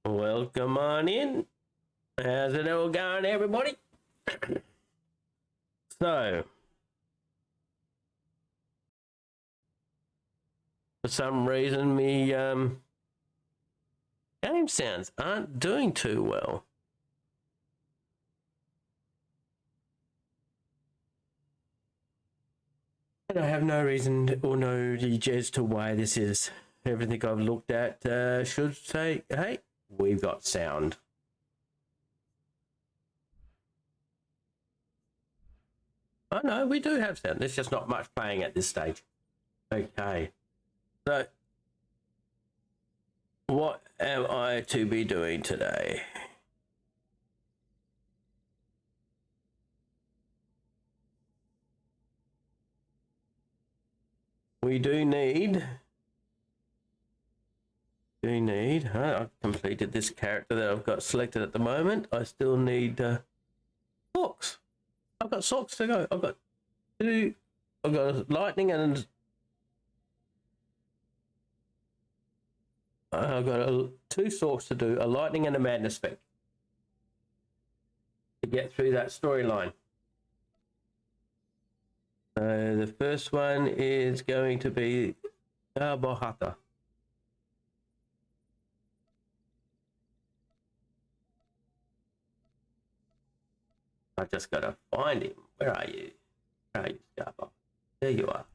Welcome on in. How's it all going, everybody? So, for some reason, me game sounds aren't doing too well. And I have no reason or no knowledge as to why this is. Everything I've looked at should say, hey, we've got sound. Oh no, we do have sound. There's just not much playing at this stage. Okay. So, what am I to be doing today? We do need... I've completed this character that I've got selected at the moment. I still need socks. I've got socks to go. I've got lightning and I've got two socks to do, a lightning and a madness spec to get through that storyline. So the first one is going to be Bohata. I just gotta find him. Where are you? Where are you, Starbuck? There you are.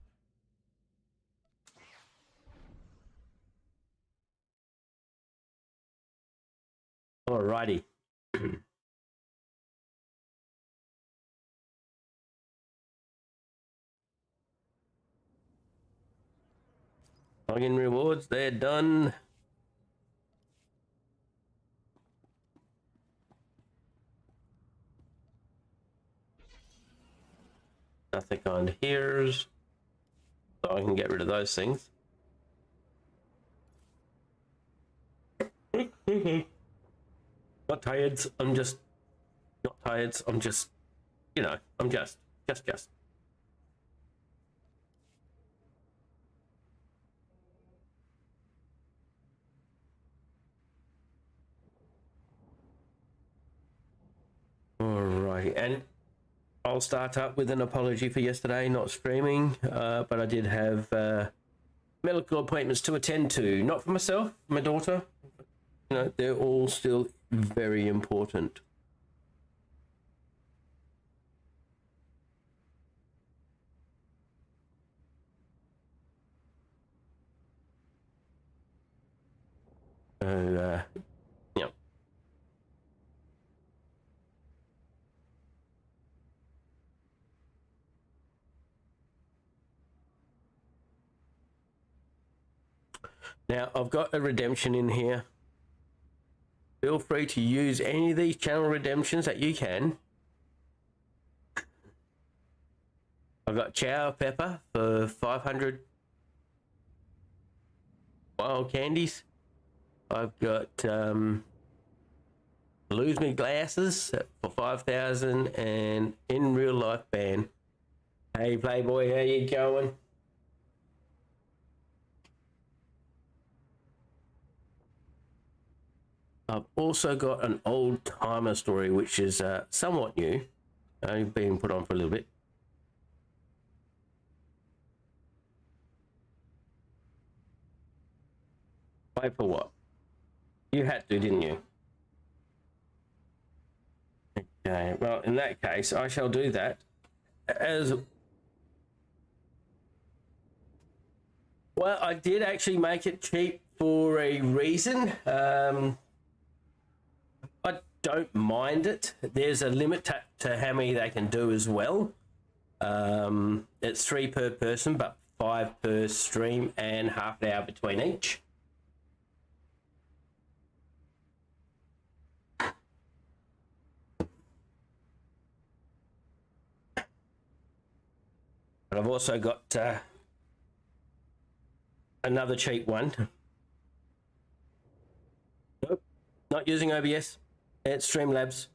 Alrighty. Login rewards, they're done. Nothing on here's, so I can get rid of those things. Not tired. I'm just not tired. I'm just, you know, I'm just. All right, and I'll start up with an apology for yesterday not streaming, but I did have medical appointments to attend to, not for myself, my daughter. You know, they're all still very important. Yeah. Now, I've got a redemption in here. Feel free to use any of these channel redemptions that you can. I've got Chow Pepper for 500 wild candies. I've got Lose Me Glasses for 5,000 and In Real Life Band. Hey Playboy, how you going? I've also got an old timer story, which is somewhat new. Only been put on for a little bit. Wait for what? You had to, didn't you? Okay, well, in that case, I shall do that. As well, I did actually make it cheap for a reason. I don't mind it. There's a limit to how many they can do as well. It's 3 per person, but 5 per stream and half an hour between each. But I've also got another cheap one. Nope, not using OBS. It's Streamlabs.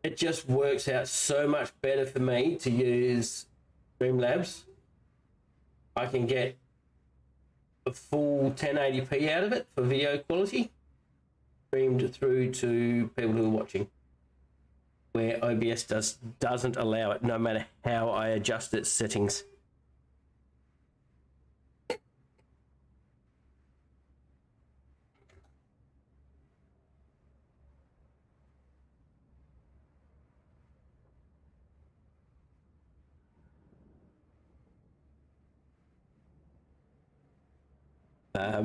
It just works out so much better for me to use Streamlabs. I can get a full 1080p out of it for video quality, streamed through to people who are watching, where OBS doesn't allow it, no matter how I adjust its settings.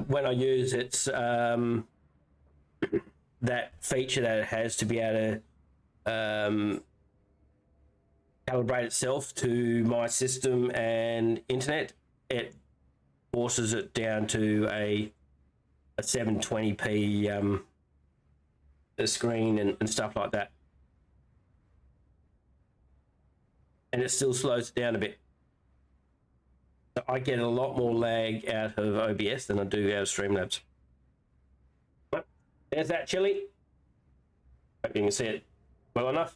When I use its that feature that it has to be able to calibrate itself to my system and internet, it forces it down to a 720p screen and stuff like that, and it still slows it down a bit. So I get a lot more lag out of OBS than I do out of Streamlabs. But there's that chili. Hope you can see it well enough.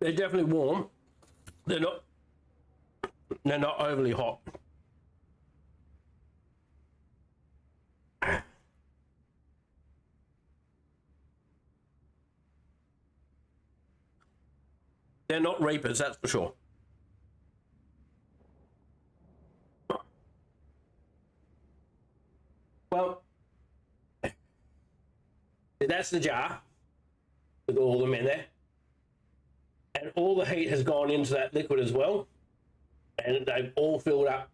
They're definitely warm. They're not overly hot. They're not reapers, that's for sure. Well, that's the jar with all of them in there. And all the heat has gone into that liquid as well. And they've all filled up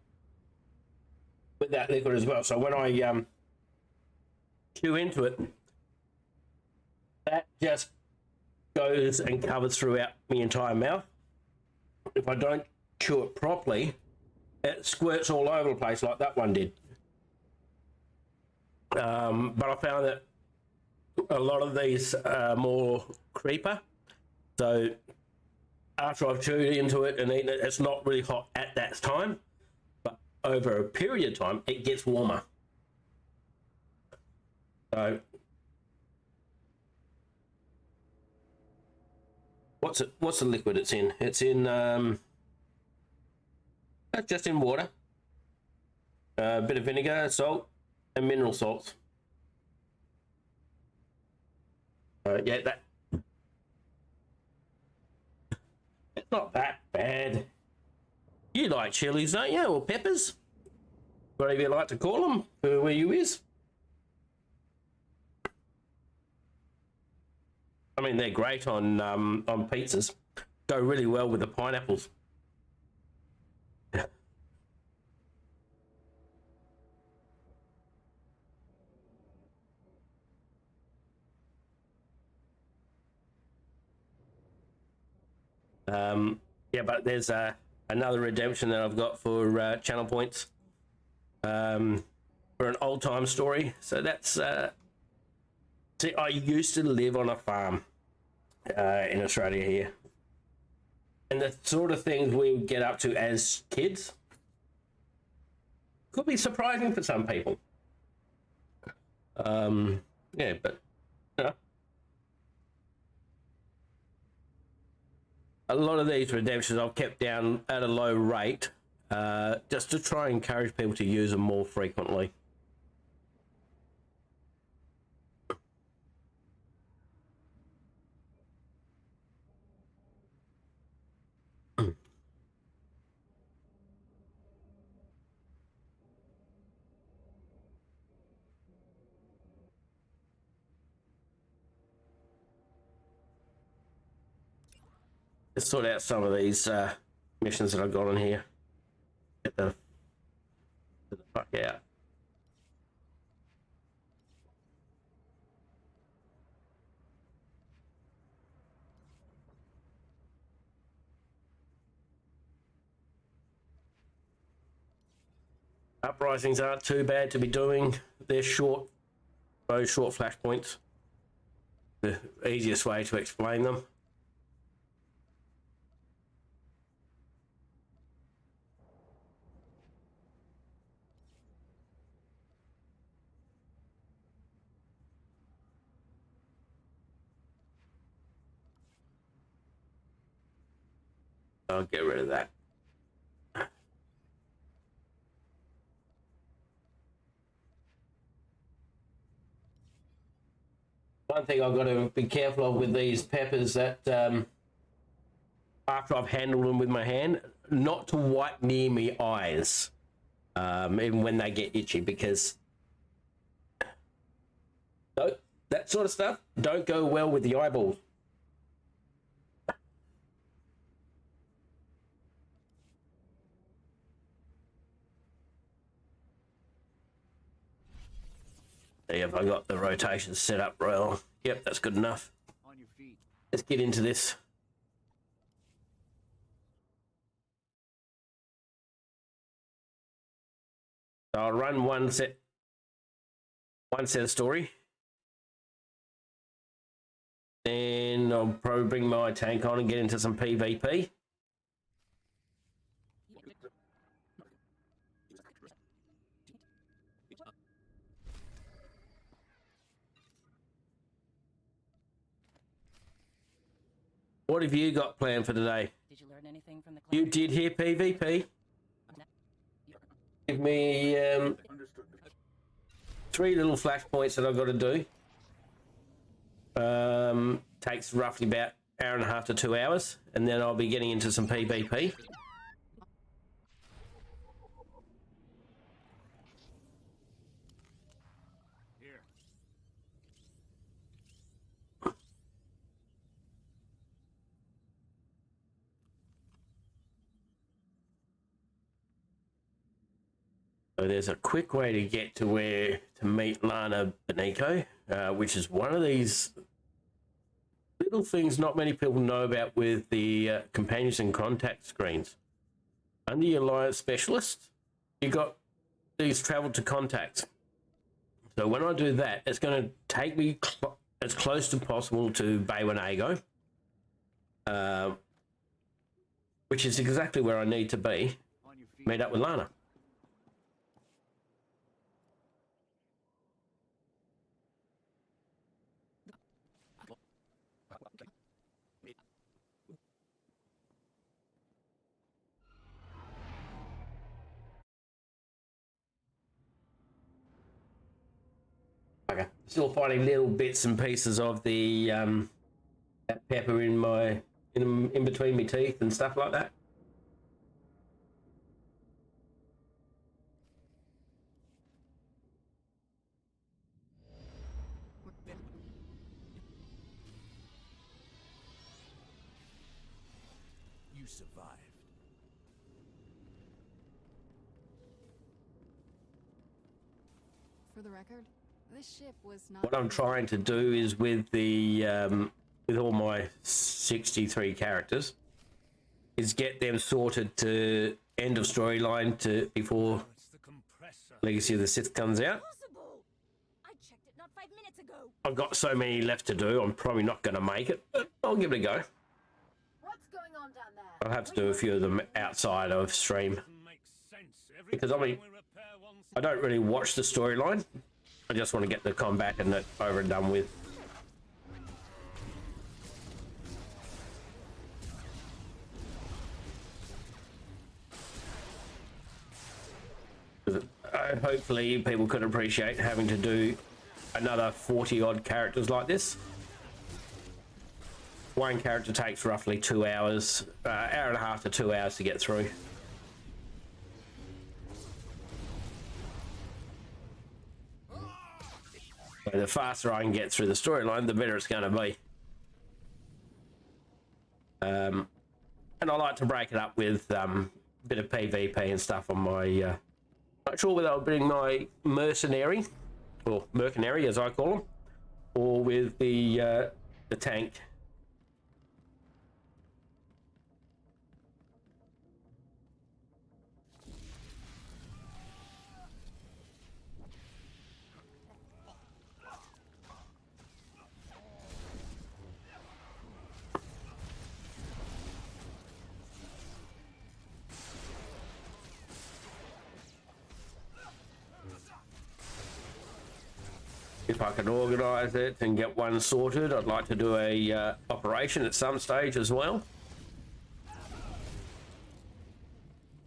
with that liquid as well. So when I chew into it, that just goes and covers throughout my entire mouth. If I don't chew it properly, it squirts all over the place like that one did. But I found that a lot of these are more creeper. So after I've chewed into it and eaten it, it's not really hot at that time, but over a period of time, it gets warmer. So, what's the liquid it's in? It's in, just in water, a bit of vinegar, salt, and mineral salts. Yeah, that. It's not that bad. You like chilies, don't you? Or peppers? Whatever you like to call them, for where you is. I mean, they're great on pizzas. Go really well with the pineapples. Yeah, but there's another redemption that I've got for channel points for an old time story. So that's see, I used to live on a farm in Australia here, and the sort of things we would get up to as kids could be surprising for some people. Yeah, but you know, a lot of these redemptions I've kept down at a low rate, just to try and encourage people to use them more frequently. Let's sort out some of these missions that I've got on here. Get the fuck out. Uprisings aren't too bad to be doing. They're short, those short flashpoints. The easiest way to explain them. I'll get rid of that. One thing I've got to be careful of with these peppers that after I've handled them with my hand, not to wipe near me eyes, even when they get itchy, because that sort of stuff don't go well with the eyeballs. See if I got the rotation set up well. Yep, that's good enough. On your feet. Let's get into this. So I'll run one set of story. Then I'll probably bring my tank on and get into some PvP. What have you got planned for today? Did you learn anything from the class? You did hear PvP. Give me 3 little flashpoints that I've got to do. Takes roughly about an hour and a half to 2 hours, and then I'll be getting into some PvP. So there's a quick way to get to meet Lana Beniko, which is one of these little things not many people know about with the companions and contact screens. Under your Alliance Specialist, you got these travel to contacts. So when I do that, it's going to take me as close to possible to Baywanego, which is exactly where I need to be. Meet up with Lana. Okay. Still finding little bits and pieces of the that pepper in between my teeth and stuff like that. You survived. For the record, this ship was not. What I'm trying to do is with the with all my 63 characters is get them sorted to end of storyline to before Legacy of the Sith comes out. I checked it not 5 minutes ago. I've got so many left to do, I'm probably not going to make it, but I'll give it a go. What's going on down there? I'll have to do a few of them outside of stream. Because, I mean, I don't really watch the storyline. I just want to get the combat and it over and done with. Hopefully people could appreciate having to do another 40 odd characters like this. One character takes roughly 2 hours, hour and a half to 2 hours to get through. So the faster I can get through the storyline, the better it's going to be. And I like to break it up with a bit of PvP and stuff on my... not sure whether I'll bring my mercenary, or mercenary as I call them, or with the tank. if I can organise it and get one sorted. I'd like to do a operation at some stage as well.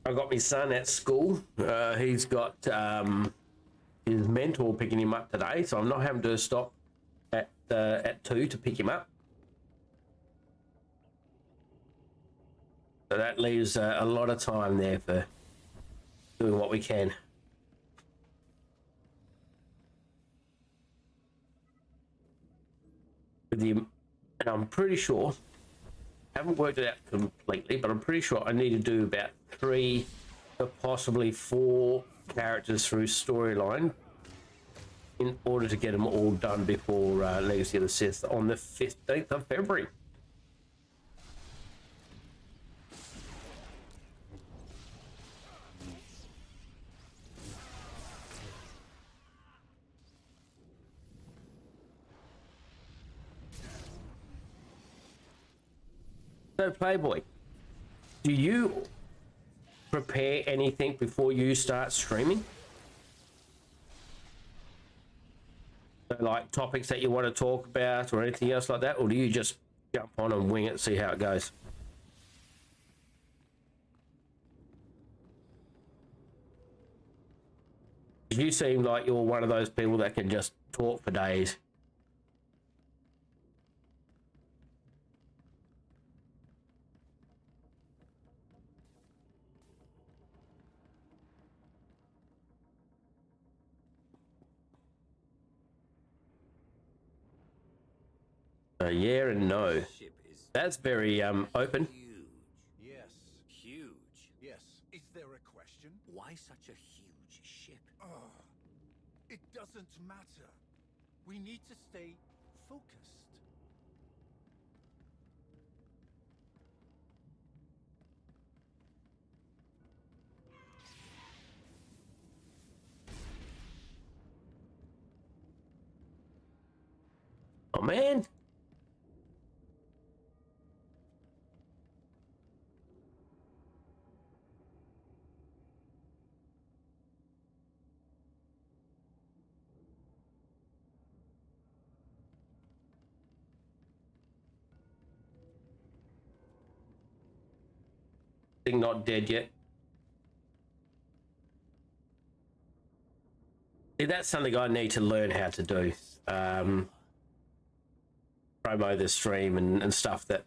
I got my son at school. He's got his mentor picking him up today, so I'm not having to stop at 2 to pick him up. So that leaves a lot of time there for doing what we can. With the, and I'm pretty sure, I haven't worked it out completely, but I'm pretty sure I need to do about 3 to possibly 4 characters through storyline in order to get them all done before Legacy of the Sith on the 15th of February. So Playboy, do you prepare anything before you start streaming? So like topics that you want to talk about or anything else like that, or do you just jump on and wing it, see how it goes? You seem like you're one of those people that can just talk for days. Yeah and no. That's very open. Huge. Yes. Huge. Yes. Is there a question? Why such a huge ship? It doesn't matter. We need to stay focused. Oh man. Thing not dead yet. See, that's something I need to learn how to do. Promo the stream and stuff that.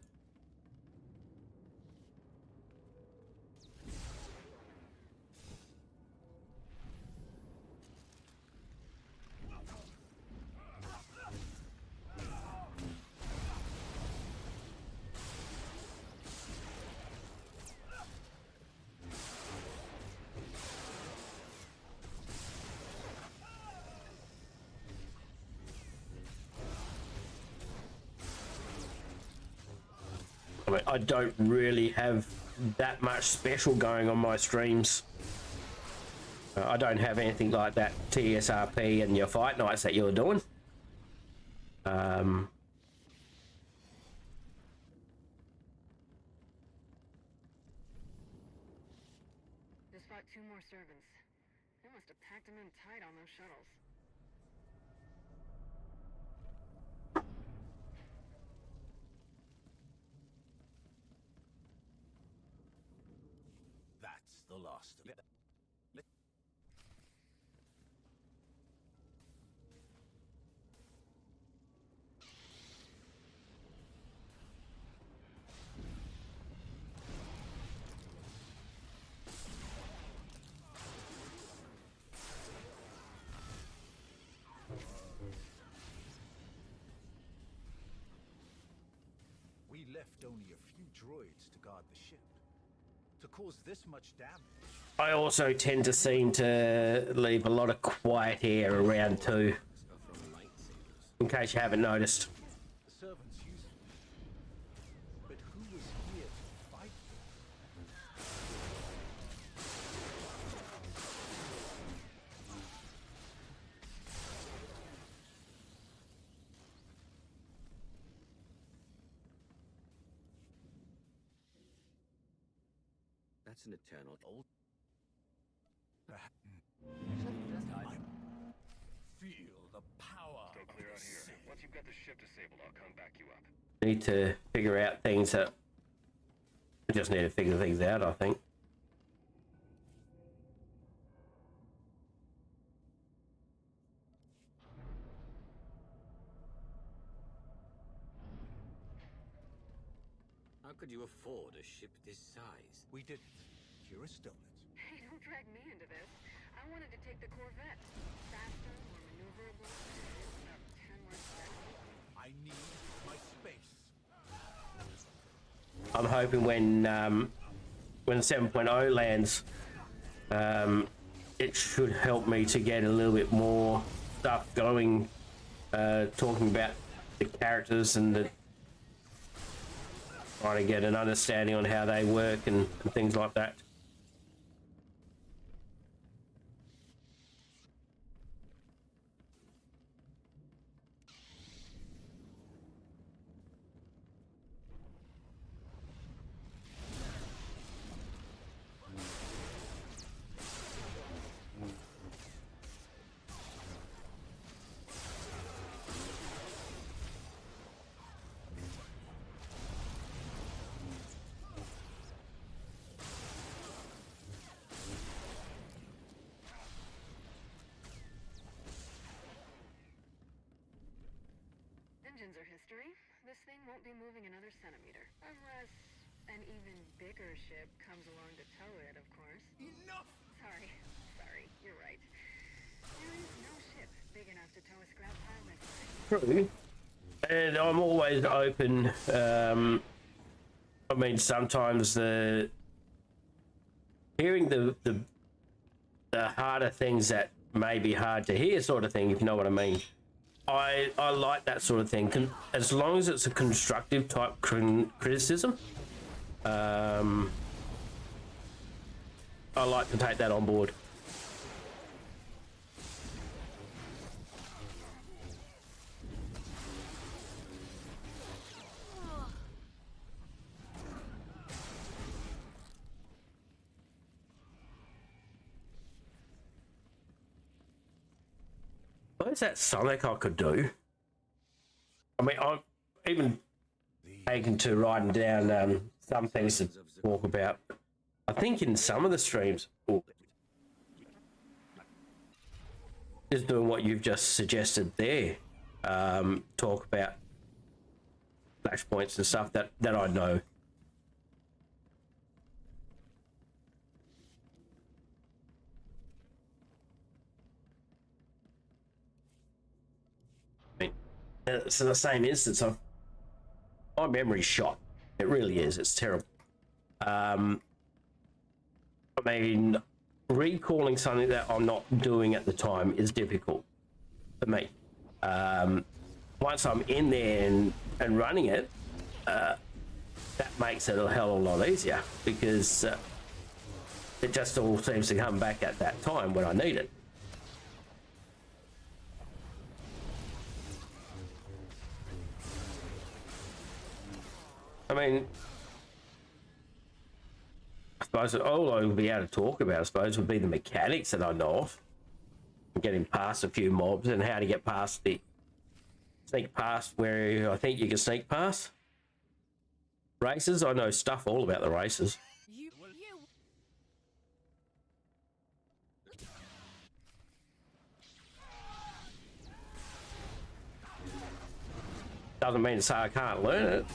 I mean, I don't really have that much special going on my streams. I don't have anything like that TSRP and your fight nights that you're doing. Just fought 2 more servants. They must have packed them in tight on those shuttles. That's the last of it. We left only a few droids to guard the ship. To cause this much damage. I also tend to seem to leave a lot of quiet air around too, in case you haven't noticed. The servants used it. But who was here to fight them? That's an eternal old. Feel the power. out here. Once you've got the ship disabled, I'll come back you up. Need to figure out things that we just need to figure things out, I think. How could you afford a ship this size? We didn't. Kira stole it. Hey, don't drag me into this. I wanted to take the Corvette. Faster, more maneuverable, about 10 less seconds. I need my space. I'm hoping when 7.0 lands, it should help me to get a little bit more stuff going, talking about the characters and the trying to get an understanding on how they work and things like that. Engines are history. This thing won't be moving another centimeter. Unless an even bigger ship comes along to tow it, of course. Enough! Sorry, you're right. There is no ship big enough to tow a scrap pile this size. True. And I'm always open. I mean, sometimes hearing the harder things that may be hard to hear, sort of thing, if you know what I mean. I like that sort of thing, as long as it's a constructive type criticism. I like to take that on board. What is that Sonic I could do? I mean, I'm even taken to writing down some things to talk about. I think in some of the streams, just doing what you've just suggested there, talk about flashpoints and stuff that I know. It's in the same instance of my memory's shot. It really is. It's terrible. I mean, recalling something that I'm not doing at the time is difficult for me. Once I'm in there and running it, that makes it a hell of a lot easier because it just all seems to come back at that time when I need it. I mean, I suppose all I would be able to talk about, I suppose, would be the mechanics that I know of. Getting past a few mobs and how to get past the sneak past where I think you can sneak past. Races, I know stuff all about the races. Doesn't mean to say I can't learn it.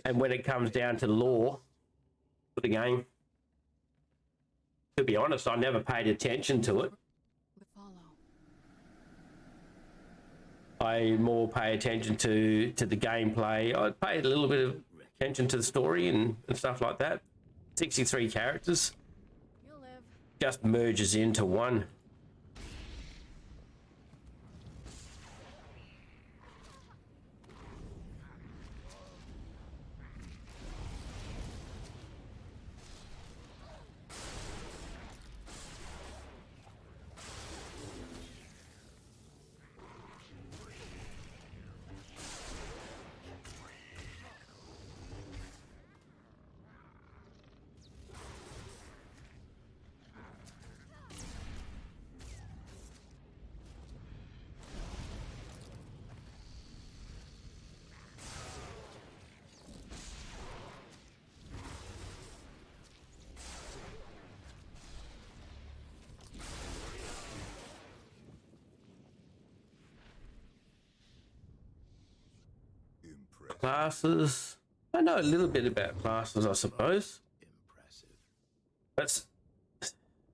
And when it comes down to lore for the game, to be honest, I never paid attention to it. The follow. I more pay attention to the gameplay. I paid a little bit of attention to the story and stuff like that. 63 characters You'll live. just merges into one. Classes. I know a little bit about classes, I suppose. Impressive. But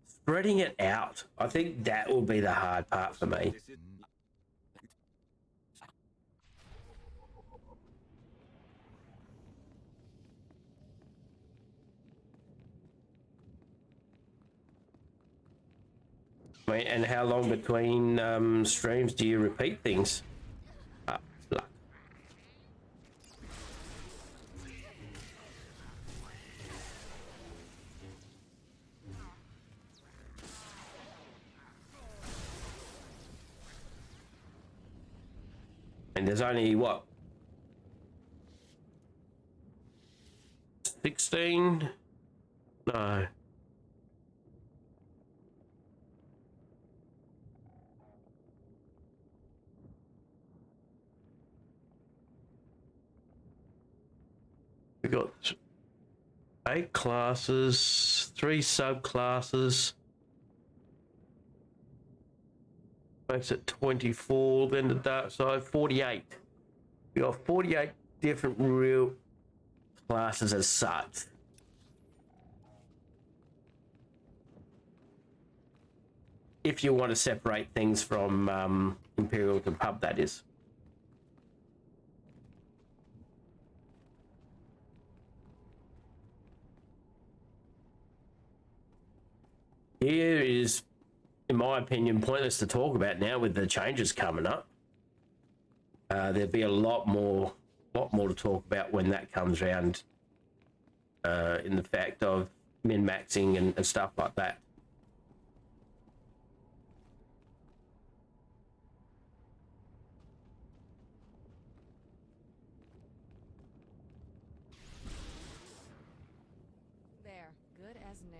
spreading it out, I think that will be the hard part for me. This is I mean, and how long between streams do you repeat things? Luck. And there's only what? 16? No. We got 8 classes, 3 subclasses. Makes it 24, then the dark side, 48. We got 48 different real classes as such. If you want to separate things from Imperial to Pub, that is. Here is, in my opinion, pointless to talk about now with the changes coming up. There'll be a lot more to talk about when that comes around, in the fact of min-maxing and stuff like that. There. Good as new.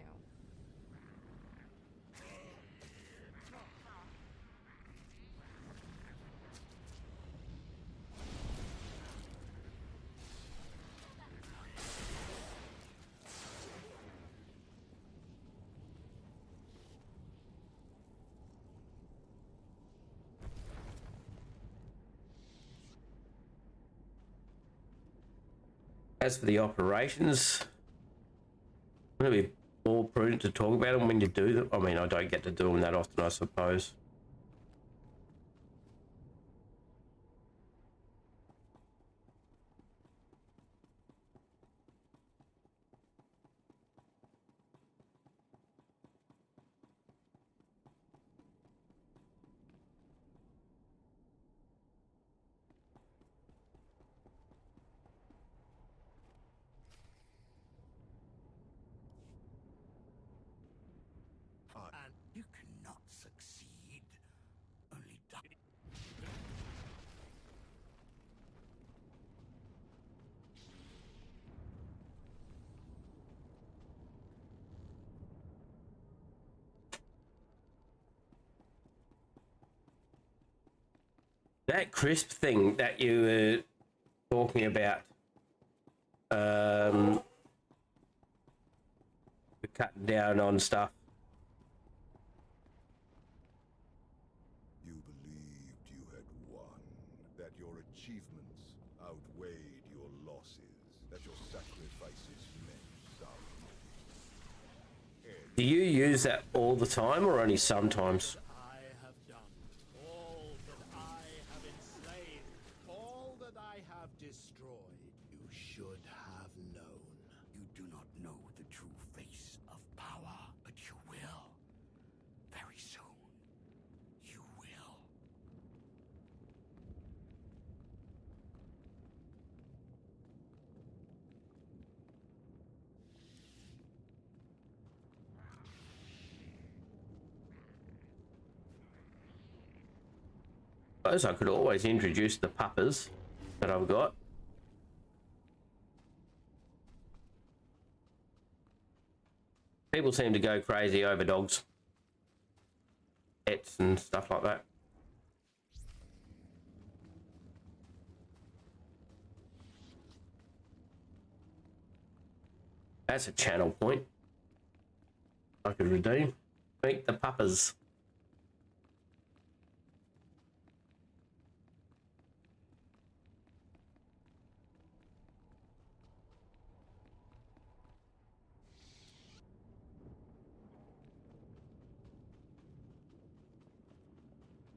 As for the operations, wouldn't it be more prudent to talk about them when you do them? I mean, I don't get to do them that often, I suppose. And you cannot succeed. Only die. That crisp thing that you were talking about, we're cutting down on stuff. You believed you had won, that your achievements outweighed your losses, that your sacrifices meant something. And Do you use that all the time or only sometimes? I have done, all that I have enslaved, all that I have destroyed, you should have known. You do not know the true face of power, but you will. Very soon. You will. I suppose I could always introduce the puppers that I've got. People seem to go crazy over dogs, pets and stuff like that. That's a channel point I could redeem. Meet the puppers.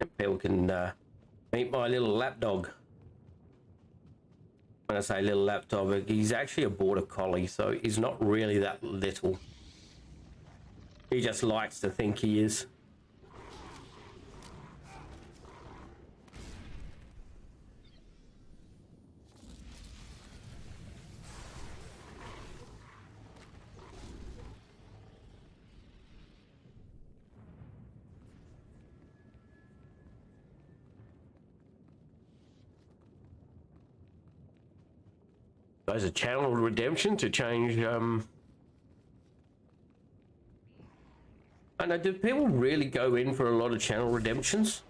And people can meet my little lapdog. When I say little lapdog, he's actually a border collie, so he's not really that little. He just likes to think he is. There's a channel redemption to change. I know, do people really go in for a lot of channel redemptions?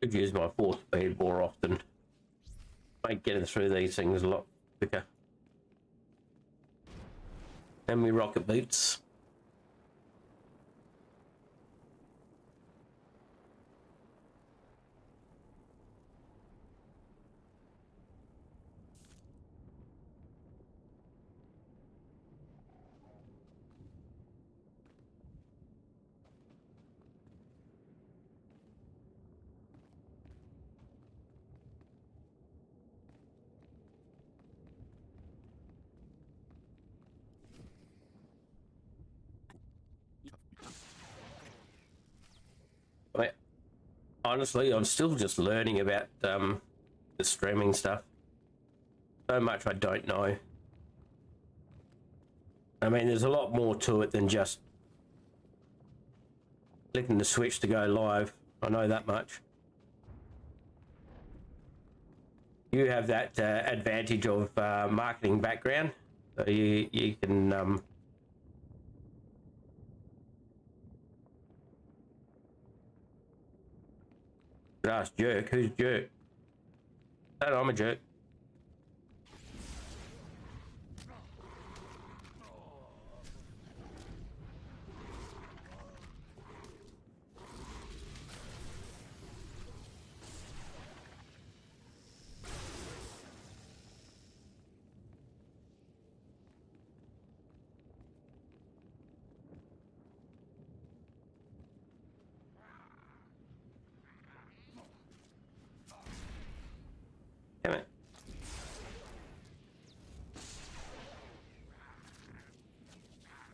Could use my 4-speed more often. Make getting through these things a lot quicker. And my rocket boots. Honestly, I'm still just learning about the streaming stuff. So much I don't know. I mean, there's a lot more to it than just clicking the switch to go live. I know that much. You have that advantage of marketing background, so you can ask Jerk. Who's Jerk? That I'm a jerk. Damn it.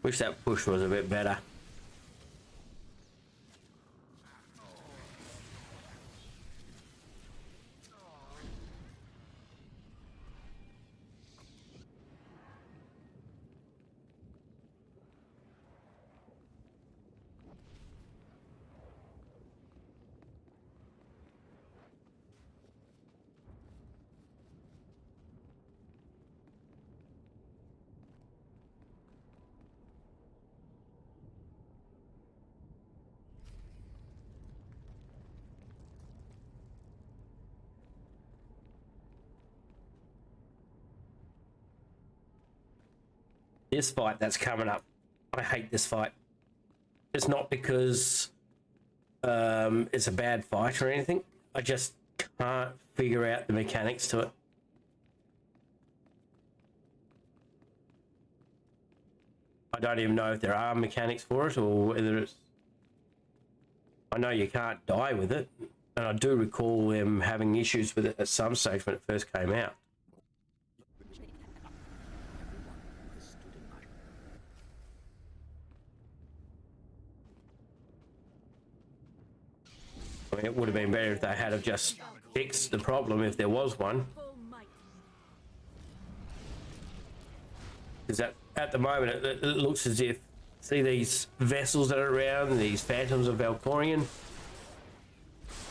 Wish that push was a bit better. This fight that's coming up, I hate this fight. It's not because it's a bad fight or anything. I just can't figure out the mechanics to it. I don't even know if there are mechanics for it or whether it's... I know you can't die with it, and I do recall them having issues with it at some stage when it first came out. I mean, it would have been better if they had have just fixed the problem if there was one. Because at the moment, it looks as if, see these vessels that are around, these phantoms of Valkorion?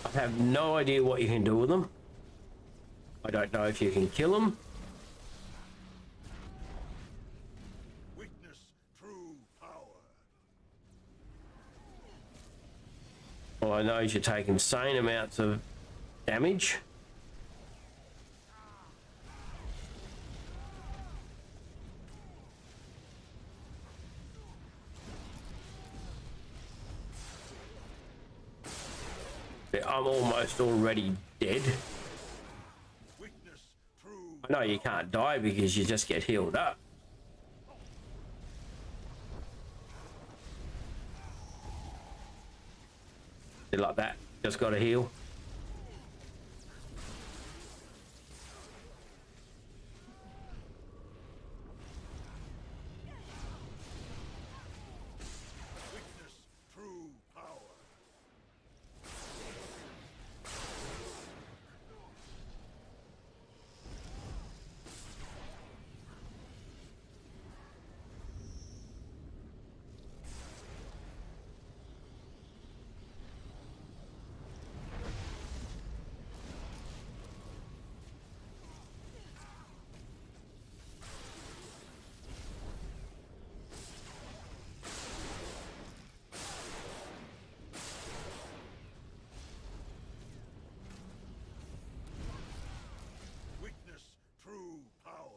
I have no idea what you can do with them. I don't know if you can kill them. Witness true power. All I know is you take insane amounts of damage. I'm almost already dead. Witness true. I know you can't die because you just get healed up. Like that, just got to heal. Witness true power. Witness true power.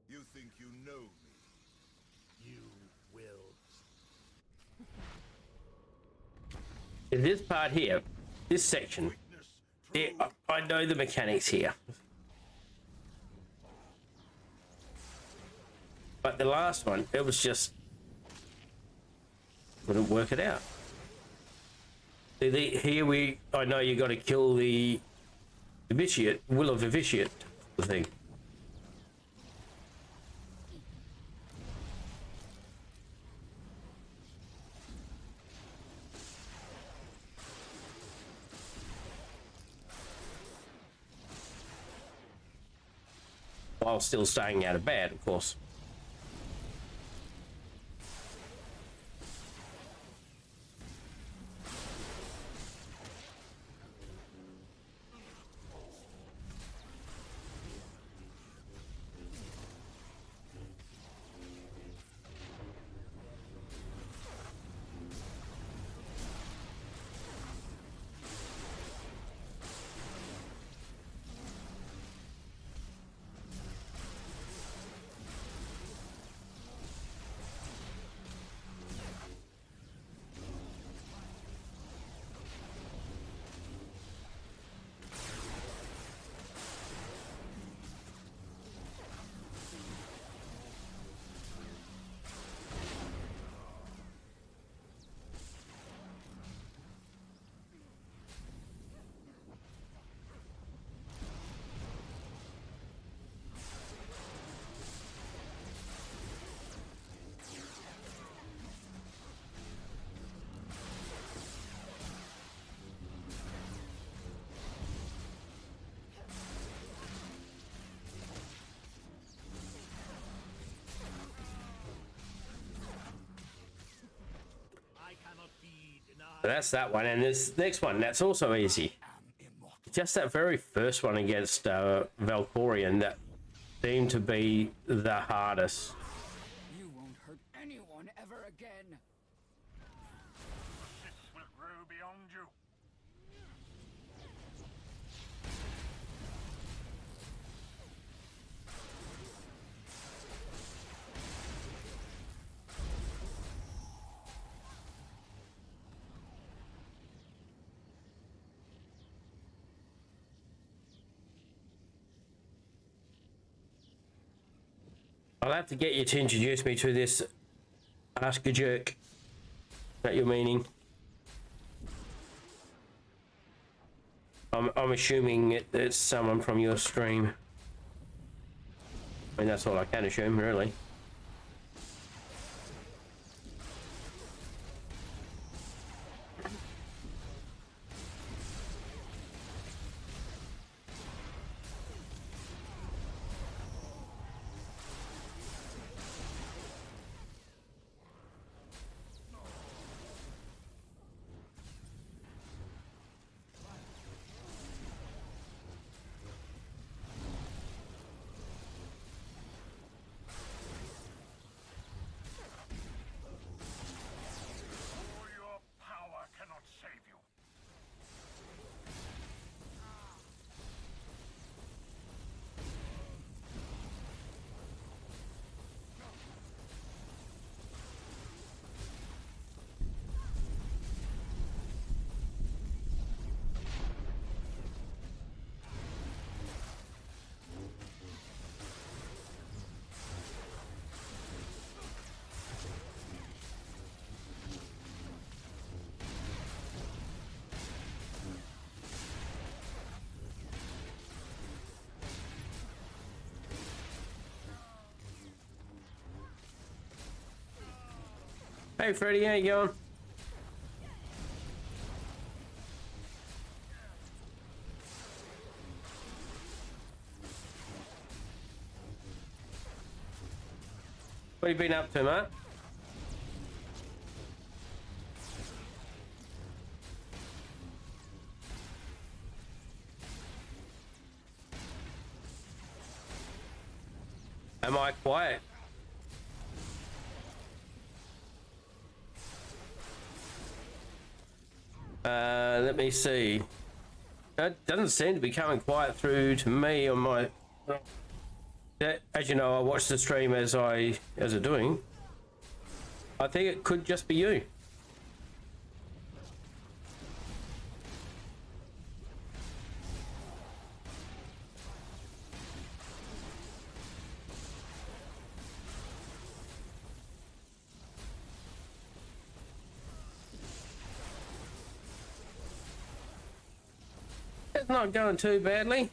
You think you know me? You will. In this part here, this section, Witness true. yeah, I know the mechanics here. But the last one, it was just... couldn't work it out. Here I know you got to kill the Vitiate, Will of the Vitiate, the thing. While still staying out of bad, of course. That's that one, and this next one, that's also easy. Just that very first one against Valkorion that seemed to be the hardest. You won't hurt anyone ever again. This will grow beyond you. I'll have to get you to introduce me to this Ask a Jerk that you're meaning. I'm assuming it's someone from your stream. I mean, that's all I can assume, really. All your power cannot save you. Hey Freddy, how you going? What have you been up to, mate? Am I quiet? Let me see. That doesn't seem to be coming quite through to me on my. As you know, I watch the stream as I'm doing. I think it could just be you. It's not going too badly.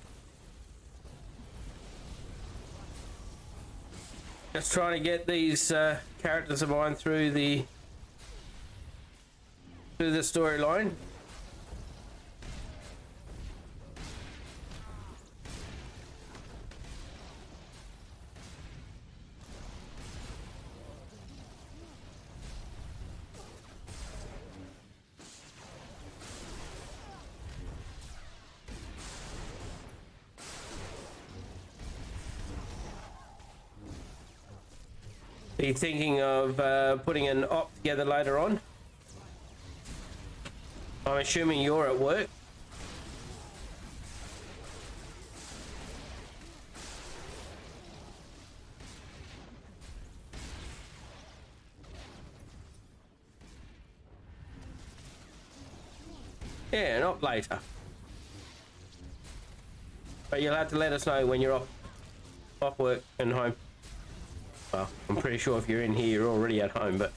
Just trying to get these characters of mine through the storyline. Are you thinking of putting an op together later on? I'm assuming you're at work. Yeah, an op later. But you'll have to let us know when you're off work and home. Well, I'm pretty sure if you're in here, you're already at home, but...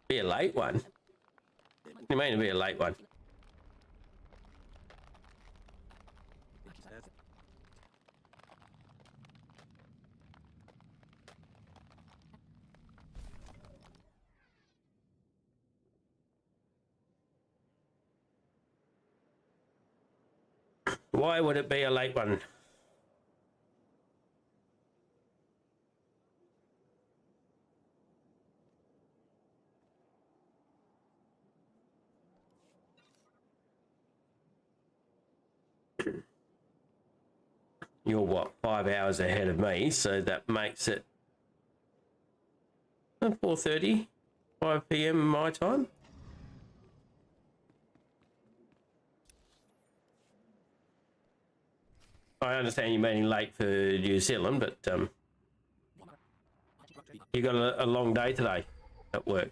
Be a late one. It may be a late one. Why would it be a late one? You're what, 5 hours ahead of me, so that makes it 4:30, 5 p.m. my time. I understand you're meaning late for New Zealand, but you got a long day today at work.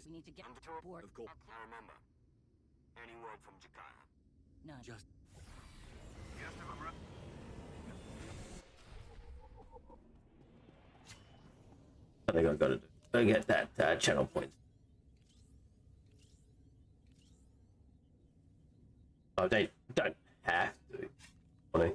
We need to get on board. Of course. I remember. Any word from Jakarta? None. Just. I think I've got to do. Go get that channel point. Oh, they don't have to. Funny.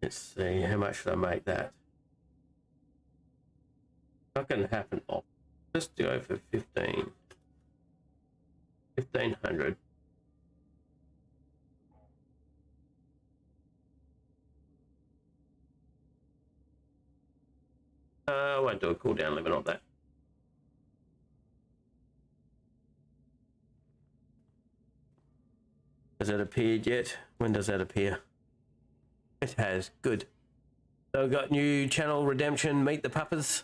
Let's see, how much should I make that? Not going to happen often. Let's go for 15. 1500. I won't do a cooldown limit on that. Has it appeared yet? When does that appear? It has. Good. So we've got new channel redemption. Meet the puppers.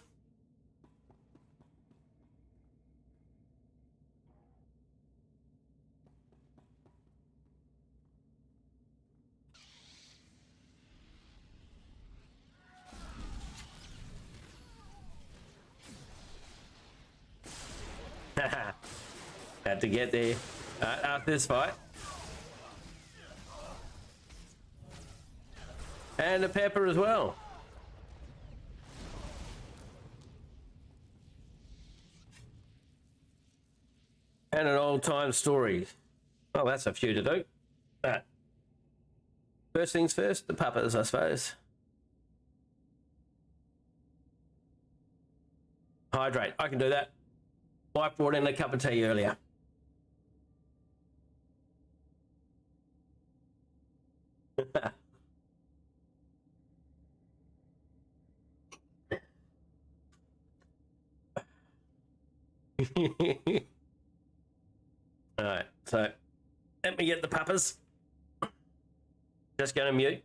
Had to get there after this fight. And a pepper as well. And an old-time story. Well, that's a few to do. First things first, the puppers, I suppose. Hydrate. I can do that. Wife brought in a cup of tea earlier. All right, so let me get the puppers. Just going to mute.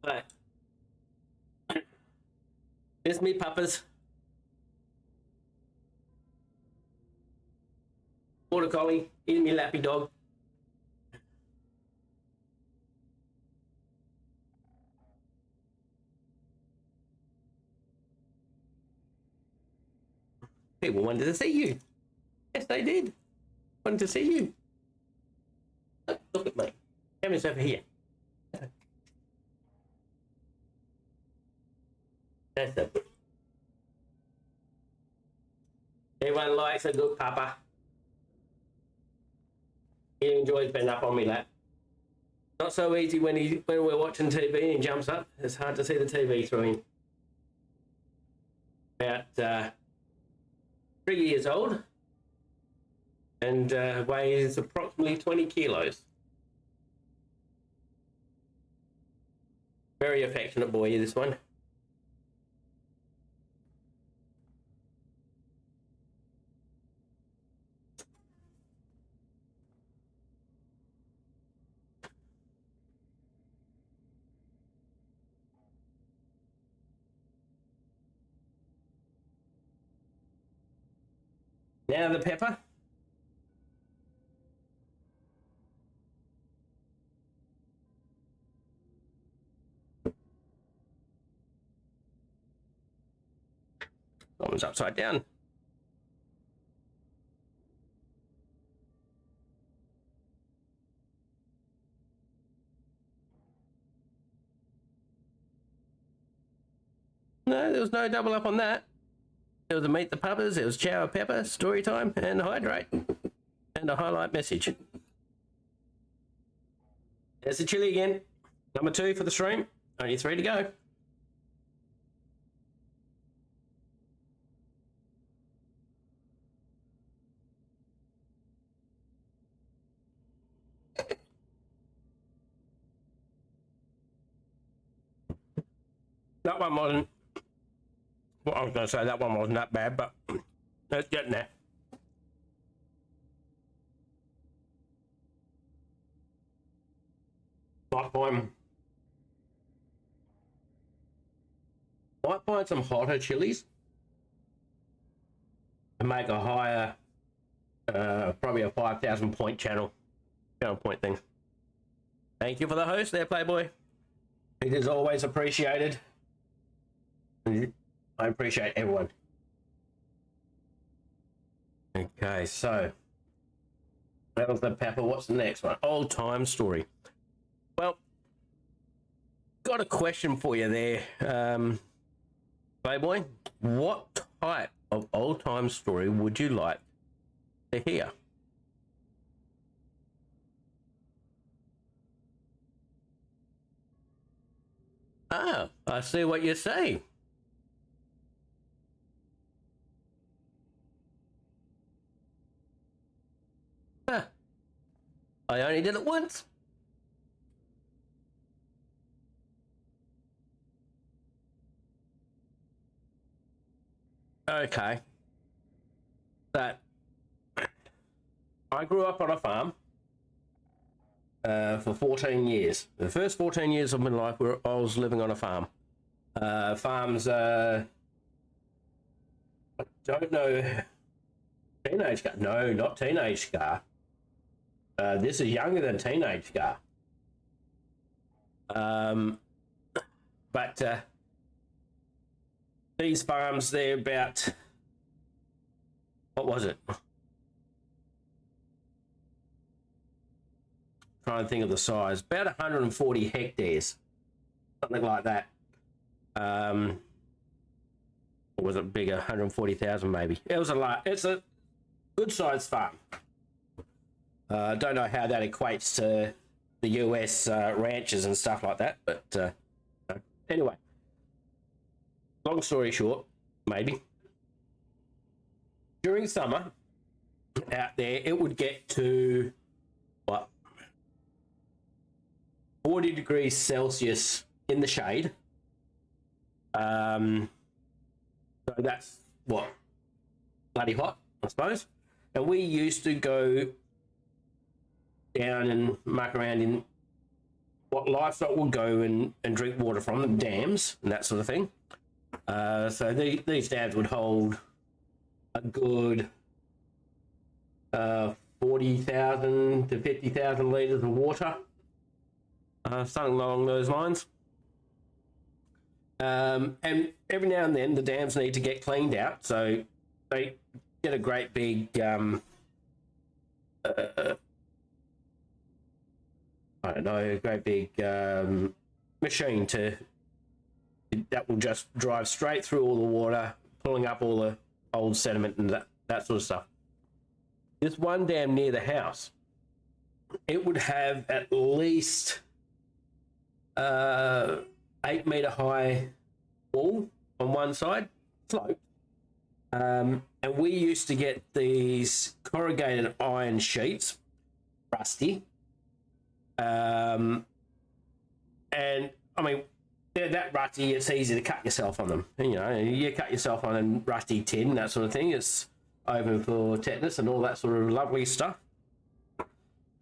All right. Here's me puppers. Border collie, eating me lappy dog. People wanted to see you. Yes, they did. Wanted to see you. Look at me. Cameron's over here. That's it. Everyone likes a good papa. He enjoys being up on me lap. Not so easy when we're watching TV and he jumps up. It's hard to see the TV through him. About 3 years old and weighs approximately 20 kilos. Very affectionate boy, this one. Now the pepper. That one's upside down. No, there was no double up on that. There was a meet the puppers, there was chow pepper, story time, and hydrate. And a highlight message. There's the chili again. Number 2 for the stream. Only 3 to go. That one wasn't, well, I was going to say that one wasn't that bad, but it's getting there. Might find some hotter chilies and make a higher, probably a 5,000 point channel point thing. Thank you for the host there, Playboy. It is always appreciated. I appreciate everyone. Okay, so that was the pepper. What's the next one? Old time story. Well, got a question for you there, Playboy. What type of old time story would you like to hear? Ah, I see what you're saying. Huh. I only did it once. Okay. That I grew up on a farm for 14 years. The first 14 years of my life, I was living on a farm. Farms, I don't know, teenage Scar. No, not teenage Scar. This is younger than teenage Scar. But these farms, they're about, what was it? Trying to think of the size. About 140 hectares, something like that. Or was it bigger? 140,000 maybe. It was a lot. It's a good sized farm. Don't know how that equates to the US ranches and stuff like that, but anyway. Long story short, maybe. During summer, out there, it would get to, what, 40 degrees Celsius in the shade. So that's, what, bloody hot, I suppose. And we used to go down and muck around in what livestock will go and drink water from, the dams and that sort of thing. So these dams would hold a good 40,000 to 50,000 litres of water, something along those lines. And every now and then the dams need to get cleaned out, so they get a great big I don't know, a great big machine to that will just drive straight through all the water, pulling up all the old sediment and that sort of stuff. This one dam near the house, it would have at least 8-meter high wall on one side, slope. And we used to get these corrugated iron sheets, rusty. And I mean, they're that rusty, it's easy to cut yourself on them. You know, you cut yourself on a rusty tin, that sort of thing. It's open for tetanus and all that sort of lovely stuff.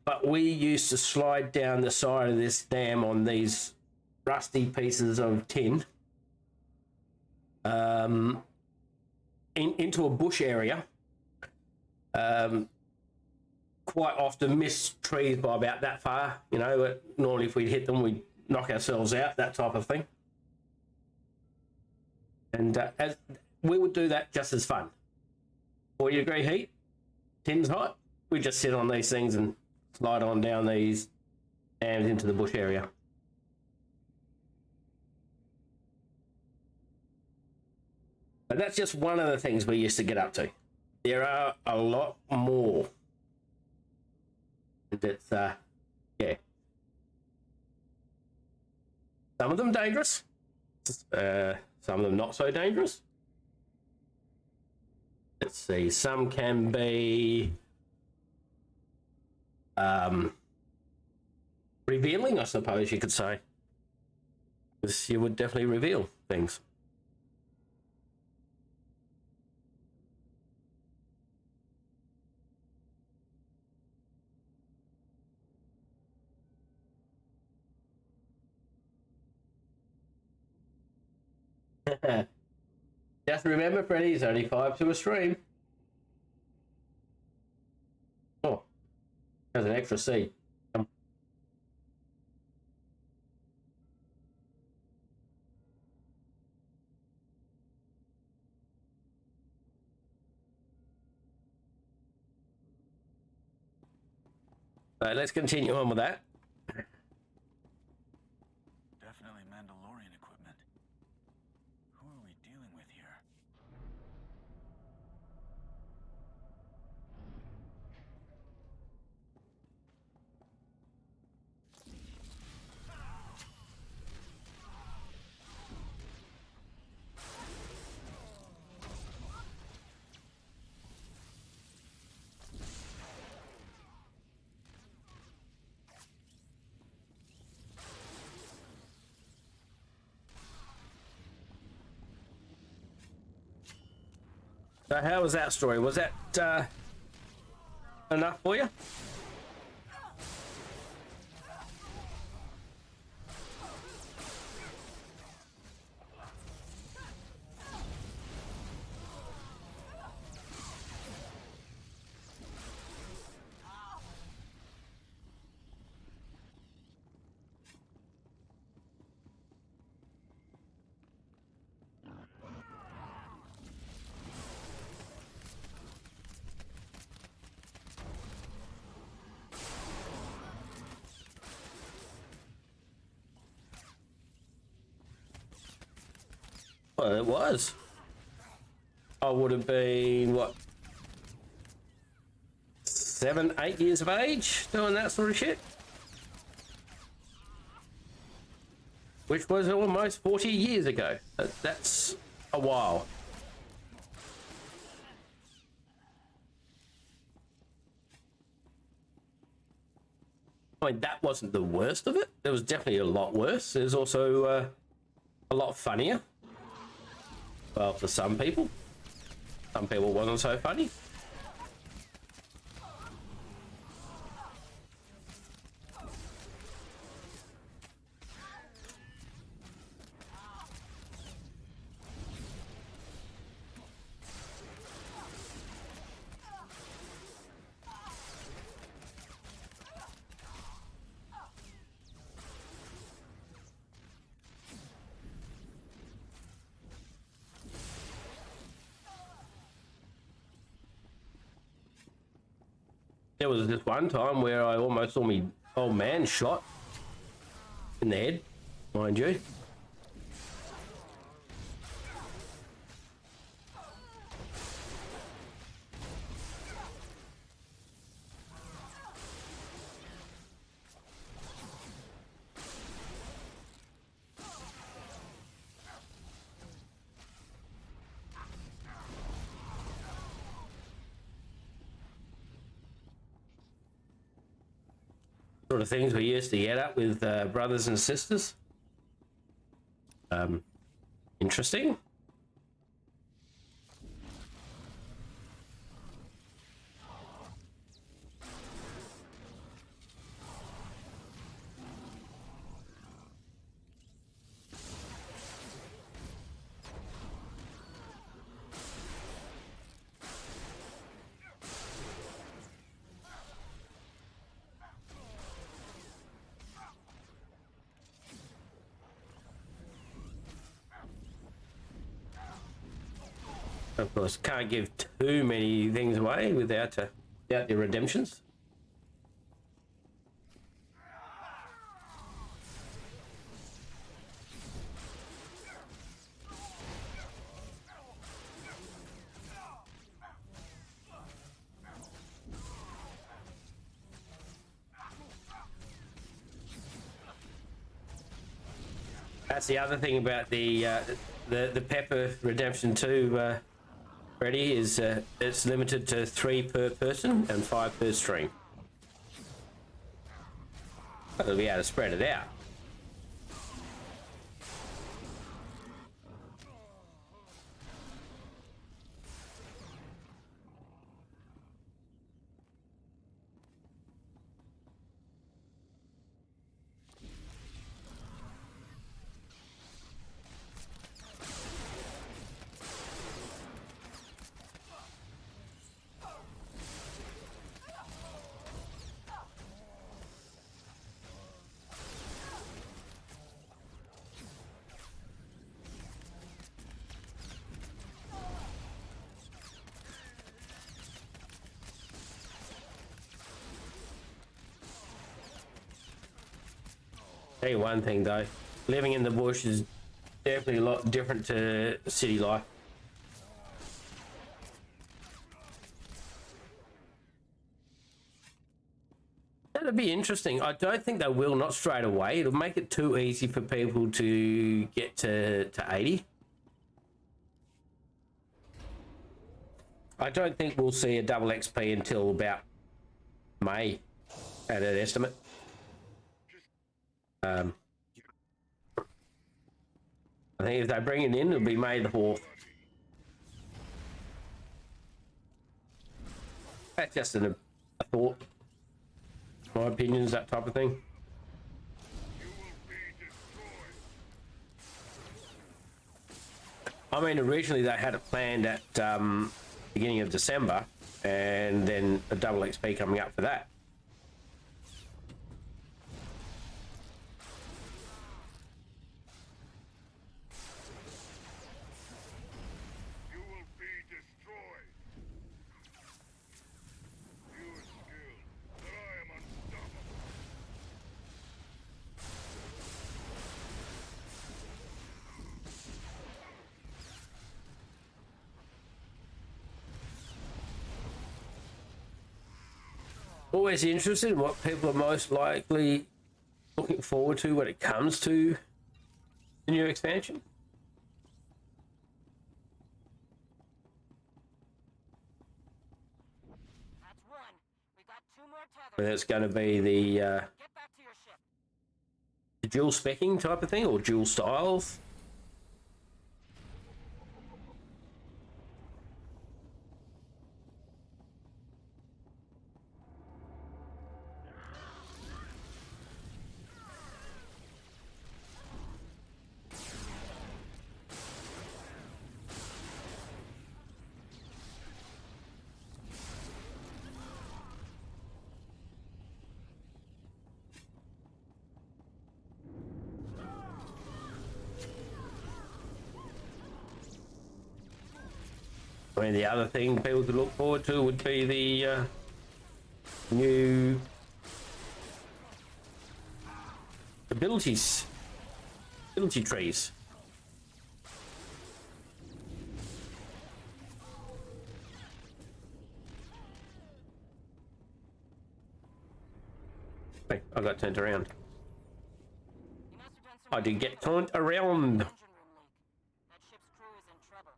But we used to slide down the side of this dam on these rusty pieces of tin into a bush area. Quite often miss trees by about that far, you know, but normally if we'd hit them, we'd knock ourselves out, that type of thing. And as we would do that just as fun. 40-degree heat, tin's hot, we just sit on these things and slide on down these dams into the bush area. But that's just one of the things we used to get up to. There are a lot more. And it's, yeah. Some of them dangerous. Some of them not so dangerous. Let's see, some can be revealing, I suppose you could say. Because you would definitely reveal things. Just remember, Freddy, it's only 5 to a stream. Oh, there's an extra C. So let's continue on with that. Definitely Mandalorian equipment. Who are we dealing with here? So how was that story? Was that enough for you? Well, it was. I would have been, what, 7, 8 years of age doing that sort of shit? Which was almost 40 years ago. That's a while. I mean, that wasn't the worst of it. There was definitely a lot worse. There's also a lot funnier. Well, for some people. Some people wasn't so funny. There was this one time where I almost saw me old man shot in the head, mind you. sort of things we used to get up with brothers and sisters. Interesting. Of course, can't give too many things away without the redemptions. That's the other thing about the Pepper Redemption 2. Ready is it's limited to 3 per person and 5 per stream. It'll be able to spread it out. Tell you one thing though, living in the bush is definitely a lot different to city life. That'd be interesting. I don't think they will, not straight away. It'll make it too easy for people to get to 80. I don't think we'll see a double XP until about May at an estimate. I think if they bring it in, it'll be May the 4th. That's just a thought. My opinions, that type of thing. I mean, originally they had it planned at beginning of December, and then a double XP coming up for that. Always interested in what people are most likely looking forward to when it comes to the new expansion. That's one. We got 2 more tethers. And it's going to be the Get back to your ship. dual specking type of thing, or dual styles. I mean, the other thing people could look forward to would be the new ability trees. Hey, I got turned around. You must have done some I did get turned around. engine room leak. That ship's crew is in trouble.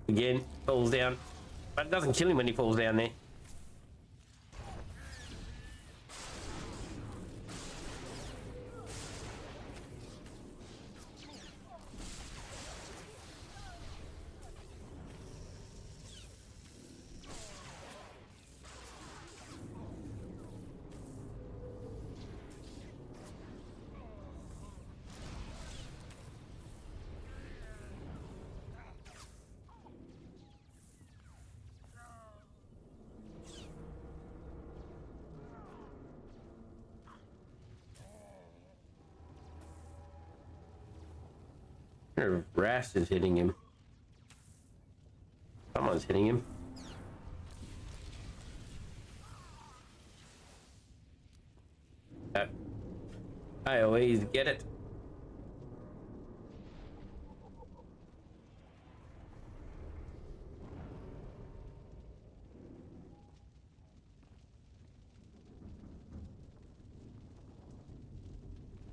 Again, falls down. But it doesn't kill him when he falls down there. Rast is hitting him. Someone's hitting him. AoEs, get it.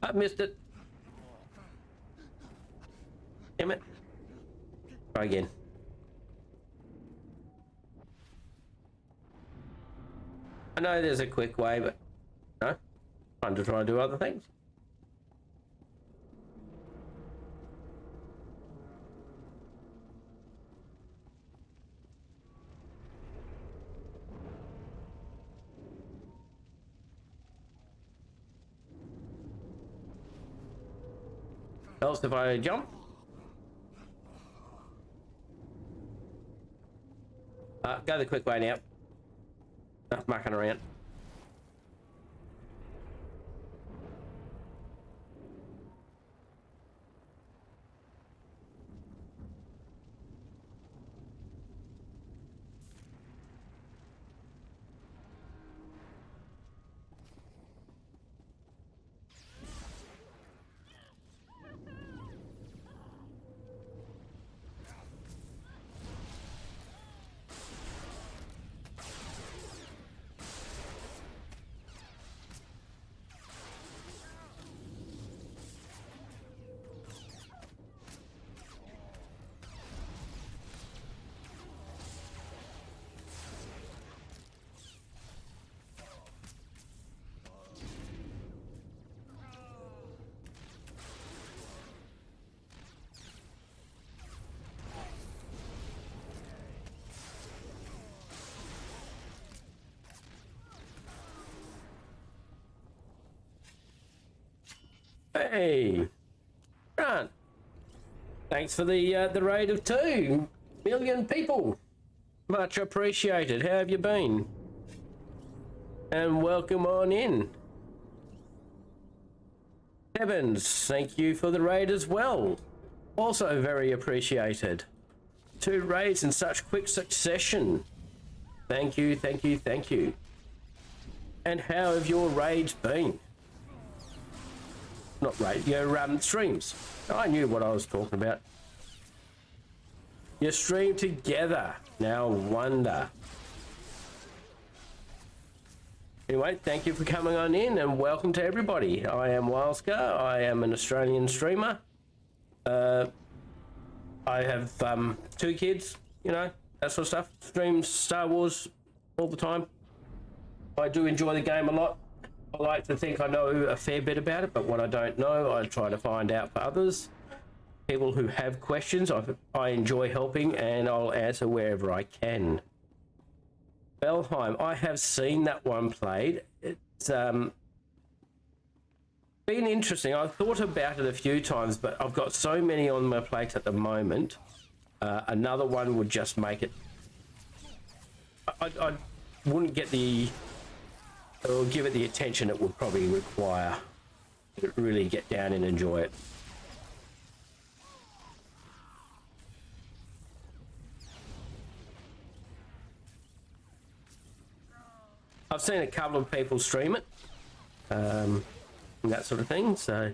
I missed it. Damn it. Try again. I know there's a quick way, but no. Time to try and do other things. Else if I jump. Go the quick way now. Enough mucking around. Hey, Grant. Thanks for the raid of 2 million people. Much appreciated. How have you been? And welcome on in. Evans, thank you for the raid as well. Also very appreciated. 2 raids in such quick succession. Thank you, thank you, thank you. And how have your raids been? Not raid, your streams. I knew what I was talking about. You stream together. Now wonder. Anyway, thank you for coming on in and welcome to everybody. I am Wildscar. I am an Australian streamer. I have 2 kids, you know, that sort of stuff. Stream Star Wars all the time. I do enjoy the game a lot. I like to think I know a fair bit about it, but what I don't know, I try to find out for others. People who have questions, I enjoy helping and I'll answer wherever I can. Belheim, I have seen that one played. It's been interesting. I've thought about it a few times, but I've got so many on my plate at the moment. Another one would just make it. I wouldn't get or give it the attention it would probably require to really get down and enjoy it. I've seen a couple of people stream it, and that sort of thing, so.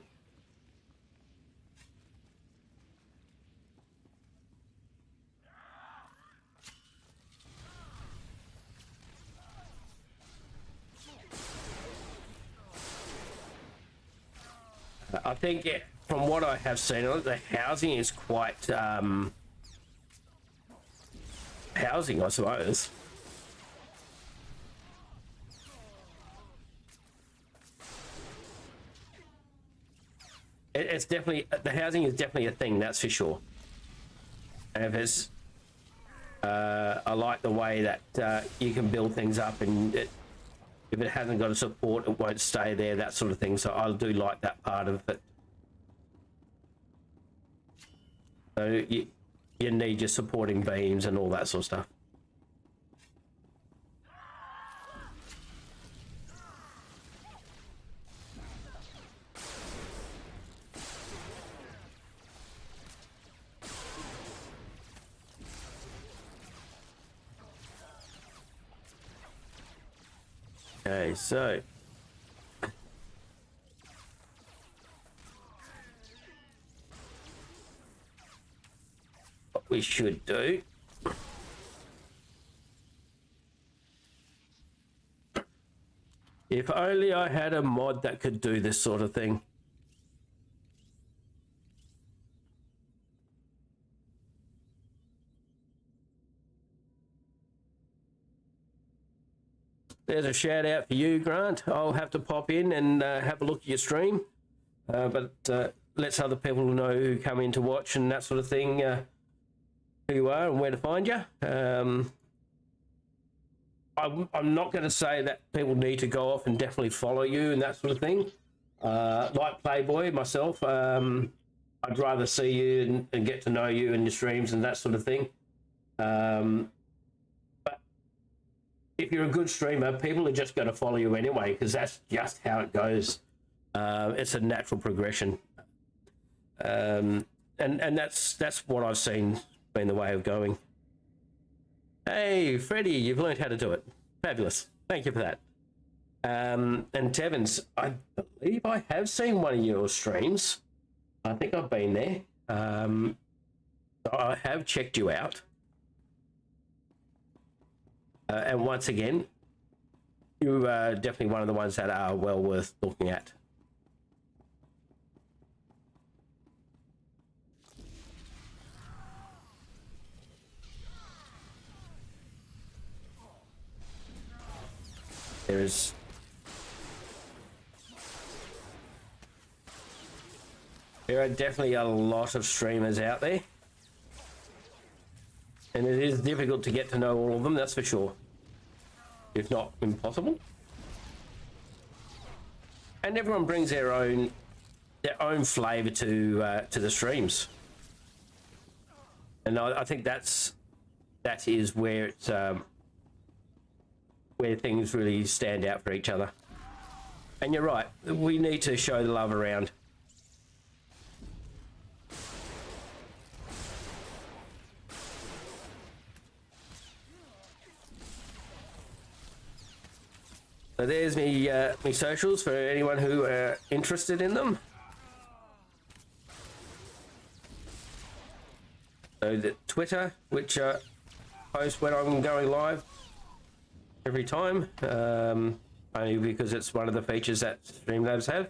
I think from what I have seen, the housing is quite housing, I suppose. It's definitely, the housing is definitely a thing, that's for sure. And if it's, I like the way that you can build things up, and if it hasn't got a support, it won't stay there, that sort of thing. So I do like that part of it. So you need your supporting beams and all that sort of stuff. Okay, so what we should do, if only I had a mod that could do this sort of thing. There's a shout out for you, Grant. I'll have to pop in and have a look at your stream, but lets other people know who come in to watch and that sort of thing, who you are and where to find you. I'm not going to say that people need to go off and definitely follow you and that sort of thing. Like Playboy, myself, I'd rather see you and get to know you and your streams and that sort of thing. But if you're a good streamer, people are just going to follow you anyway, because that's just how it goes. It's a natural progression. And that's what I've seen been the way of going. Hey, Freddie, you've learned how to do it. Fabulous. Thank you for that. And Tevins, I believe I have seen one of your streams. I think I've been there. I have checked you out. And once again, you are definitely one of the ones that are well worth looking at. There are definitely a lot of streamers out there, and it is difficult to get to know all of them, that's for sure, if not impossible. And everyone brings their own flavor to the streams, and I think that is where it's where things really stand out for each other. And you're right, we need to show the love around. So there's me socials for anyone who are interested in them. So the Twitter, which post when I'm going live every time, only because it's one of the features that Streamlabs have.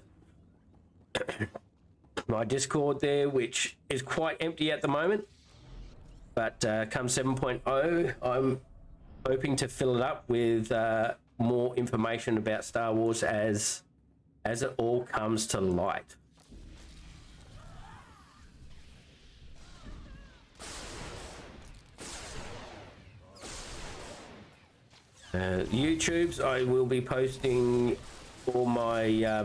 My Discord there, which is quite empty at the moment, but come 7.0, I'm hoping to fill it up with more information about Star Wars as it all comes to light. YouTube's, I will be posting all my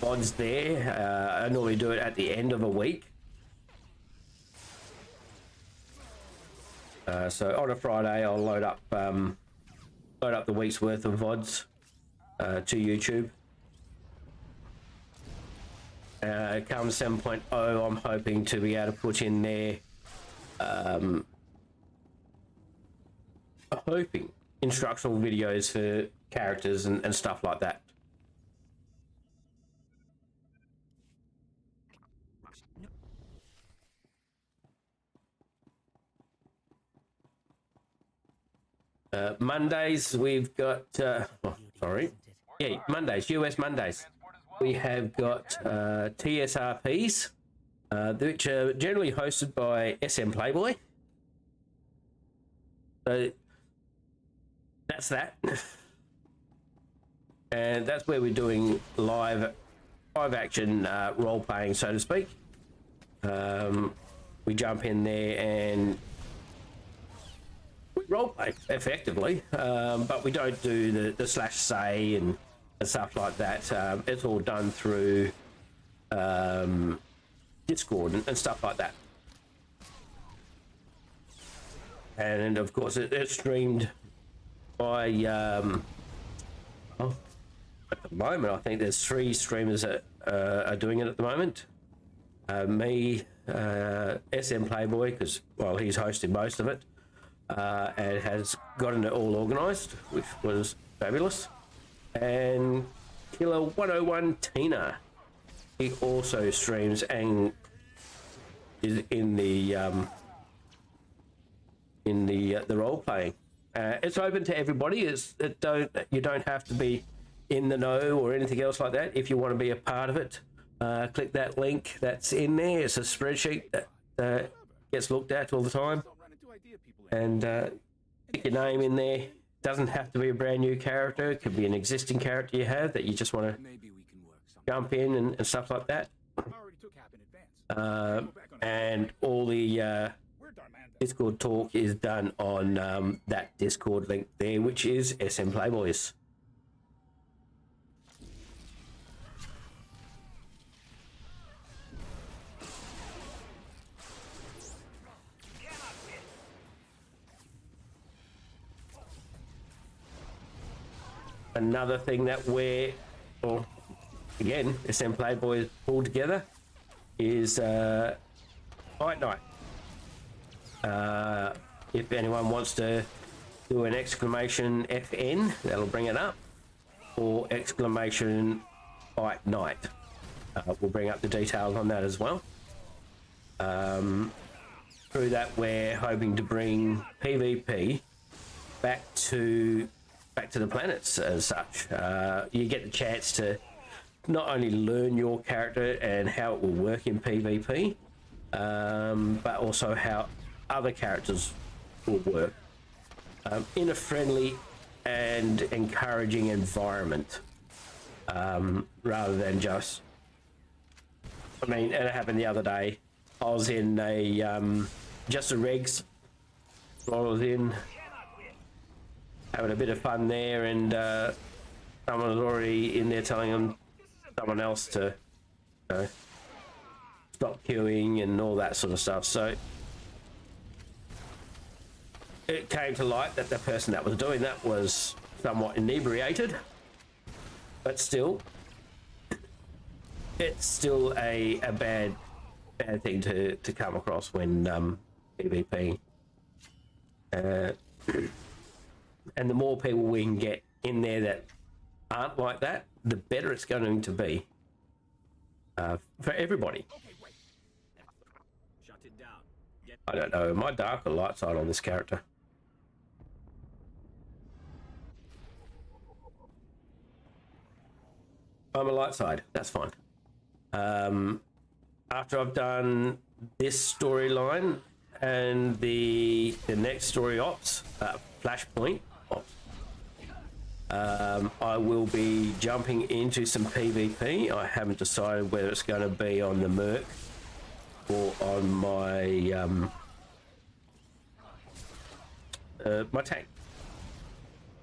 mods there. I normally do it at the end of a week. So on a Friday, I'll load up the week's worth of VODs to YouTube. Come 7.0, I'm hoping to be able to put in there, hoping instructional videos for characters and stuff like that. Mondays we've got Mondays, US Mondays, we have got TSRPs, which are generally hosted by SM Playboy. So that's that. And that's where we're doing live action role playing, so to speak. We jump in there and we role play effectively, but we don't do the slash say and stuff like that. It's all done through Discord and stuff like that. And of course it's streamed by at the moment I think there's 3 streamers that are doing it at the moment. Me, SM Playboy, because well he's hosting most of it, and has gotten it all organised, which was fabulous. And Killer 101 Tina, he also streams and is in the role playing. It's open to everybody. You don't have to be in the know or anything else like that. If you want to be a part of it, click that link that's in there. It's a spreadsheet that gets looked at all the time, and stick your name in there. Doesn't have to be a brand new character. It could be an existing character you have that you just want to jump in and stuff like that. And all the Discord talk is done on that Discord link there, which is SM Playboys. Another thing that again, SM Playboys pulled together is Fight Night. If anyone wants to do an exclamation FN, that'll bring it up, or exclamation Fight Night. We'll bring up the details on that as well. Through that, we're hoping to bring PvP back to the planets as such. You get the chance to not only learn your character and how it will work in PvP, but also how other characters will work in a friendly and encouraging environment, rather than just, I mean, it happened the other day. I was in a just a regs. I was in having a bit of fun there, and someone was already in there telling someone else to stop queuing and all that sort of stuff. So it came to light that the person that was doing that was somewhat inebriated, but still, it's still a bad thing to come across when PvP. And the more people we can get in there that aren't like that, the better it's going to be for everybody. I don't know, am I dark or light side on this character? I'm a light side, that's fine. After I've done this storyline and the next story ops, Flashpoint ops, I will be jumping into some PvP. I haven't decided whether it's going to be on the Merc or on my my tank.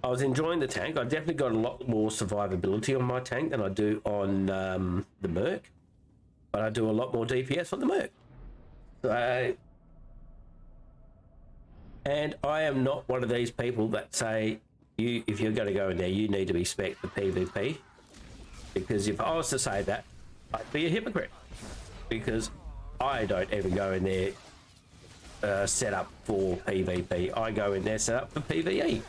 I was enjoying the tank. I definitely got a lot more survivability on my tank than I do on the Merc, but I do a lot more DPS on the Merc. So, and I am not one of these people that say, if you're going to go in there, you need to be spec for PvP, because if I was to say that, I'd be a hypocrite, because I don't ever go in there set up for PvP. I go in there set up for PVE.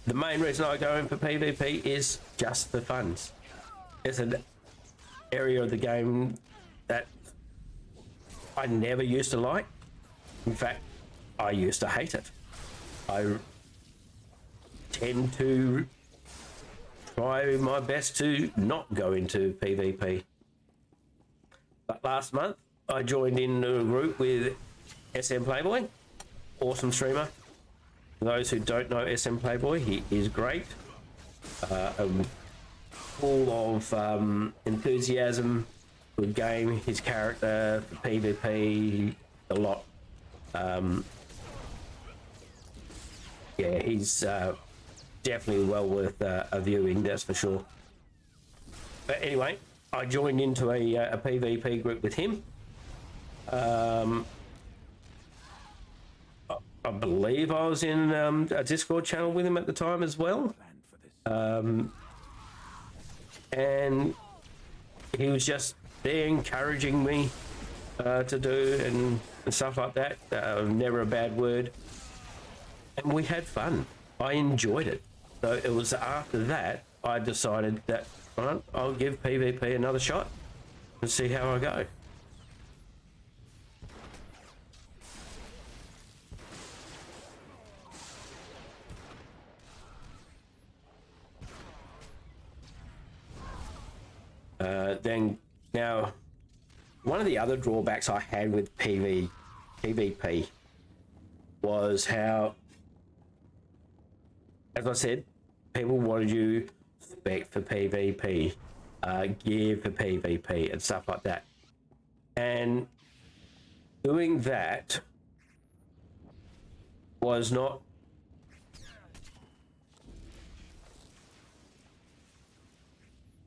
The main reason I go in for PvP is just for funds. It's an area of the game that I never used to like. In fact, I used to hate it. I tend to try my best to not go into PvP. But last month, I joined in a group with SM Playboy, awesome streamer. For those who don't know SM Playboy, he is great. Full of enthusiasm, good game, his character, the PvP, a lot. Yeah, he's definitely well worth a viewing, that's for sure. But anyway, I joined into a PvP group with him. I believe I was in a Discord channel with him at the time as well. And he was just there encouraging me to do and stuff like that. Never a bad word. And we had fun. I enjoyed it. So it was after that I decided that, all right, I'll give PvP another shot and see how I go. Then now, one of the other drawbacks I had with PvP was how, as I said, people wanted you spec for PvP, gear for PvP and stuff like that. And doing that was not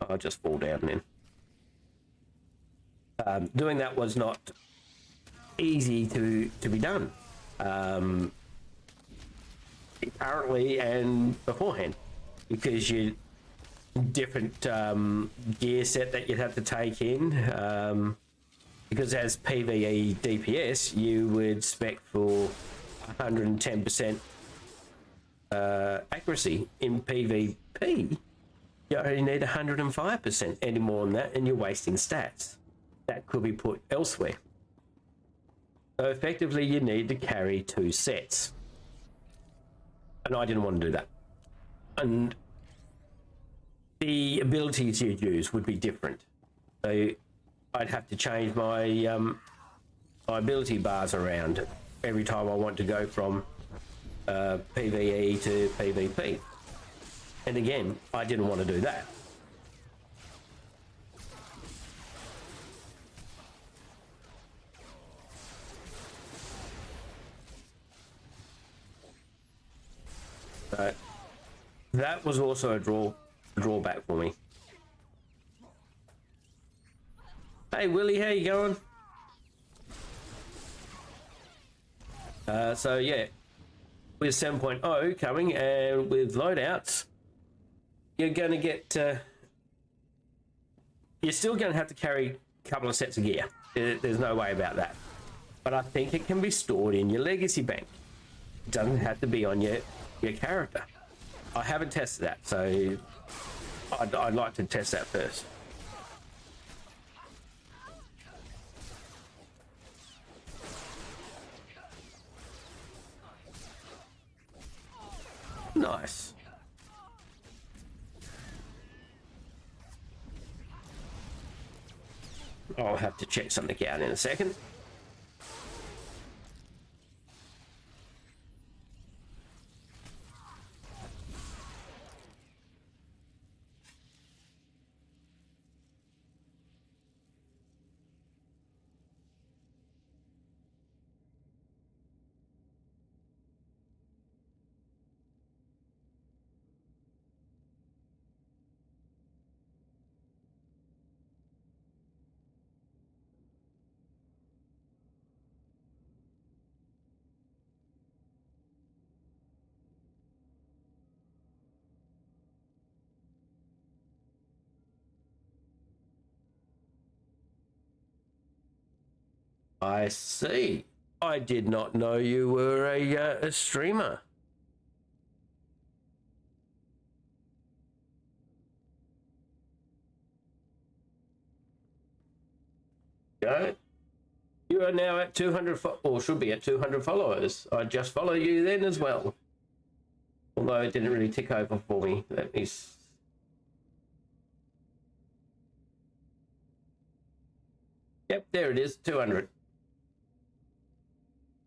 I'll just fall down then. Doing that was not easy to be done currently and beforehand, because you different gear set that you'd have to take in, because as PVE DPS you would spec for 110% accuracy. In PvP you only need 105%. Any more than that and you're wasting stats that could be put elsewhere. So effectively you need to carry 2 sets, and I didn't want to do that. And the abilities you'd use would be different, so I'd have to change my my ability bars around every time I want to go from PvE to PvP. And again, I didn't want to do that. So that was also a drawback for me. Hey Willie, how you going? So yeah, with 7.0 coming and with loadouts, you're going to get you're still going to have to carry a couple of sets of gear. There's no way about that. But I think it can be stored in your legacy bank. It doesn't have to be on your character. I haven't tested that, so I'd like to test that first. Nice. I'll have to check something out in a second. I see. I did not know you were a streamer. Go. You are now at 200, or should be at 200 followers. I just follow you then as well. Although it didn't really tick over for me. Let me. Yep, there it is, 200.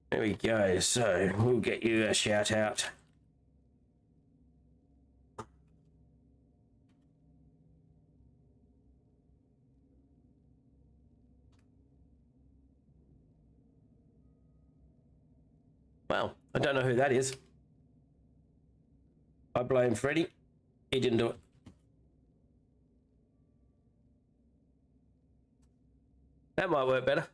There we go. So we'll get you a shout out. Well, I don't know who that is. I blame Freddy. He didn't do it. That might work better.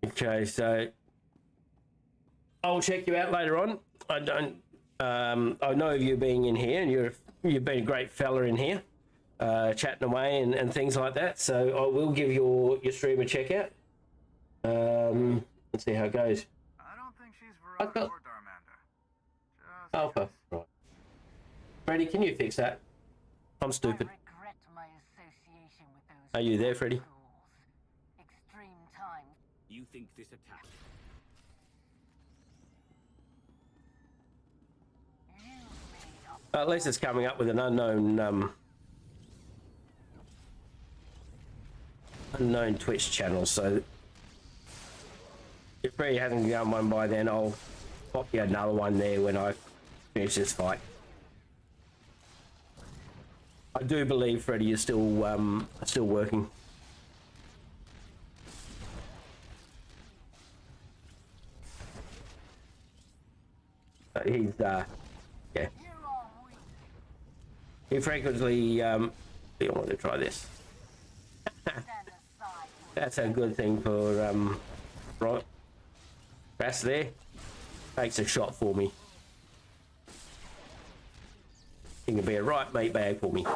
Okay, so I'll check you out later on. I don't I know of you being in here, and you've been a great fella in here, chatting away and things like that. So I will give your stream a check out. Let's see how it goes. I don't think she's Verona or Darmander. Just Alpha. Right. Freddy, can you fix that? I'm stupid. I regret my association with those Are you there, Freddy? fools. Extreme time. You think this attack? You made up. At least it's coming up with an unknown Twitch channel. So if Freddy hasn't done one by then, I'll pop you another one there when I finish this fight. I do believe Freddy is still working. He's yeah. You are weak. He frequently you want to try this. Stand aside. That's a good thing for right. That's there. Takes a shot for me. He can be a right meat bag for me.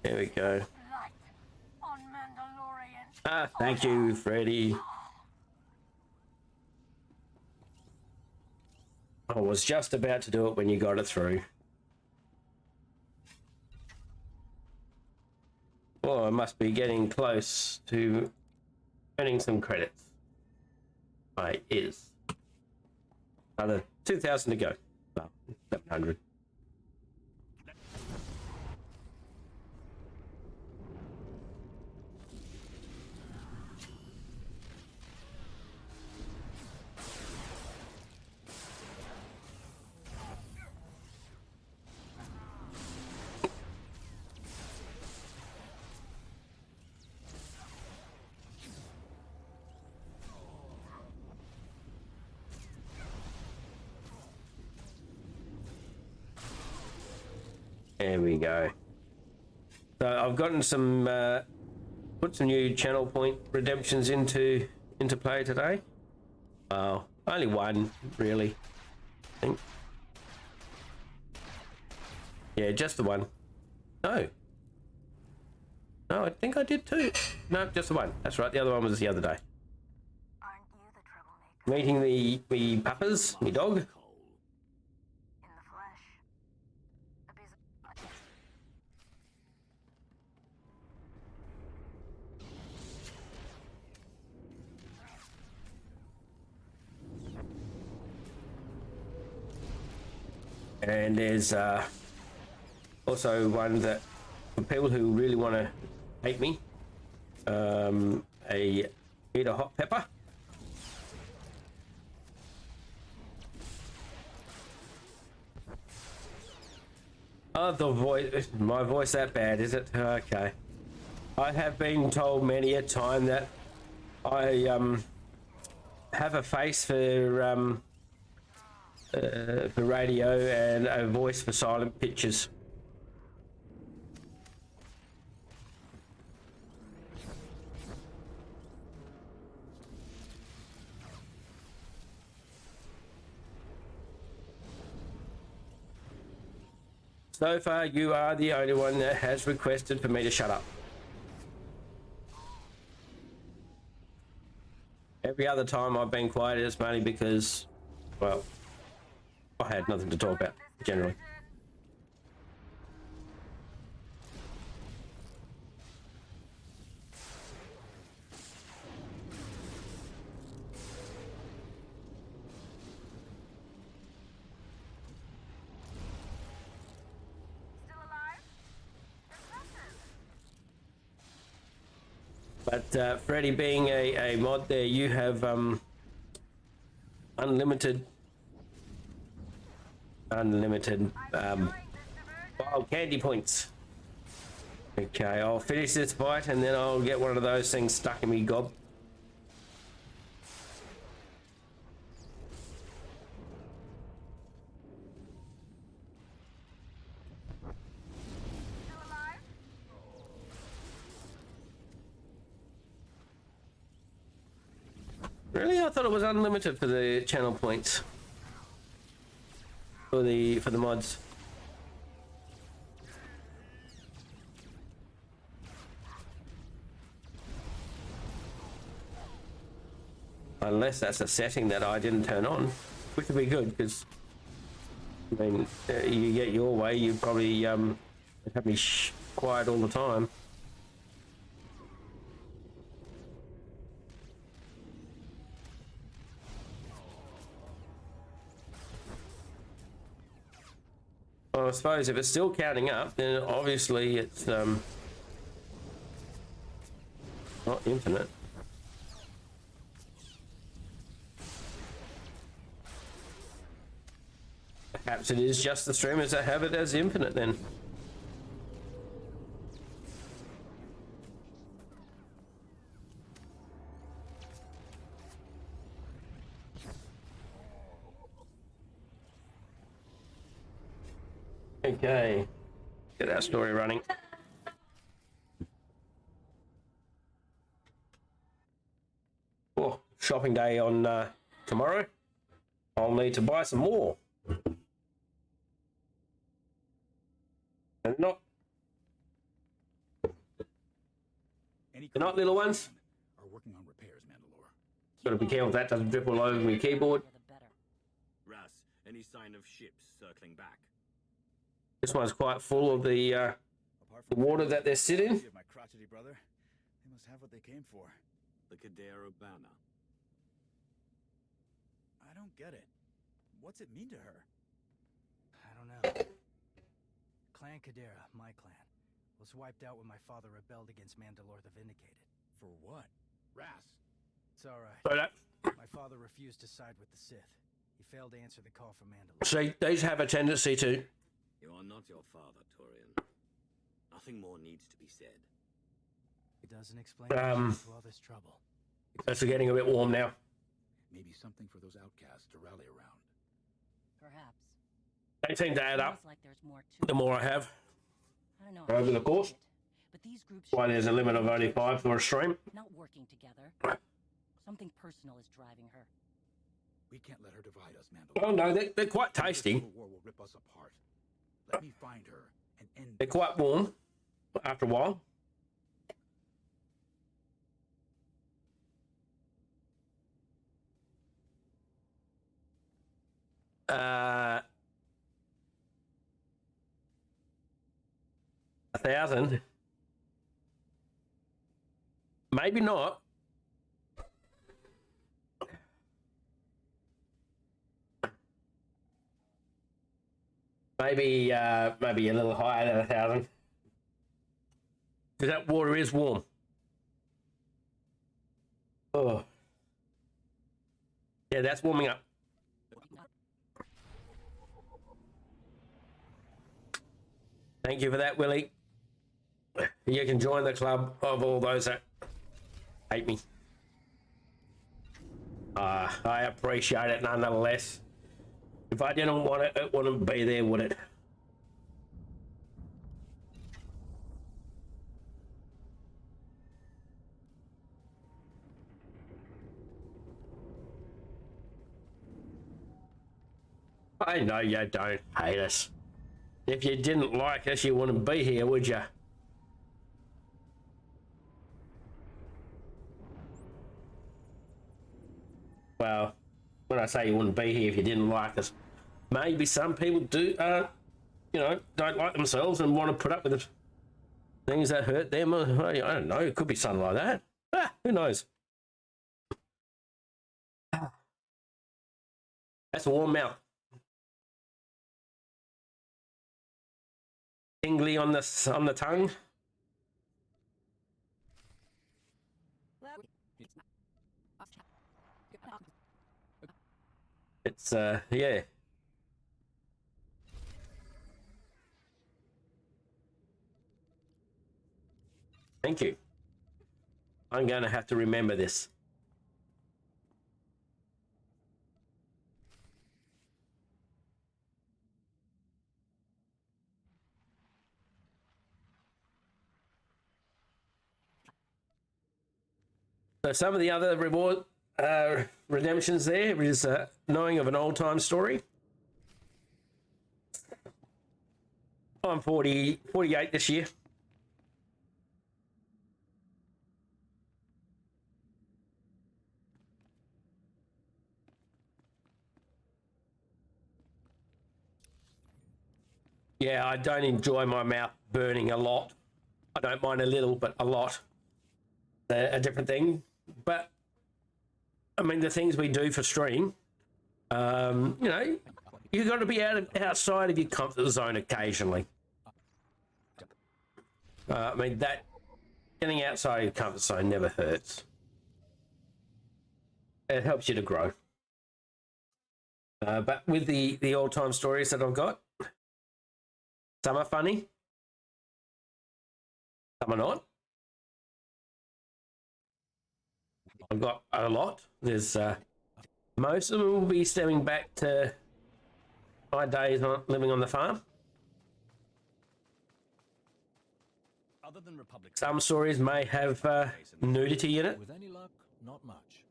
There we go. Light on Mandalorian. Ah, thank you, Freddy. I was just about to do it when you got it through. Well, I must be getting close to earning some credits. I is. Another 2,000 to go. Well, 700. There we go. So I've gotten some, put some new channel point redemptions into play today. Only one really, I think. Yeah, just the one. No, I think I did too. No, just the one. That's right. The other one was the other day. Aren't you the troublemaker? Meeting the puppers, me dog. In the flesh. And there's also one that for people who really want to hate me, a eat a hot pepper. Oh, the voice, my voice that bad, is it? Okay. I have been told many a time that I have a face for radio and a voice for silent pictures. So far, you are the only one that has requested for me to shut up. Every other time I've been quiet, it's mainly because, well, I had nothing to talk about, generally. But Freddy, being a mod there, you have unlimited wild candy points. Okay, I'll finish this fight and then I'll get one of those things stuck in me gob. Really? I thought it was unlimited for the channel points. For the mods. Unless that's a setting that I didn't turn on, which would be good, because I mean, you get your way, you probably have me quiet all the time. Well, I suppose if it's still counting up, then obviously it's not infinite. Perhaps it is just the streamers that have it as infinite then. Okay, get our story running. Oh, shopping day on tomorrow. I'll need to buy some more. And not, they're not little ones. Are working on repairs, Mandalore. Got to be careful that doesn't drip all over my keyboard. Ras, any sign of ships circling back? This one's quite full of the water that they're sitting. My crotchety brother. They must have what they came for. The Kadero banner. I don't get it. What's it mean to her? I don't know. Clan Kadera, my clan, was wiped out when my father rebelled against Mandalore the Vindicated. For what? Ras. It's alright. So that, My father refused to side with the Sith. He failed to answer the call from Mandalore. see, these have a tendency to. You are not your father, Torian. Nothing more needs to be said. It doesn't explain all this trouble. It's getting a bit warm now. Maybe something for those outcasts to rally around. Perhaps. They seem to add up Feels like there's more to the more I have I don't know how over to the course. put it, but these groups Why there's a limit of only 5 for a stream. not working together. Something personal is driving her. We can't let her divide us, Mandalore. Oh no, they're quite tasty. This civil war will rip us apart. Let me find her and end. They're quite warm after a while. Uh, 1,000. Maybe not. Maybe maybe a little higher than 1,000. Because that water is warm. Oh. Yeah, that's warming up. Thank you for that, Willie. You can join the club of all those that hate me. I appreciate it nonetheless. If I didn't want it, it wouldn't be there, would it? I know you don't hate us. If you didn't like us, you wouldn't be here, would you? Well, when I say you wouldn't be here if you didn't like us, maybe some people do, you know, don't like themselves and want to put up with the things that hurt them. I don't know. It could be something like that. Who knows? That's a warm mouth. Tingly on the tongue. It's yeah. Thank you. I'm going to have to remember this. So some of the other reward redemptions there is knowing of an old time story. I'm 48 this year. Yeah, I don't enjoy my mouth burning a lot. I don't mind a little, but a lot. A different thing. But, I mean, the things we do for stream, you know, you've got to be outside of your comfort zone occasionally. I mean, that getting outside of your comfort zone never hurts. It helps you to grow. But with the old-time stories that I've got, some are funny, some are not. I've got a lot. There's most of them will be stemming back to my days living on the farm. Other than Republic, Some stories may have nudity in it, with any luck, not much.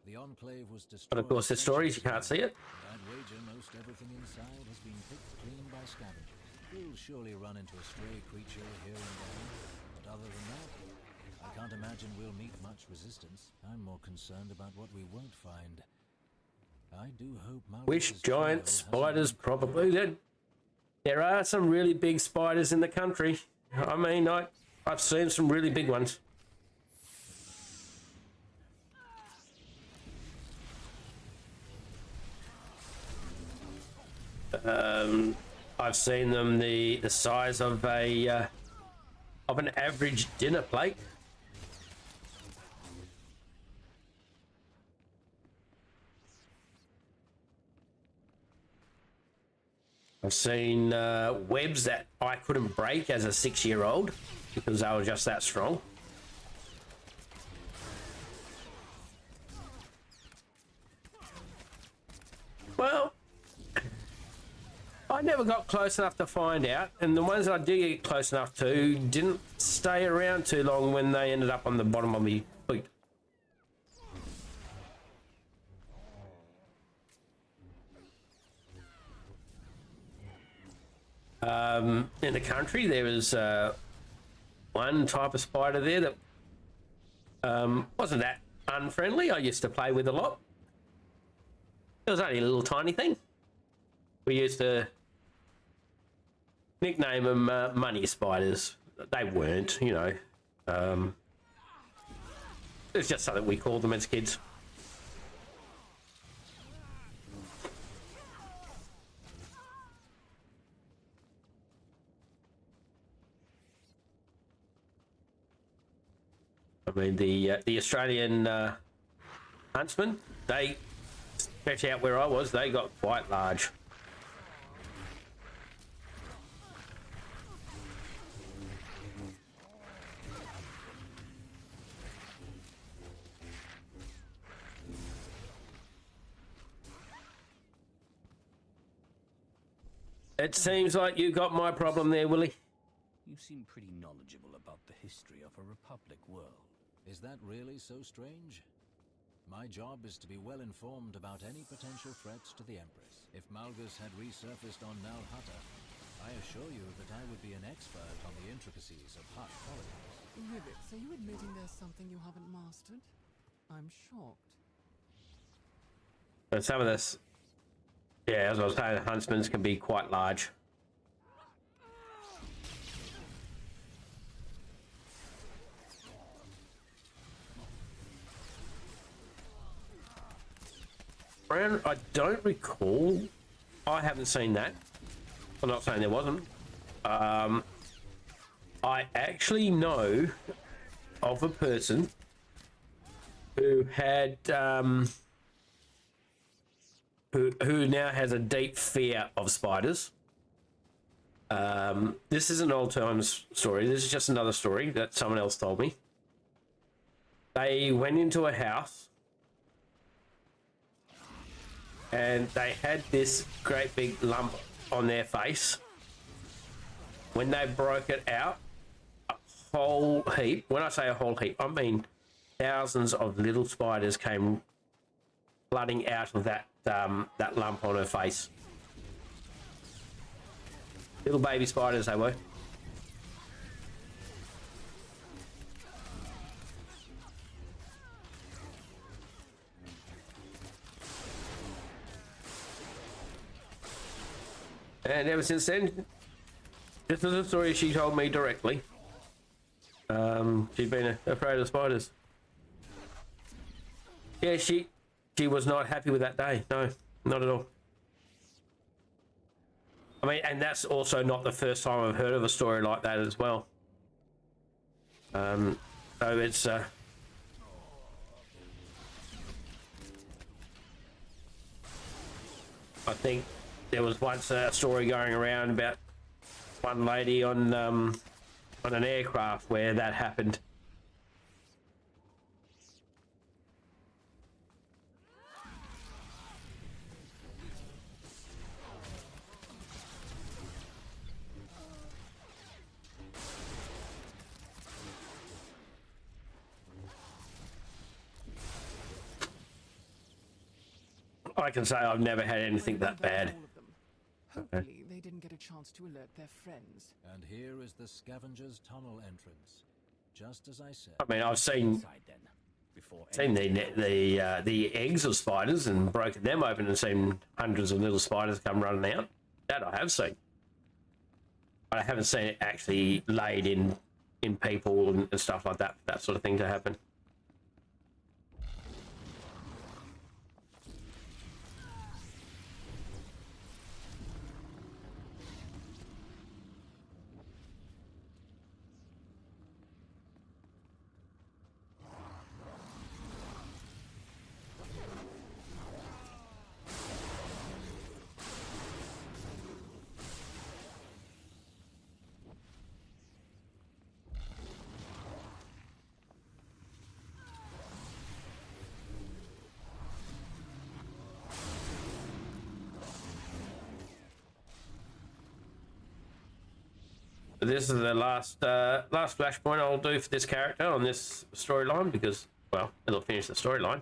The Enclave was destroyed. but of course there's stories you can't see it. I'd wager most everything inside has been picked clean by scavengers. We'll surely run into a stray creature here and there, but other than that, I can't imagine we'll meet much resistance. I'm more concerned about what we won't find. I do hope Which giant spiders probably. There are some really big spiders in the country. I mean, I've seen some really big ones. I've seen them the size of an average dinner plate. I've seen webs that I couldn't break as a 6-year-old because they were just that strong. Well, I never got close enough to find out, and the ones that I did get close enough to didn't stay around too long when they ended up on the bottom of my feet. In the country, there was one type of spider there that wasn't that unfriendly. I used to play with a lot. It was only a little tiny thing. We used to nickname them money spiders. They weren't, you know. It's just something we called them as kids. I mean, the Australian huntsmen, they, especially out where I was, they got quite large. It seems like you got my problem there, Willie. You seem pretty knowledgeable about the history of a Republic world. Is that really so strange? My job is to be well informed about any potential threats to the Empress. If Malgus had resurfaced on Nal Hutta, I assure you that I would be an expert on the intricacies of Hutt politics. Ribbit, so you admitting there's something you haven't mastered? I'm shocked. But some of this, yeah, as I was saying, huntsmen can be quite large. I don't recall. I haven't seen that. I'm not saying there wasn't. I actually know of a person who had who now has a deep fear of spiders. This is an old times story. This is just another story that someone else told me. They went into a house and they had this great big lump on their face. When they broke it out, a whole heap, when I say a whole heap, I mean thousands of little spiders came flooding out of that that lump on her face. Little baby spiders, they were. And ever since then, this is a story she told me directly. She'd been afraid of spiders. Yeah, she was not happy with that day. No, not at all. I mean, and that's also not the first time I've heard of a story like that as well. So it's I think there was once a story going around about one lady on an aircraft where that happened. I can say I've never had anything that bad. Hopefully they didn't get a chance to alert their friends. And here is the scavenger's tunnel entrance, just as I said. I mean, I've seen the eggs of spiders and broken them open and seen hundreds of little spiders come running out. That I have seen. But I haven't seen it actually laid in people and stuff like that, that sort of thing to happen. This is the last flashpoint I'll do for this character on this storyline because, well, it'll finish the storyline.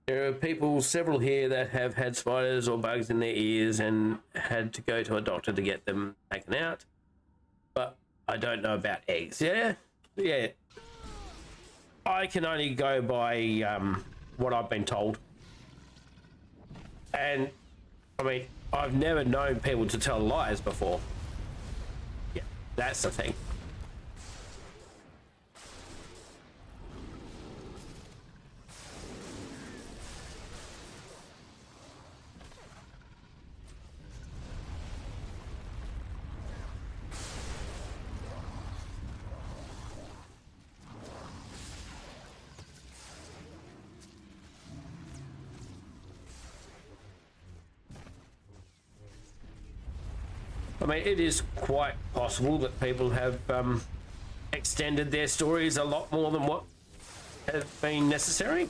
There are people, several here, that have had spiders or bugs in their ears and had to go to a doctor to get them taken out. But I don't know about eggs. Yeah. I can only go by what I've been told. And I mean, I've never known people to tell lies before. Yeah, that's the thing. I mean, it is quite possible that people have extended their stories a lot more than what has been necessary.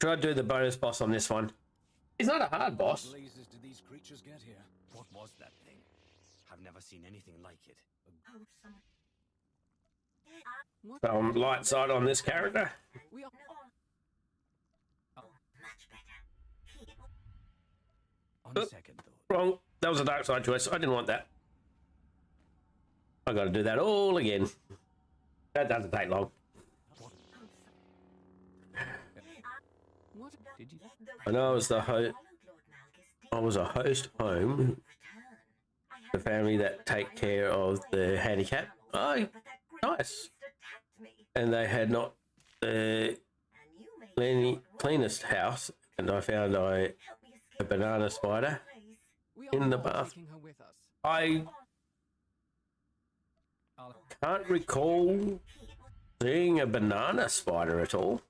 Should I do the bonus boss on this one? He's not a hard boss. What blazes did these creatures get here? What was that thing? I've never seen anything like it. Some light side on this character. On second thought. Wrong. That was a dark side choice. I didn't want that. I got to do that all again. That doesn't take long. What did you? I know I was the host. I was a host home. The family that take care of the handicap. Oh, nice. And they had not the cleanest house, and I found a banana spider in the bath. Can't recall seeing a banana spider at all.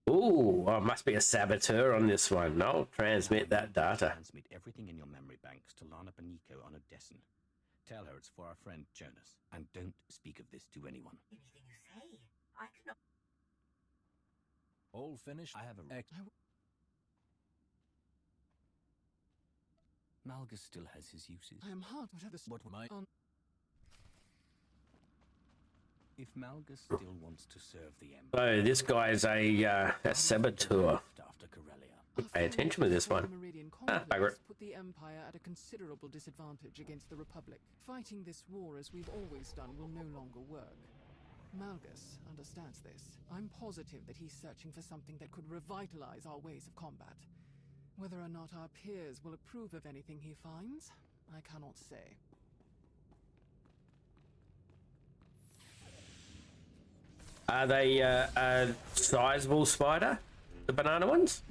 Ooh, must be a saboteur on this one. I'll transmit that data. Transmit everything in your memory banks to Lana Beniko on Odessen. Tell her it's for our friend Jonas, and don't speak of this to anyone. Anything you say, I cannot. All finished? I have a... Malgus still has his uses. I am hard at this. What might... If Malgus still wants to serve the Empire... So this guy is a saboteur. After Corellia. Pay attention with this one. Bugger it. Put the Empire at a considerable disadvantage against the Republic. Fighting this war as we've always done will no longer work. Malgus understands this. I'm positive that he's searching for something that could revitalize our ways of combat. Whether or not our peers will approve of anything he finds, I cannot say. Are they a sizable spider? The banana ones?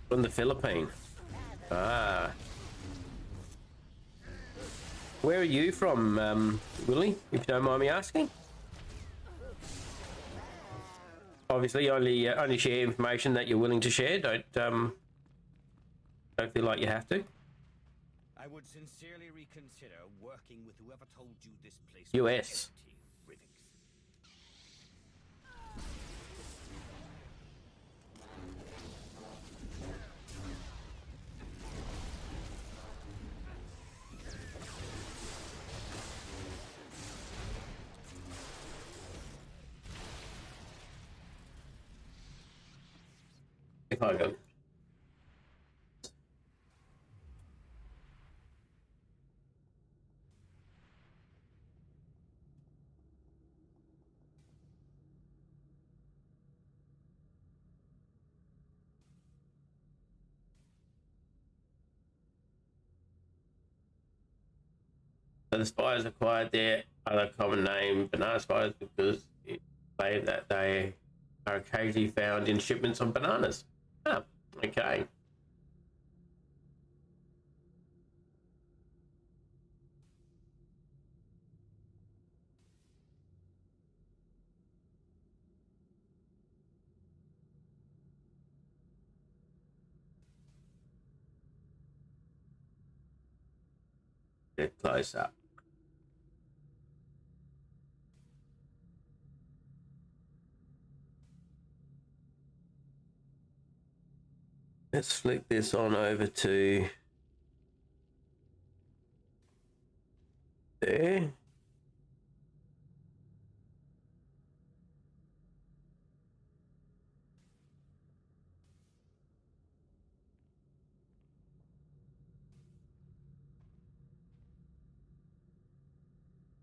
From the Philippines. Ah. Where are you from, Willie, if you don't mind me asking? Obviously, only share information that you're willing to share. Don't feel like you have to. I would sincerely reconsider working with whoever told you this place US. If I go. So the spiders acquired their other common name, banana spiders, because it claimed that they are occasionally found in shipments of bananas. Oh, okay. Get close up. Let's flick this on over to there.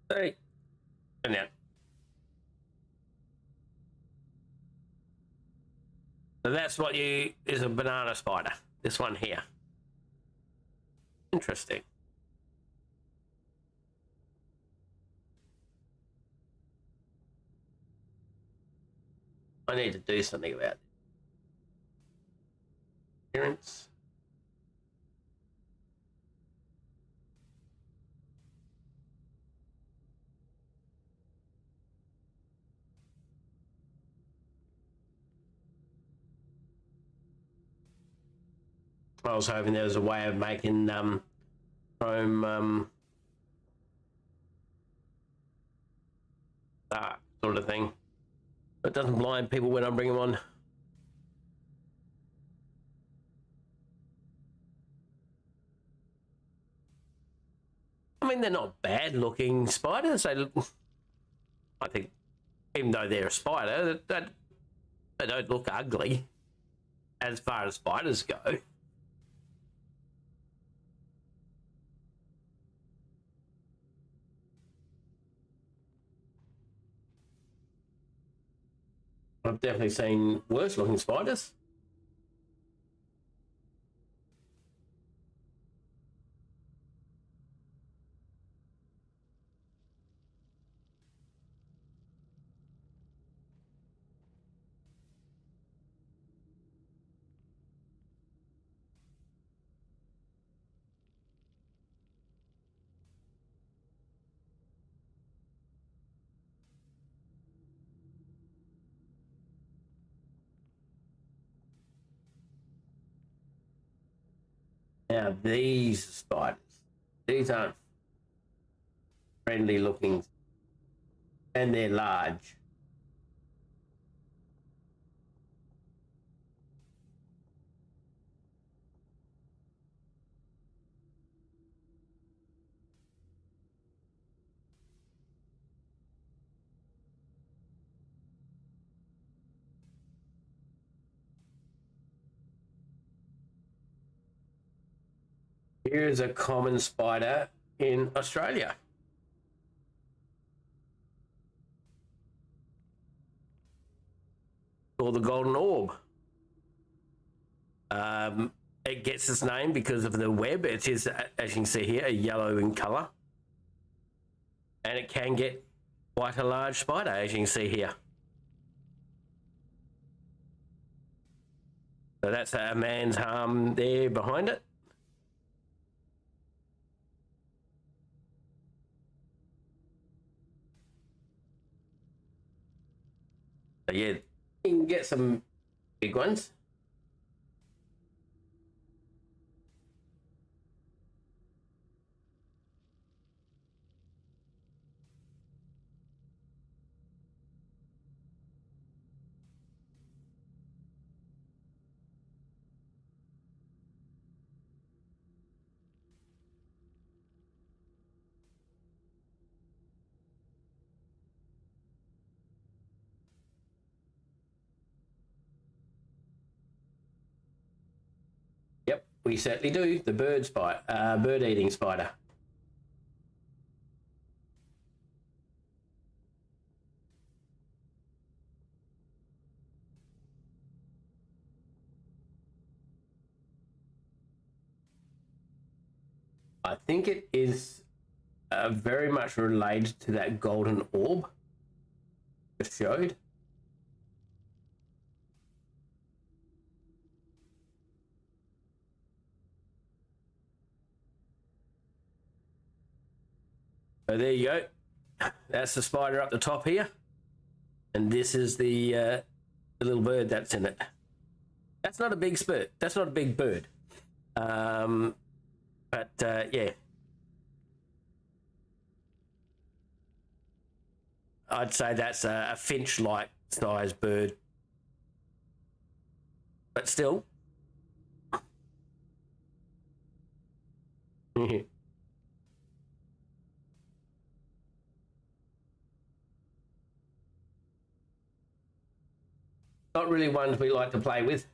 Hey, and now. So that's what is a banana spider. This one here. Interesting. I need to do something about it. Appearance. I was hoping there was a way of making Chrome that sort of thing. But it doesn't blind people when I bring them on. I mean, they're not bad looking spiders. They look, I think, even though they're a spider, they don't look ugly as far as spiders go. I've definitely seen worse looking spiders. Now these spiders, these aren't friendly looking, and they're large. Here's a common spider in Australia. Called the golden orb. It gets its name because of the web. It is, as you can see here, a yellow in colour. And it can get quite a large spider, as you can see here. So that's a man's arm there behind it. So yeah, you can get some big ones. Yep, we certainly do. The bird-eating spider. I think it is very much related to that golden orb it showed. So there you go. That's the spider up the top here. And this is the little bird that's in it. That's not a big bird. That's not a big bird. But yeah. I'd say that's a finch-like sized bird. But still. Not really ones we like to play with.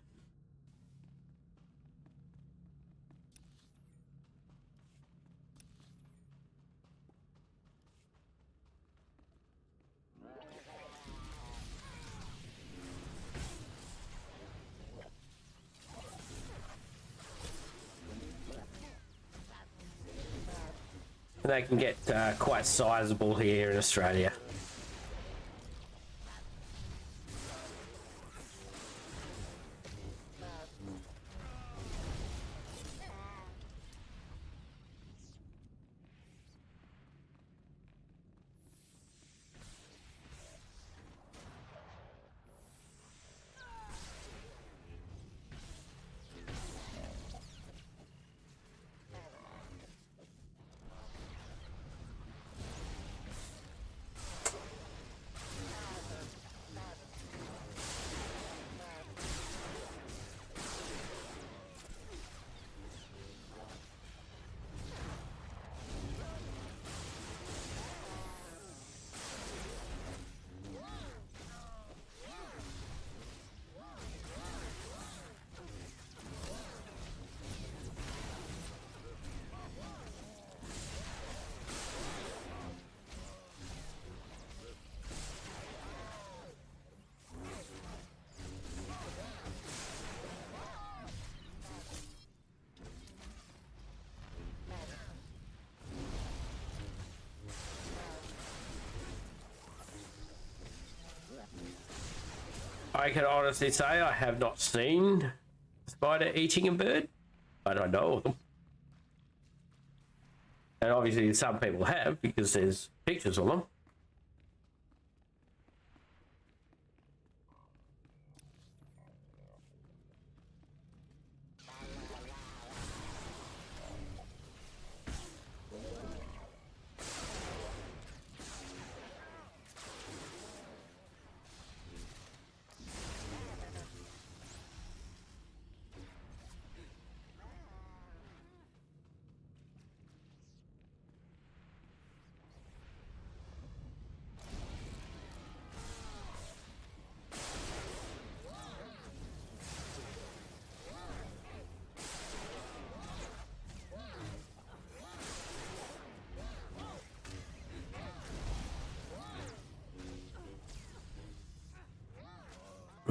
They can get quite sizable here in Australia. I can honestly say I have not seen a spider eating a bird, but I know of them. And obviously some people have because there's pictures of them.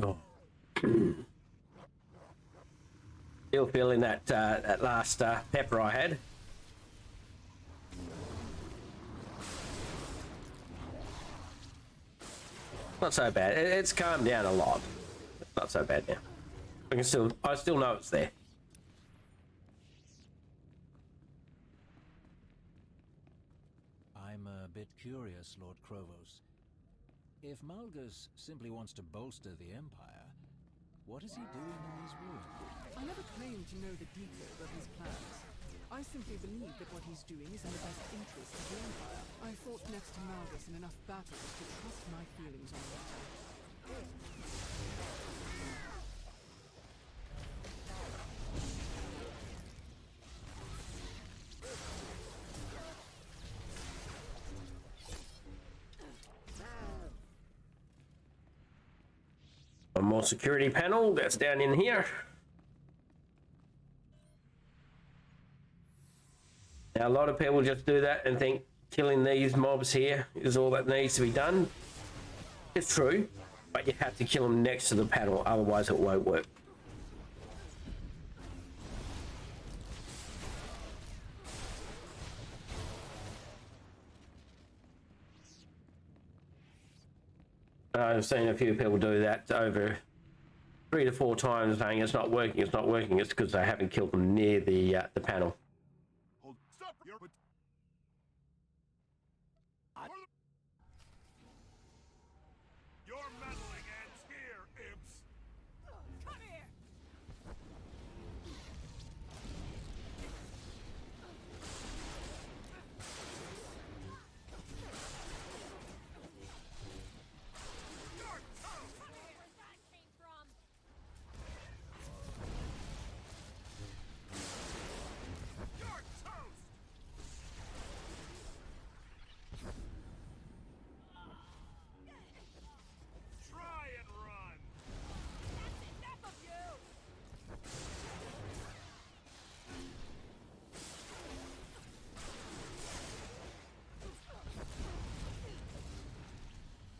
Oh. Still feeling that that last pepper I had. Not so bad. It's calmed down a lot. It's not so bad now. I still know it's there. I'm a bit curious, Lord Krovos. If Malgus simply wants to bolster the Empire, what is he doing in these ruins? I never claimed to know the details of his plans. I simply believe that what he's doing is in the best interest of the Empire. I fought next to Malgus in enough battles to trust my feelings on the matter. One more security panel that's down in here. Now, a lot of people just do that and think killing these mobs here is all that needs to be done. It's true, but you have to kill them next to the panel, otherwise it won't work. I've seen a few people do that over 3 to 4 times, saying it's not working, it's not working. It's because they haven't killed them near the panel. Hold, stop! Your meddling ends here, imps! Come here! Where that came from? You're toast! Try and run! That's enough of you!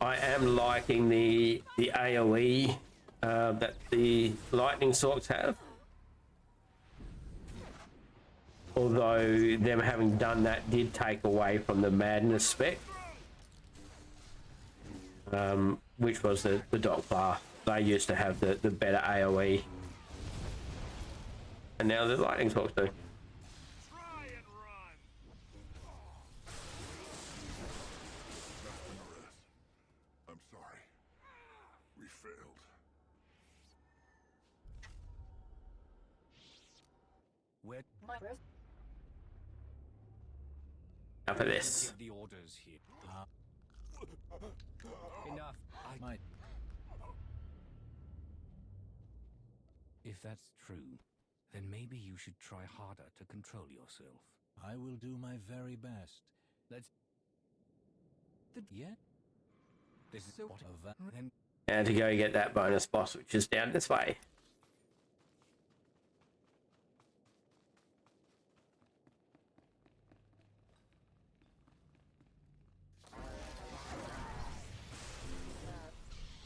I am liking the AoE that the lightning sorts have. Although them having done that did take away from the madness spec, which was the Doppler. They used to have the better AoE, and now the lightning sorts do. Try and run! I'm sorry. We failed. Where Now for this. give the orders here? Enough. If that's true, then maybe you should try harder to control yourself. I will do my very best. Let's. Yet? This is So- what then. And to go get that bonus boss, which is down this way.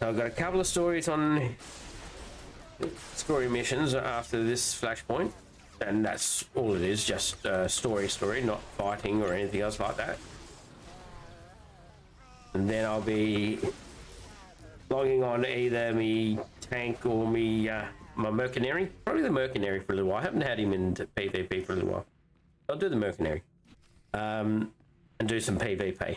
So I've got a couple of stories on story missions after this flashpoint, and that's all it is, just story, not fighting or anything else like that. And then I'll be logging on either me tank or me my mercenary. Probably the mercenary for a little while. I haven't had him in PvP for a little while. I'll do the mercenary. And do some PvP.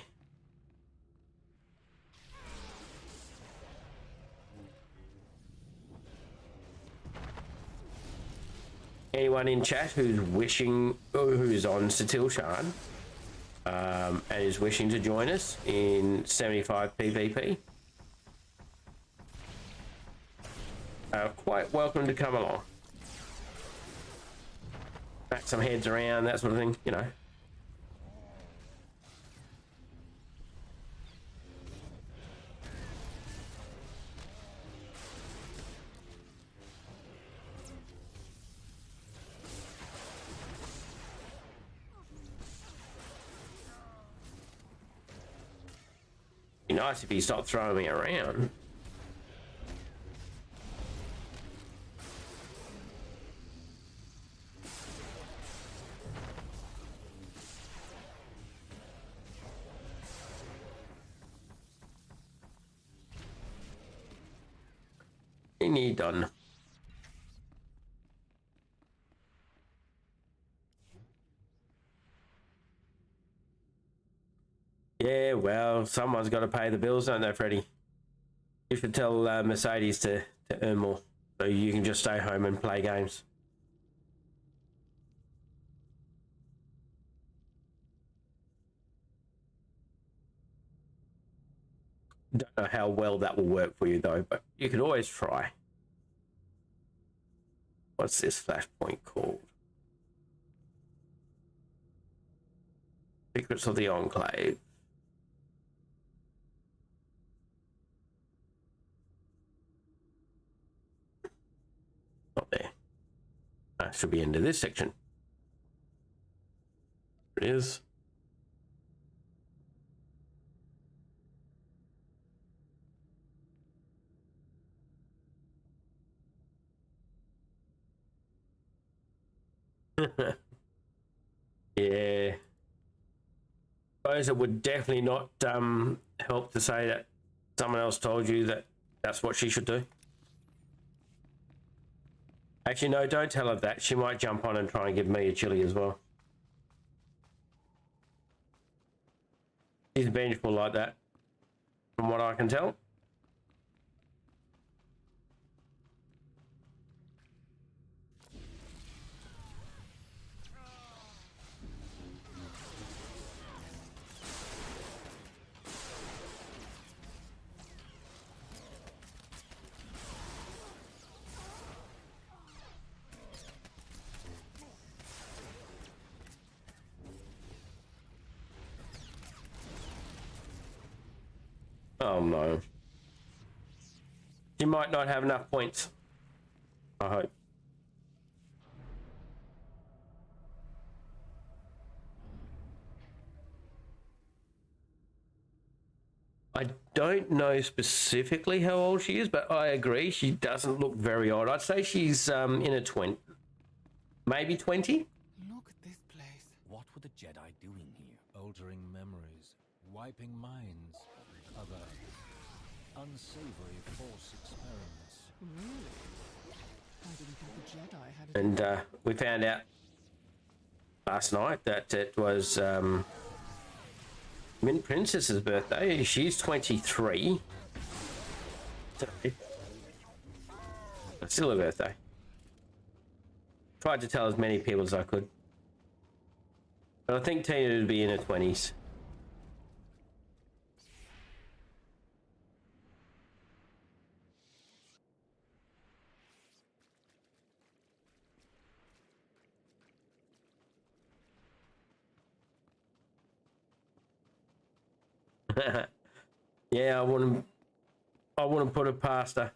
Anyone in chat who's who's on Satil Shan and is wishing to join us in 75 PvP, quite welcome to come along. Back some heads around, that sort of thing, you know. Be nice if you stopped throwing me around. Any done. Yeah, well, someone's got to pay the bills, don't they, Freddie? You should tell Mercedes to earn more, so you can just stay home and play games. Don't know how well that will work for you, though, but you could always try. What's this flashpoint called? Secrets of the Enclave. Not there. That should be into this section. There it is. Yeah. Suppose it would definitely not help to say that someone else told you that that's what she should do. Actually, no, don't tell her that. She might jump on and try and give me a chili as well. She's vengeful like that, from what I can tell. Oh no. You might not have enough points. I hope. I don't know specifically how old she is, but I agree she doesn't look very old. I'd say she's in her 20s, maybe 20. Look at this place. What were the Jedi doing here? Altering memories, wiping minds, other unsavory Force experiments. Really? I didn't think the Jedi had And we found out last night that it was Mint Princess's birthday. She's 23. Today. It's still her birthday. Tried to tell as many people as I could. But I think Tina would be in her 20s. Yeah, I wouldn't put it past her.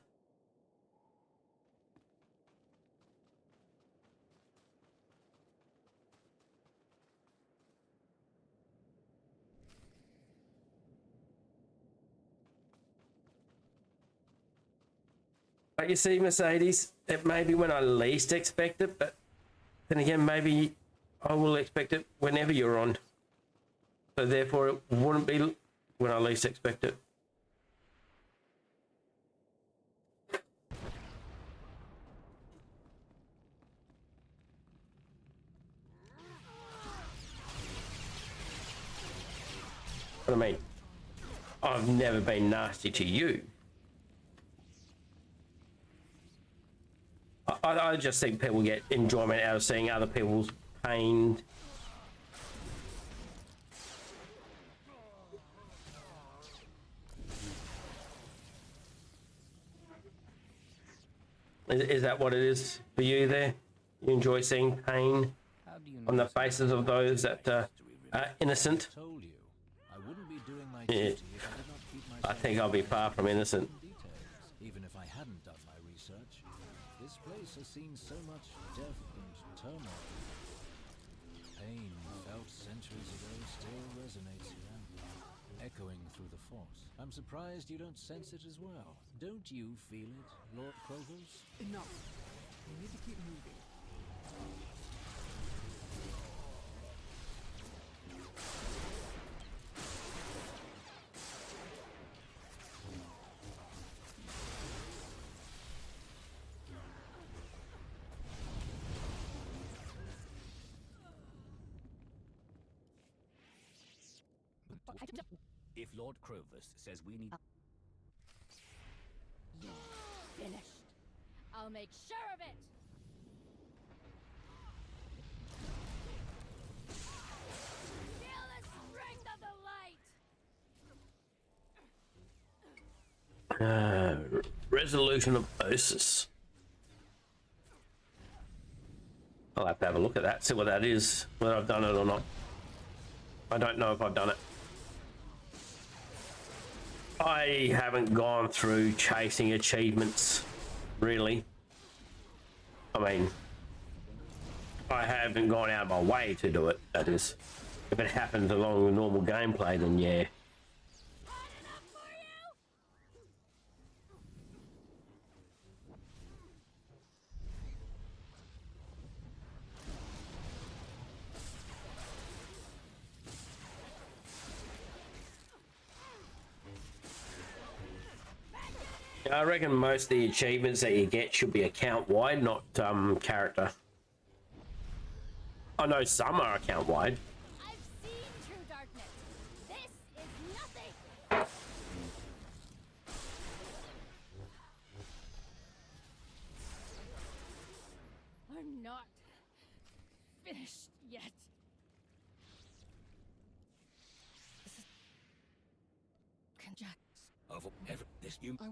But you see, Mercedes, it may be when I least expect it, but then again, maybe I will expect it whenever you're on. So therefore, it wouldn't be when I least expect it. But I mean, I've never been nasty to you. I just think people get enjoyment out of seeing other people's pain. Is that what it is for you there? You enjoy seeing pain on the faces of those that are innocent? Yeah. I think I'll be far from innocent. Even if I hadn't done my research, this place has seen so much death and turmoil. Pain felt centuries ago still resonates here, echoing through the force. I'm surprised you don't sense it as well. Don't you feel it, Lord Provost? Enough. We need to keep moving. If Lord Crovus says we need... You're finished. I'll make sure of it. Feel the strength of the light. Resolution of Osis. I'll have to have a look at that, see what that is, whether I've done it or not. I don't know if I've done it. I haven't gone through chasing achievements, really. I mean, I haven't gone out of my way to do it, that is. If it happens along the normal gameplay, then yeah. I reckon most of the achievements that you get should be account-wide, not character. I know some are account-wide. I've seen true darkness. This is nothing. I'm not finished yet. This is... Can Jack... Of ever this you I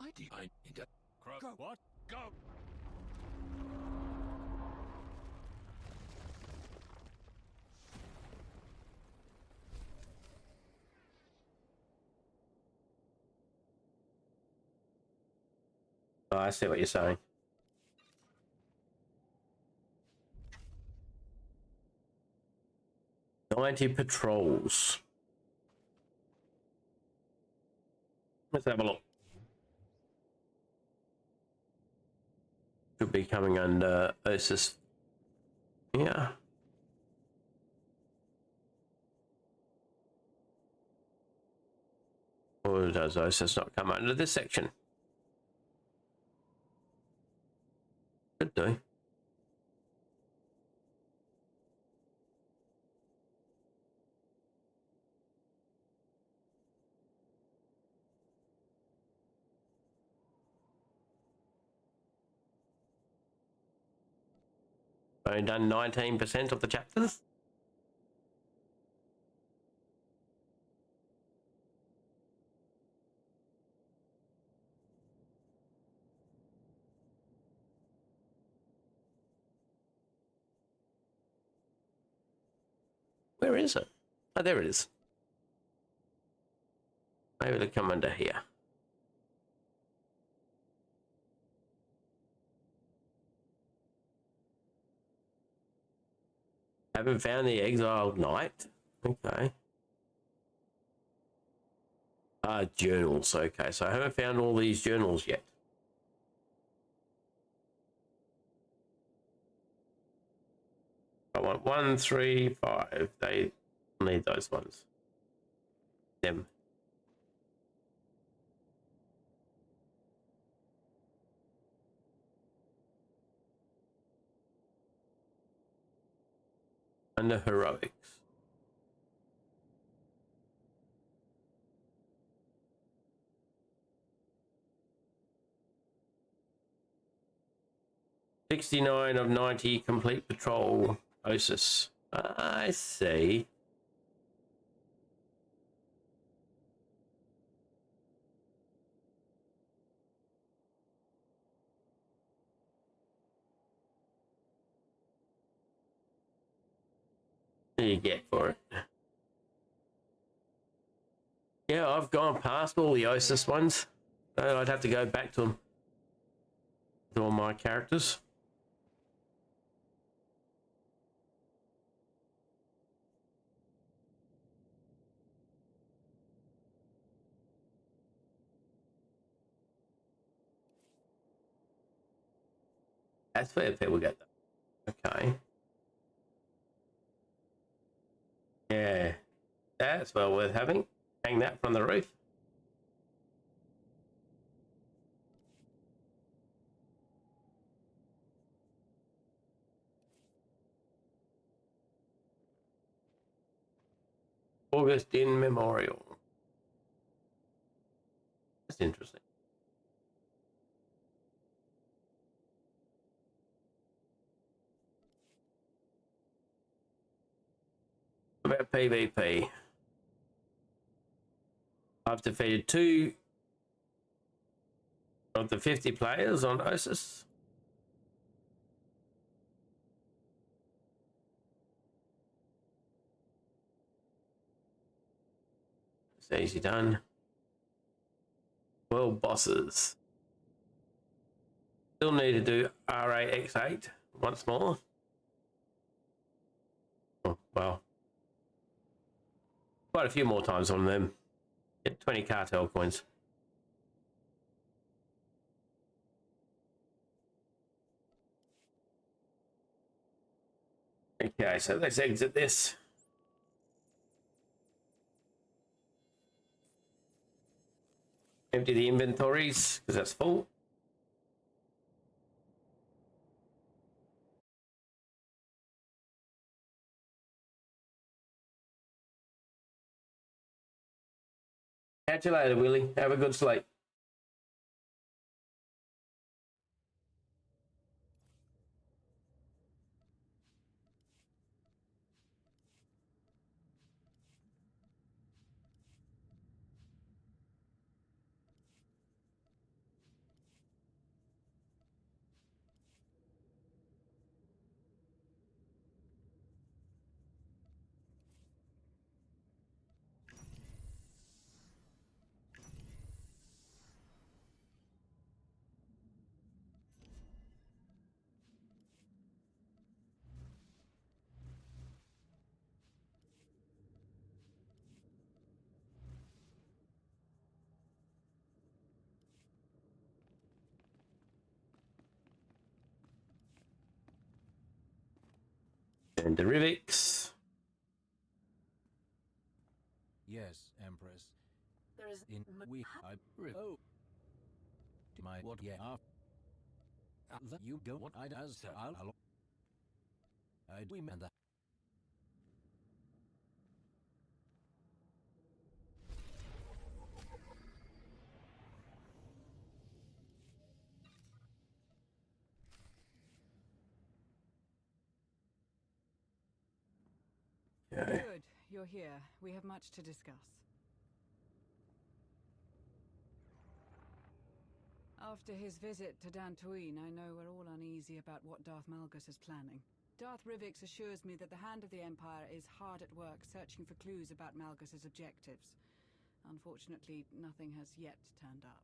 into Go. What? Go. Oh, I see what you're saying. Patrols. Let's have a look. Should be coming under Osis. Yeah. Or does Osis not come under this section? Could do. Only done 19% of the chapters. Where is it? Oh, there it is. Maybe it'll come under here. Haven't found the exiled knight. Okay. Journals. Okay, so I haven't found all these journals yet. I want 1, 3, 5. They need those ones. Them. Under heroics. 69 of 90 complete patrol. Osis. I see. What do you get for it? Yeah, I've gone past all the Osis ones. So I'd have to go back to them. To all my characters. That's where people get them. Okay. Yeah. That's well worth having. Hang that from the roof. Augustine Memorial. That's interesting. What about PvP? I've defeated 2 of the 50 players on Osis. It's easy done. World bosses. Still need to do RAX8 once more. Oh, well. Quite a few more times on them. Get 20 cartel coins. Okay, so let's exit this. Empty the inventories, because that's full. Catch you later, Willie. Have a good sleep. And Derivix. Yes, Empress. There is In we I oh my what yeah you go what I does I we man that Okay. Good, you're here. We have much to discuss. After his visit to Dantooine, I know we're all uneasy about what Darth Malgus is planning. Darth Rivix assures me that the Hand of the Empire is hard at work searching for clues about Malgus's objectives. Unfortunately, nothing has yet turned up.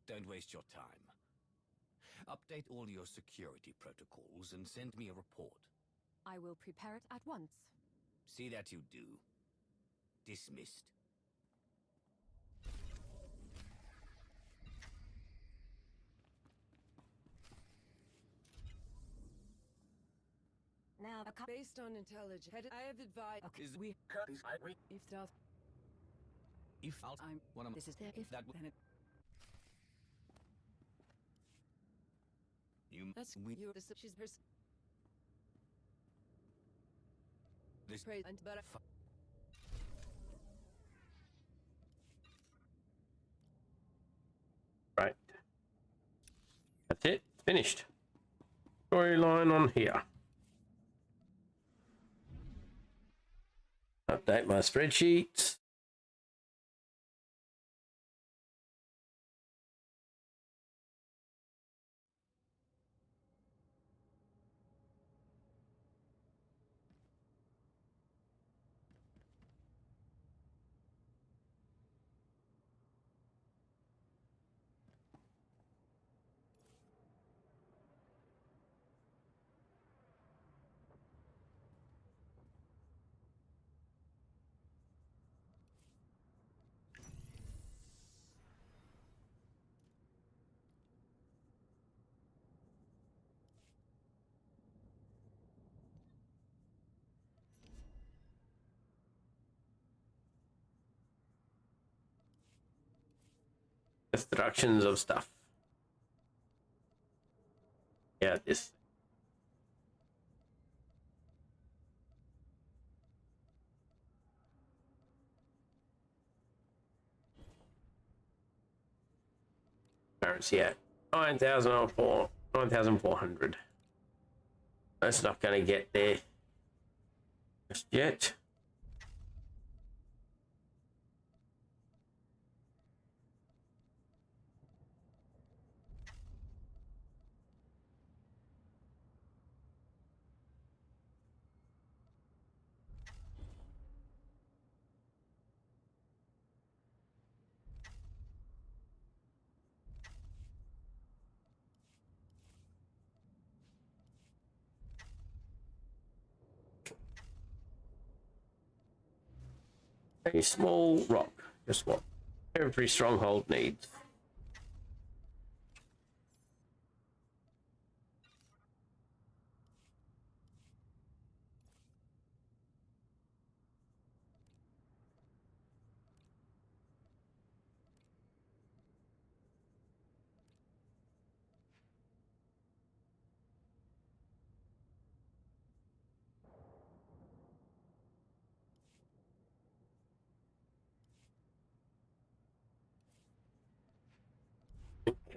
Don't waste your time. Update all your security protocols and send me a report. I will prepare it at once. See that you do. Dismissed. Now, Based on intelligence, I have advised. Is we if Darth If I'm one of this is there, if that then it. That's you're the she's hers. This praise and but Right. That's it. Finished. Storyline on here. Update my spreadsheets. Instructions of stuff. Yeah, this. Currency at 9,400. That's not going to get there just yet. A small rock, just what every stronghold needs.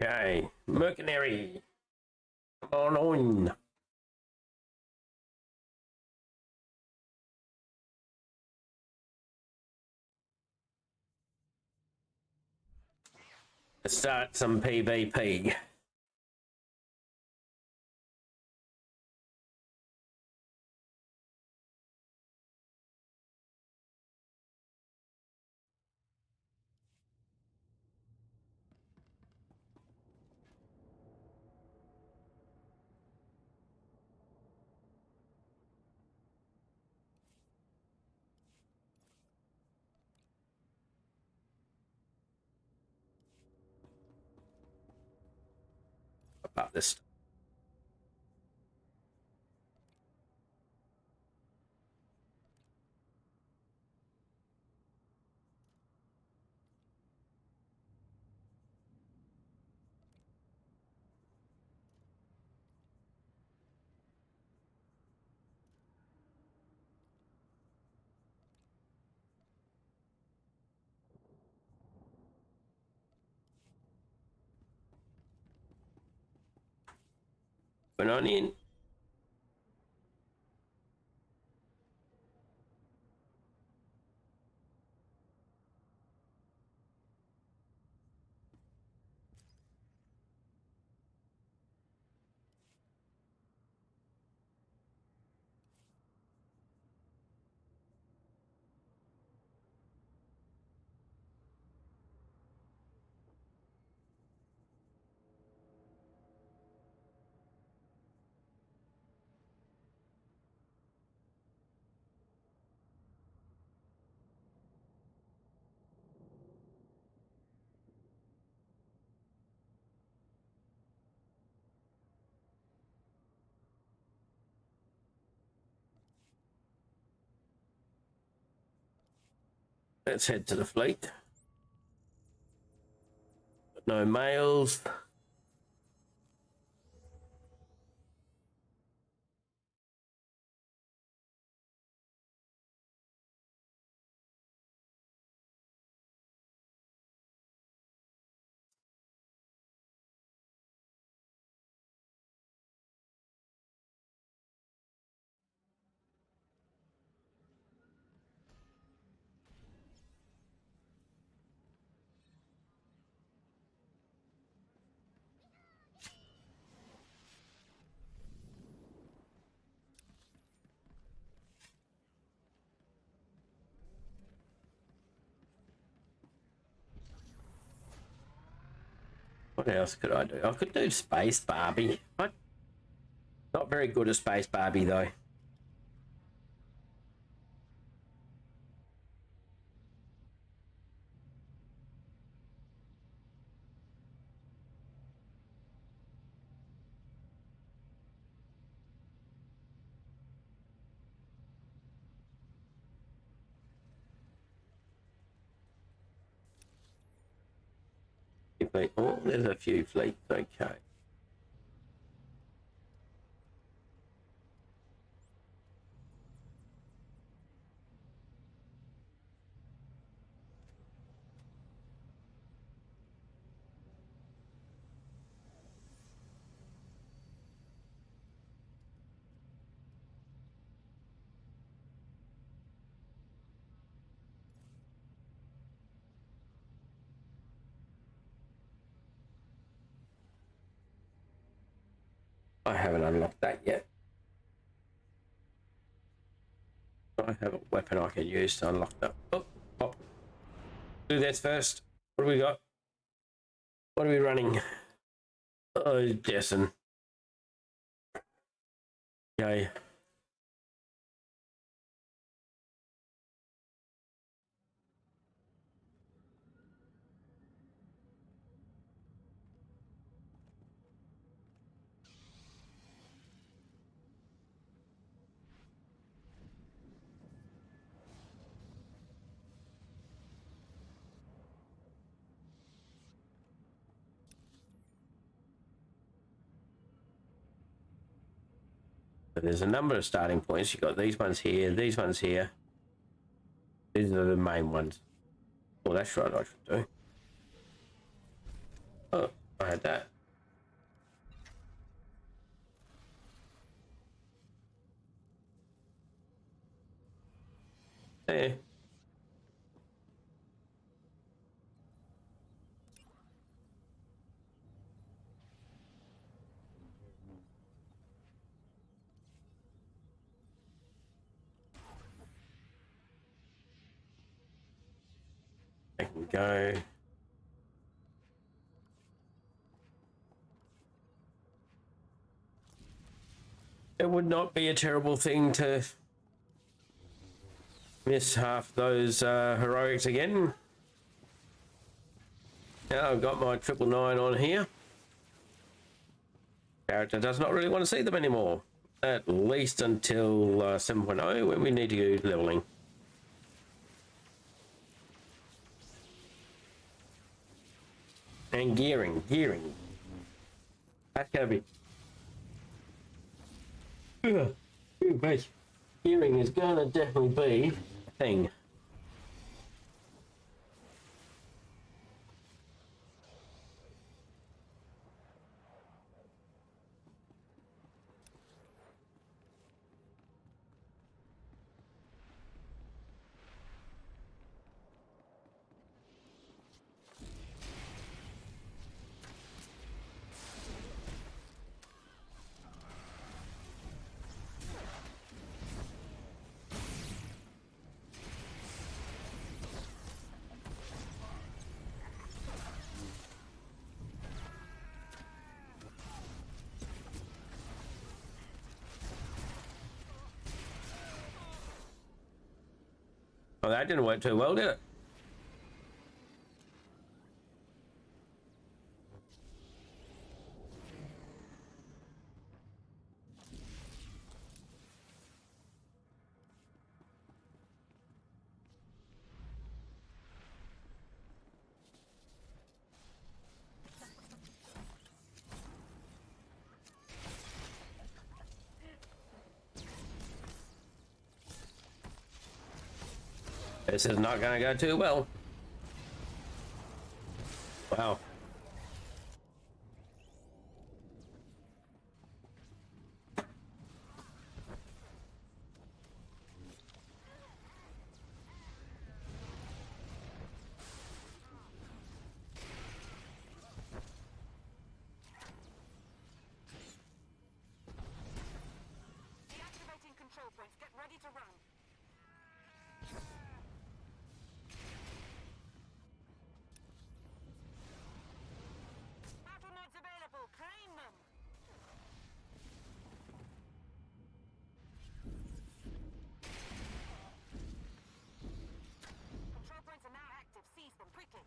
Okay, mercenary. Come on. Let's start some PvP. About this. Going on in. Let's head to the fleet. No males. What else could I do? I could do Space Barbie. I'm not very good at Space Barbie though. Oh, there's a few fleets. Okay. I haven't unlocked that yet. I have a weapon I can use to unlock that. Oh, pop. Do this first. What do we got? What are we running? Oh, Destin. Yay. So there's a number of starting points. You've got these ones here, these ones here. These are the main ones. Oh, that's right, I should do. Oh, I had that. There. I can go. It would not be a terrible thing to miss half those heroics again. Now I've got my 999 on here. Character does not really want to see them anymore. At least until 7.0 when we need to do leveling. And gearing. That's gonna be... Gearing is gonna definitely be a thing. Oh, that didn't work too well, did it? This is not going to go too well. Wow. Deactivating control points. Get ready to run. Battle modes available. Claim them. Control points are now active. Seize them quickly.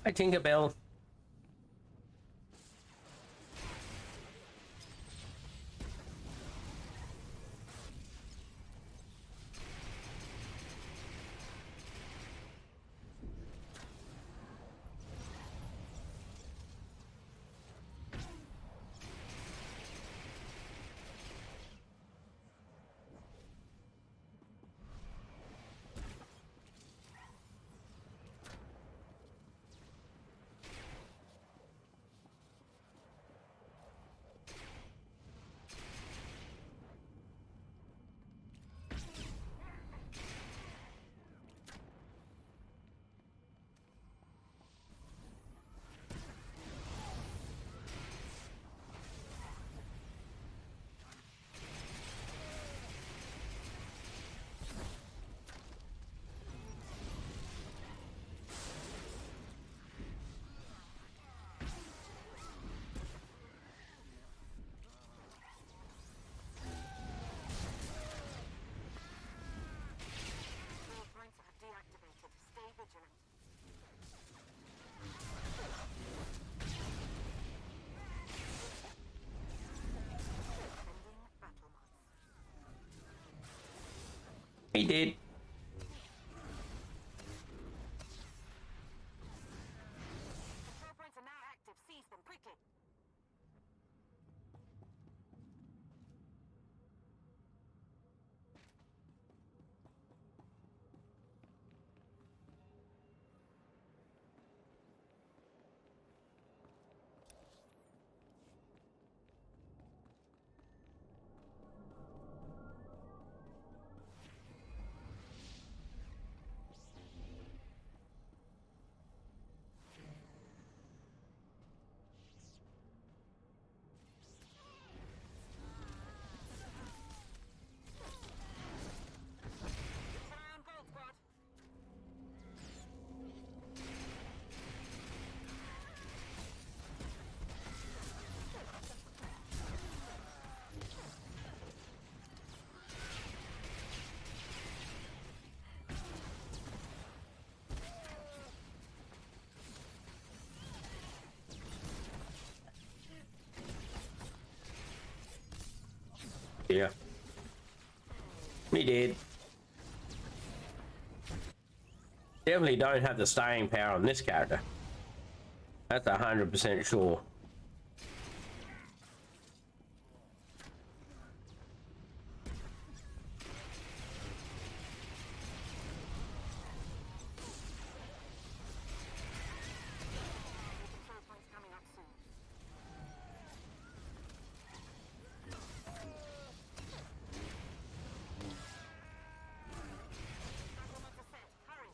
Hi, Tinkerbell. Control points are deactivated. Stay vigilant. Ending battle modes. He did. Control points are now active. Seize them quickly. Keep an eye on Gold Squad. Yeah. He did. Definitely don't have the staying power on this character. That's 100% sure. Control points coming up soon. Battle modes are set. Hurry.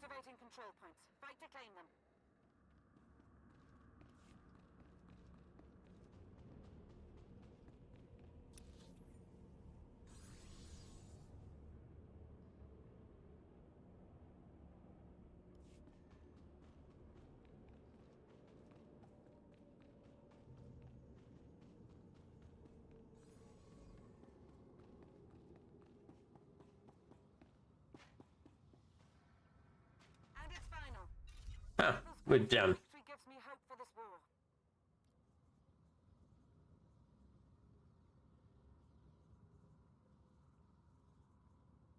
Activating control points. Fight to claim them. And it's final. Ah, we're done. Victory gives me hope for this war.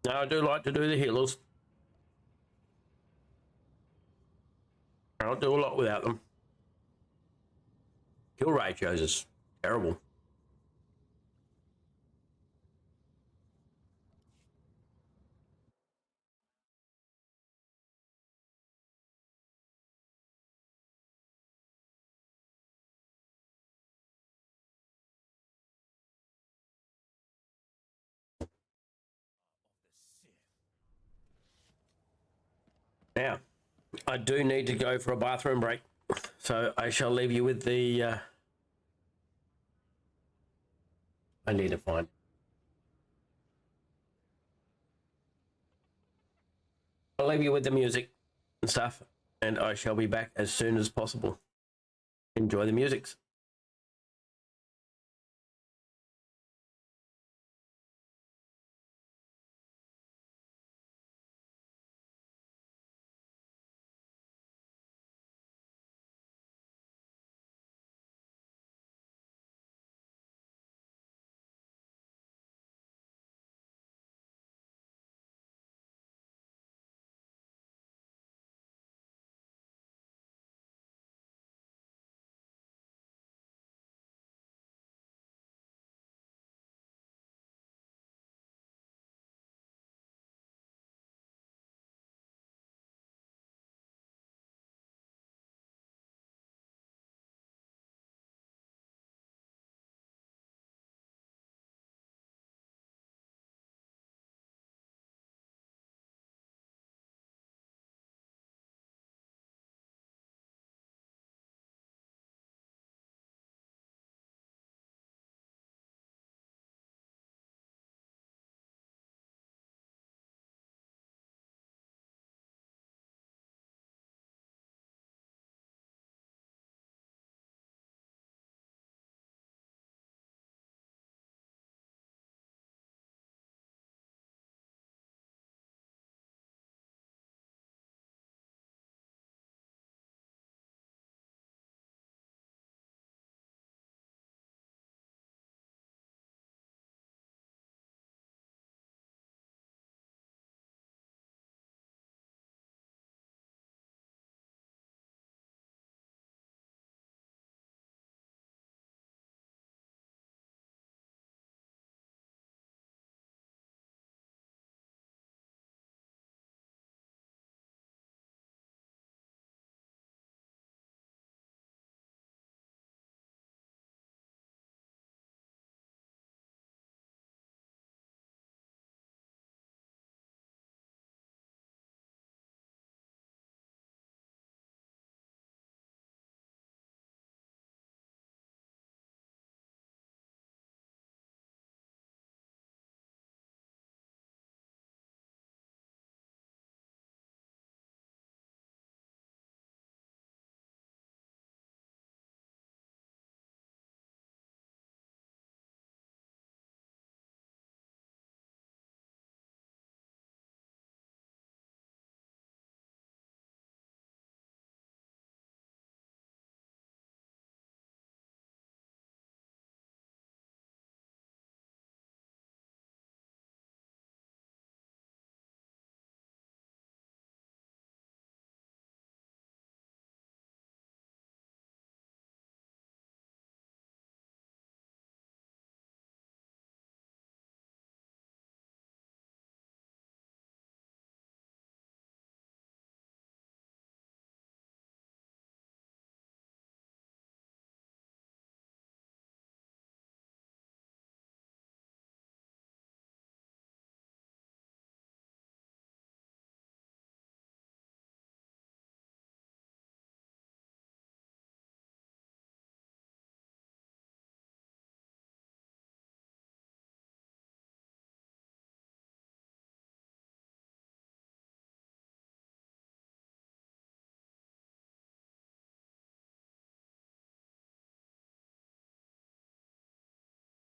Now, I do like to do the healers. I don't do a lot without them. Kill ratios is terrible. Now, I do need to go for a bathroom break, so I shall leave you with the. I need to find. I'll leave you with the music and stuff, and I shall be back as soon as possible. Enjoy the musics.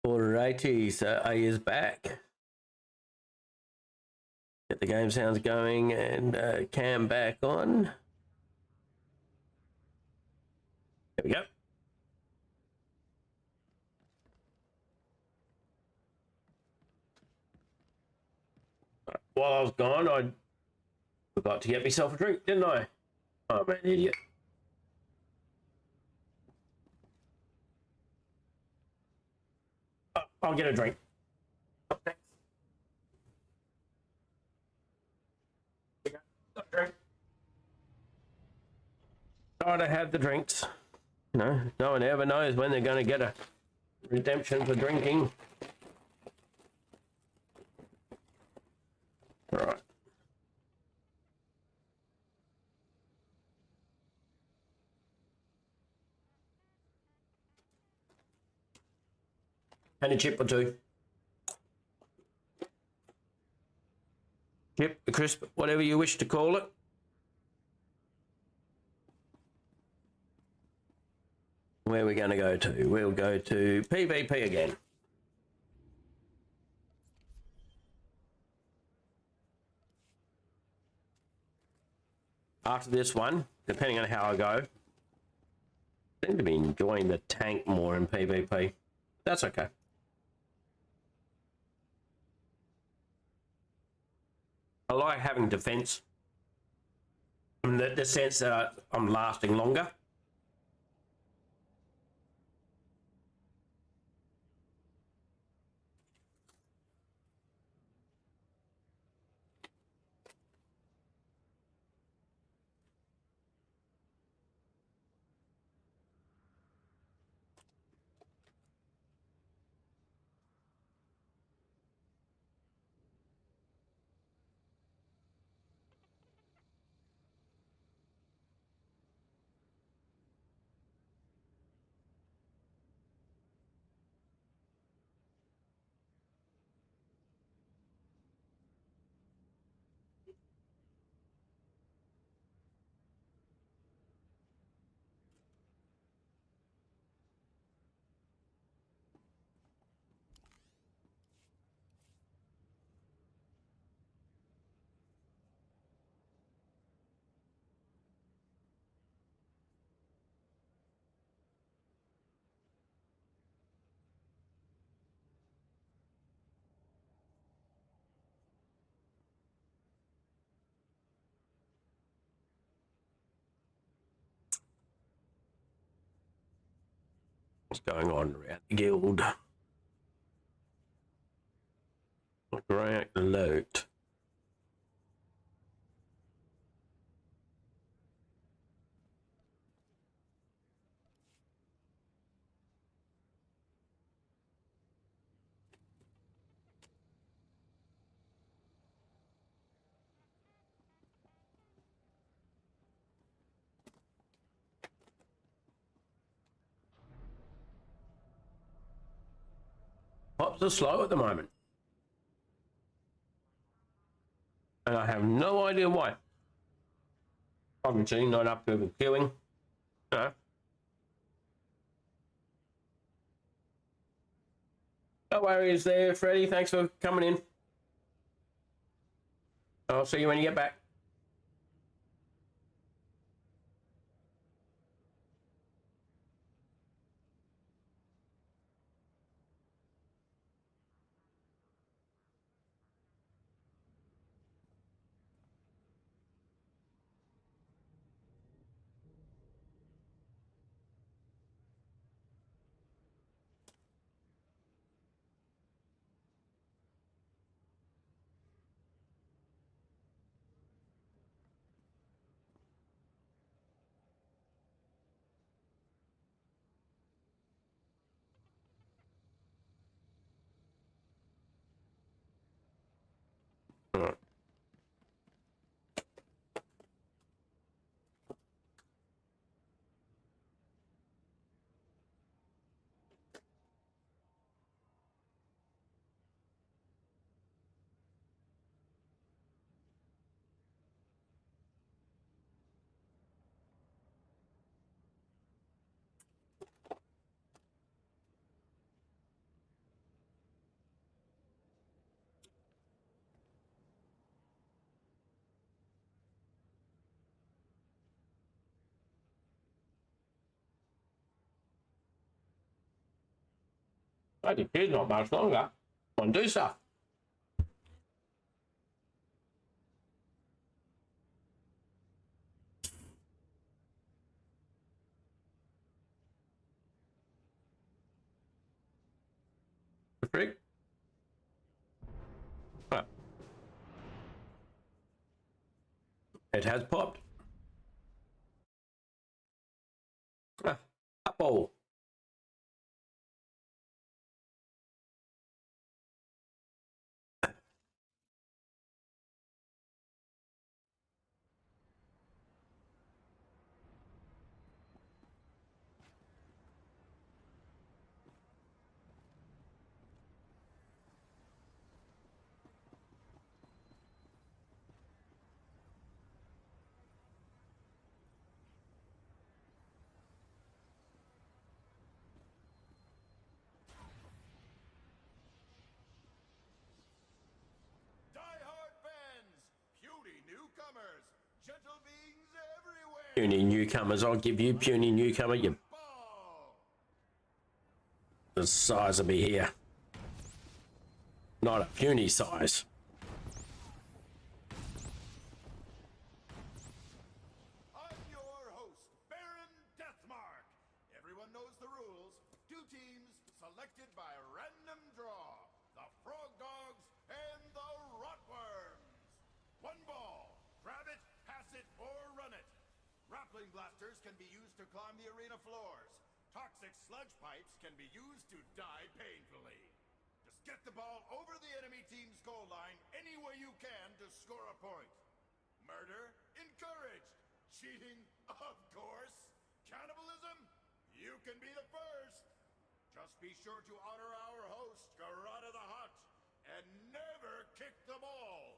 Alrighty, so A is back. Get the game sounds going and cam back on. There we go. While I was gone, I forgot to get myself a drink, didn't I? I'm an idiot. I'll get a drink. Oh, thanks. Try to have the drinks. You know, no one ever knows when they're going to get a redemption for drinking. All right. And a chip or two. Chip, a crisp, whatever you wish to call it. Where are we going to go to? We'll go to PvP again. After this one, depending on how I go, I seem to be enjoying the tank more in PvP. That's okay. I like having defense in the sense that I'm lasting longer. What's going on around the guild? Great loot. Pops are slow at the moment. And I have no idea why. Obviously not up to the queuing. No. No worries there, Freddie. Thanks for coming in. I'll see you when you get back. I think he's not much longer. Want to do stuff. The frick? Oh. It has popped. Ah, apple. Puny newcomers, I'll give you, puny newcomer, you. The size of me here. Not a puny size. I'm your host, Baron Deathmark. Everyone knows the rules. 2 teams selected by random draw. The Frog Dogs and the Rotworms. 1 ball. Grab it, pass it, or run it. Grappling blasters can be used to climb the arena floors. Toxic sludge pipes can be used to die painfully. Just get the ball over the enemy team's goal line any way you can to score a point. Murder encouraged. Cheating, of course. Cannibalism? You can be the first. Just be sure to honor our host, Garada the Hutt, and never kick the ball.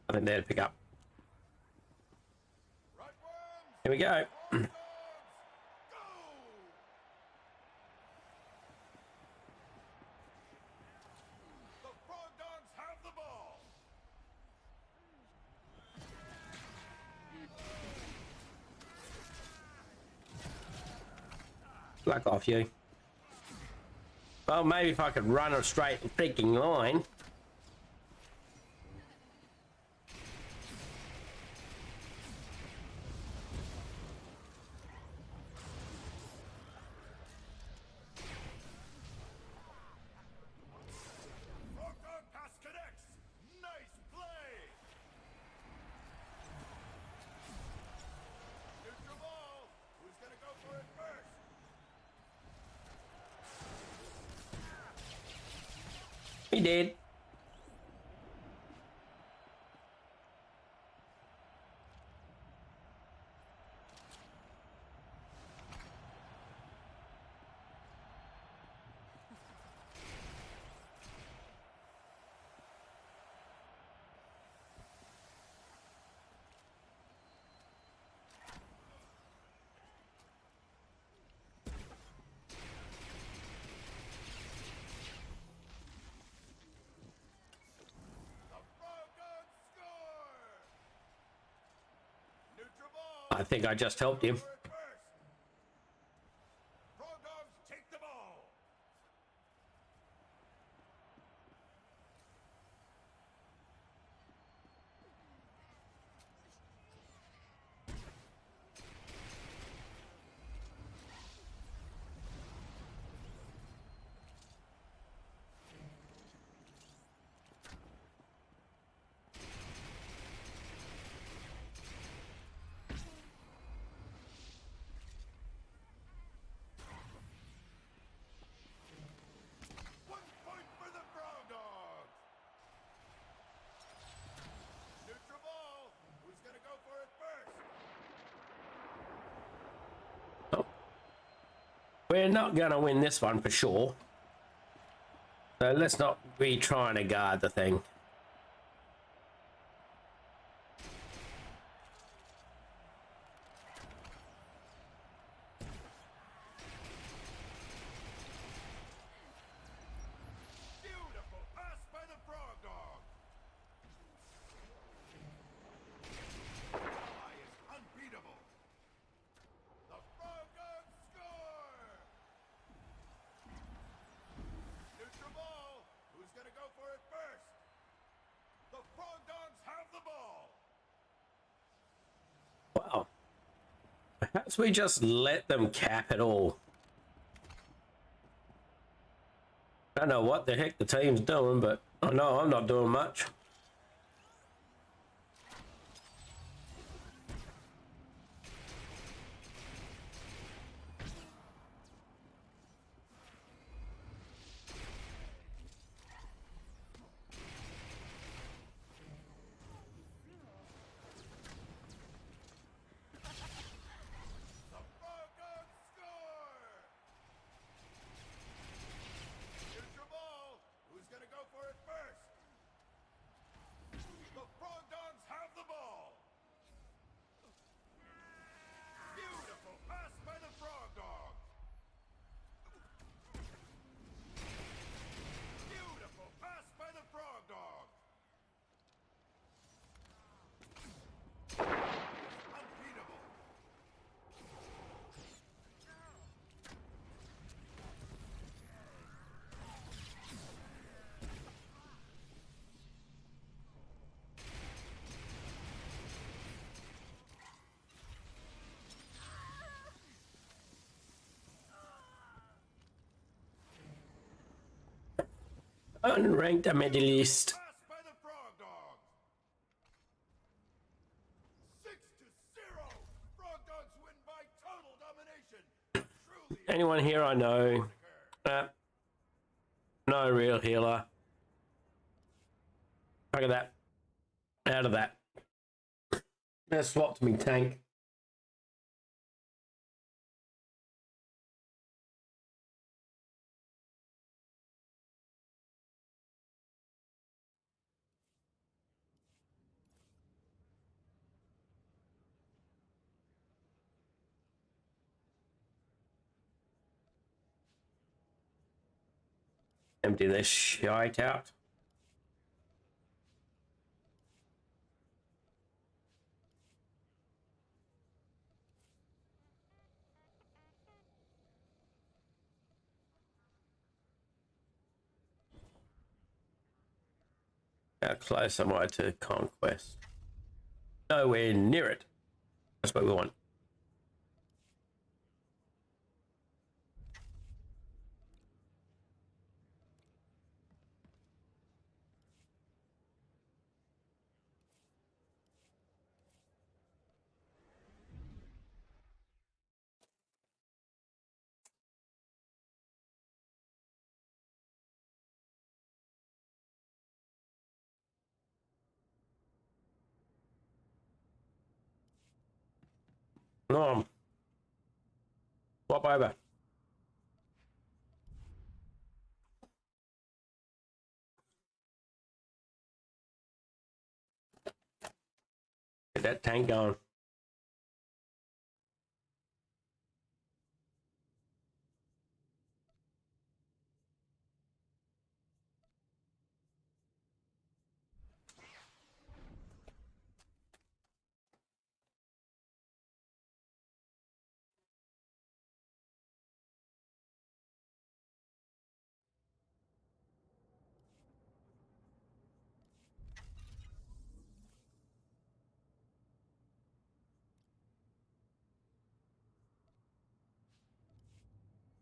I think they'd pick up. Here we go. The Frog Dogs have the ball. Black off you. Well, maybe if I could run a straight freaking line. He did. I think I just helped him. We're not going to win this one for sure. So let's not be trying to guard the thing. Wow. Perhaps we just let them cap it all. I don't know what the heck the team's doing, but I know I'm not doing much. Unranked medalist. Anyone here I know? No real healer. Look at that. Out of that. Let's swap to me tank. Empty this shite out. How close am I to conquest? Nowhere near it. That's what we want. No. Swap over. Get that tank going.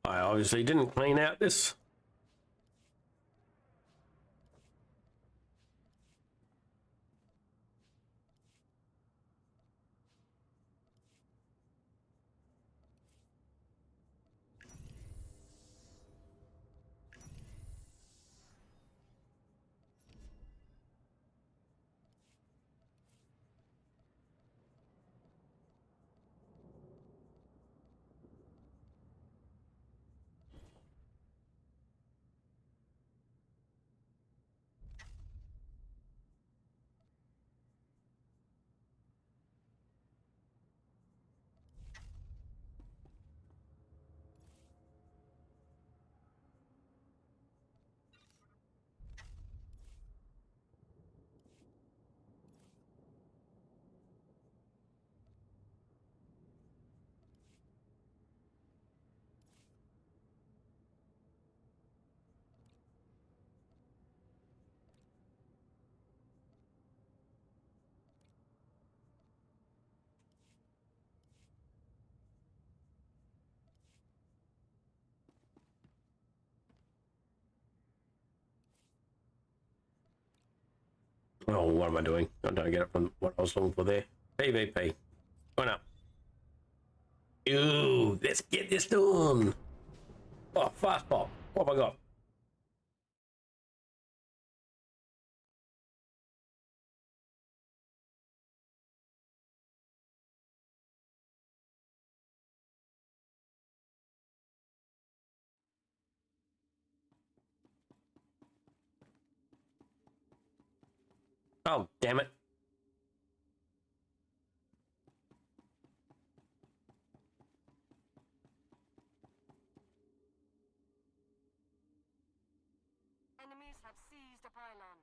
I obviously didn't clean out this. Oh, what am I doing? I don't get it from what I was looking for there. PvP. Going up. Ooh, let's get this done. Oh, fast pop. What have I got? Oh, damn it. Enemies have seized a pylon.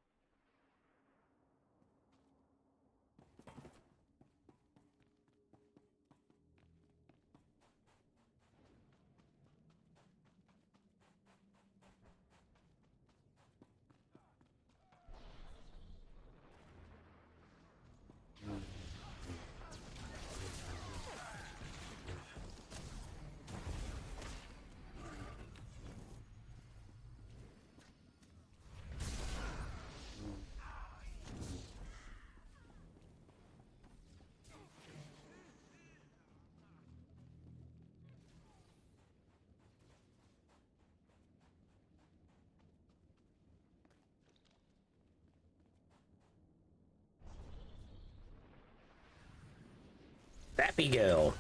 Happy girl.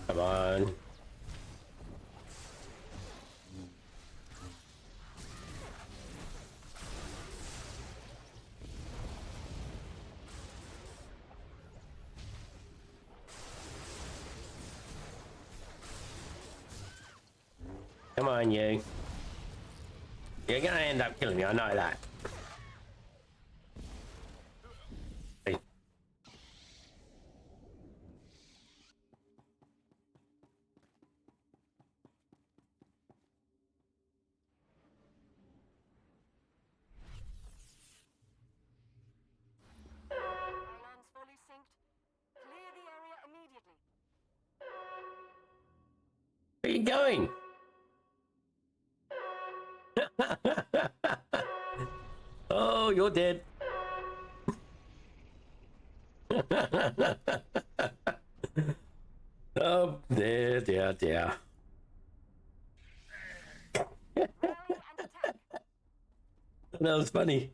Come on. Come on, you. You're gonna end up killing me, I know that. Hey. Pylons fully synced. Clear the area immediately. Where are you going? Oh, you're dead. Oh, dear, dear, dear. That was funny.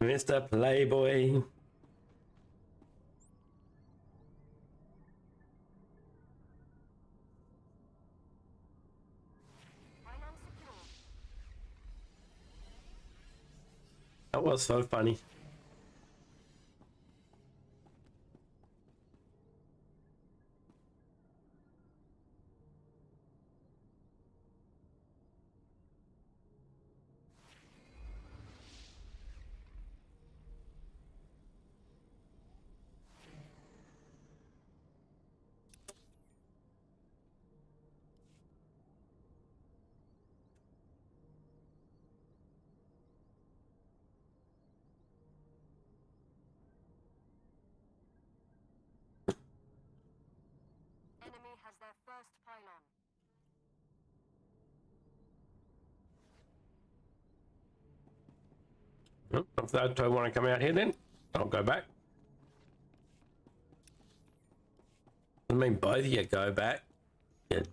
Mr. Playboy. That was so funny. Enemy has their first pylon. If they don't want to come out here, then I'll go back. I mean, both of you go back. Yeah.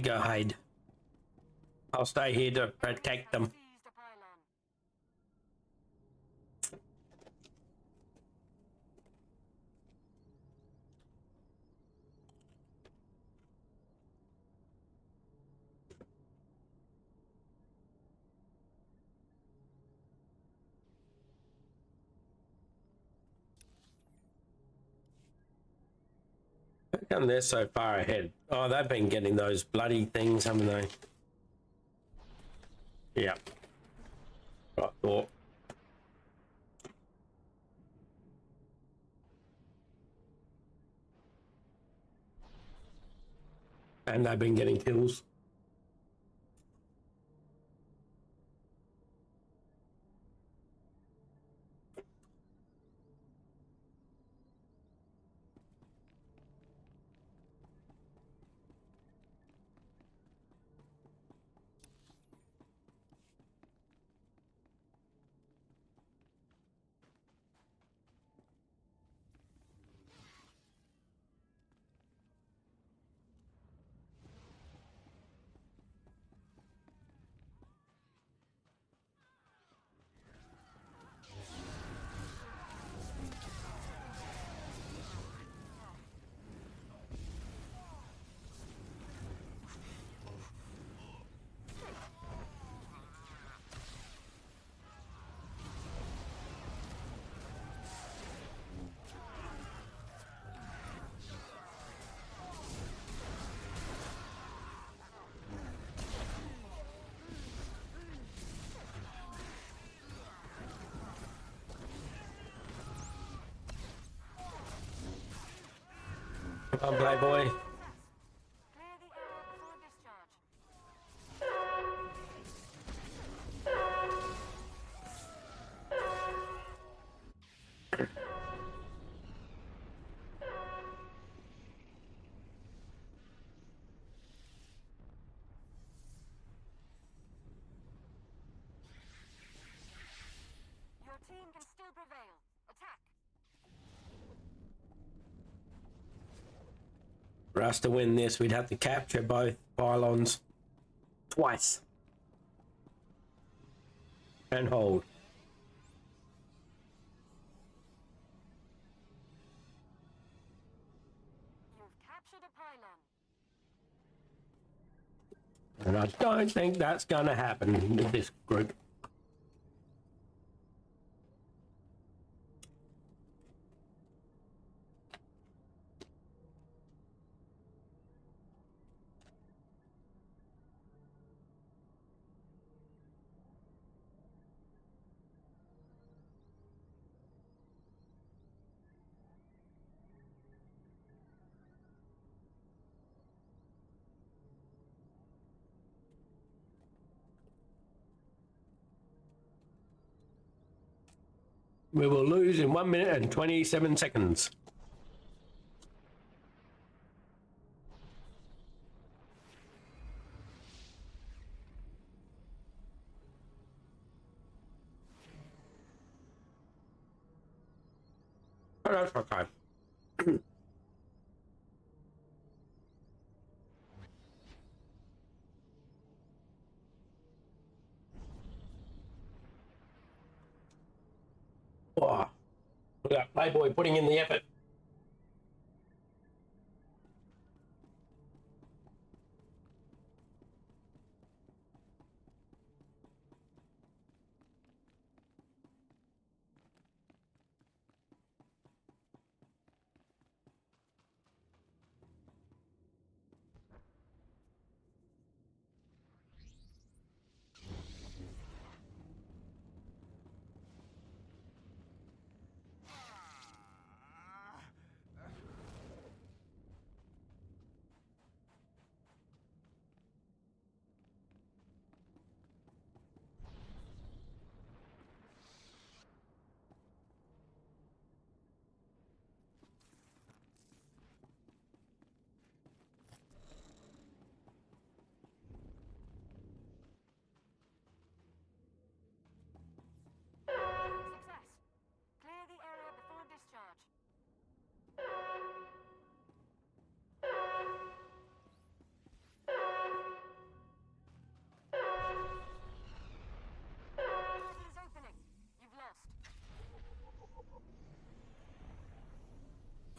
go hide. I'll stay here to protect them. How come they're so far ahead? Oh, they've been getting those bloody things, haven't they? Yeah. I thought. And they've been getting kills. Come on, Playboy. Your team can still prevail. Attack! For us to win this, we'd have to capture both pylons twice. And hold. You've captured a pylon. And I don't think that's going to happen with this group. We will lose in 1 minute and 27 seconds. Oh, that's okay. Oh, look at that Playboy putting in the effort.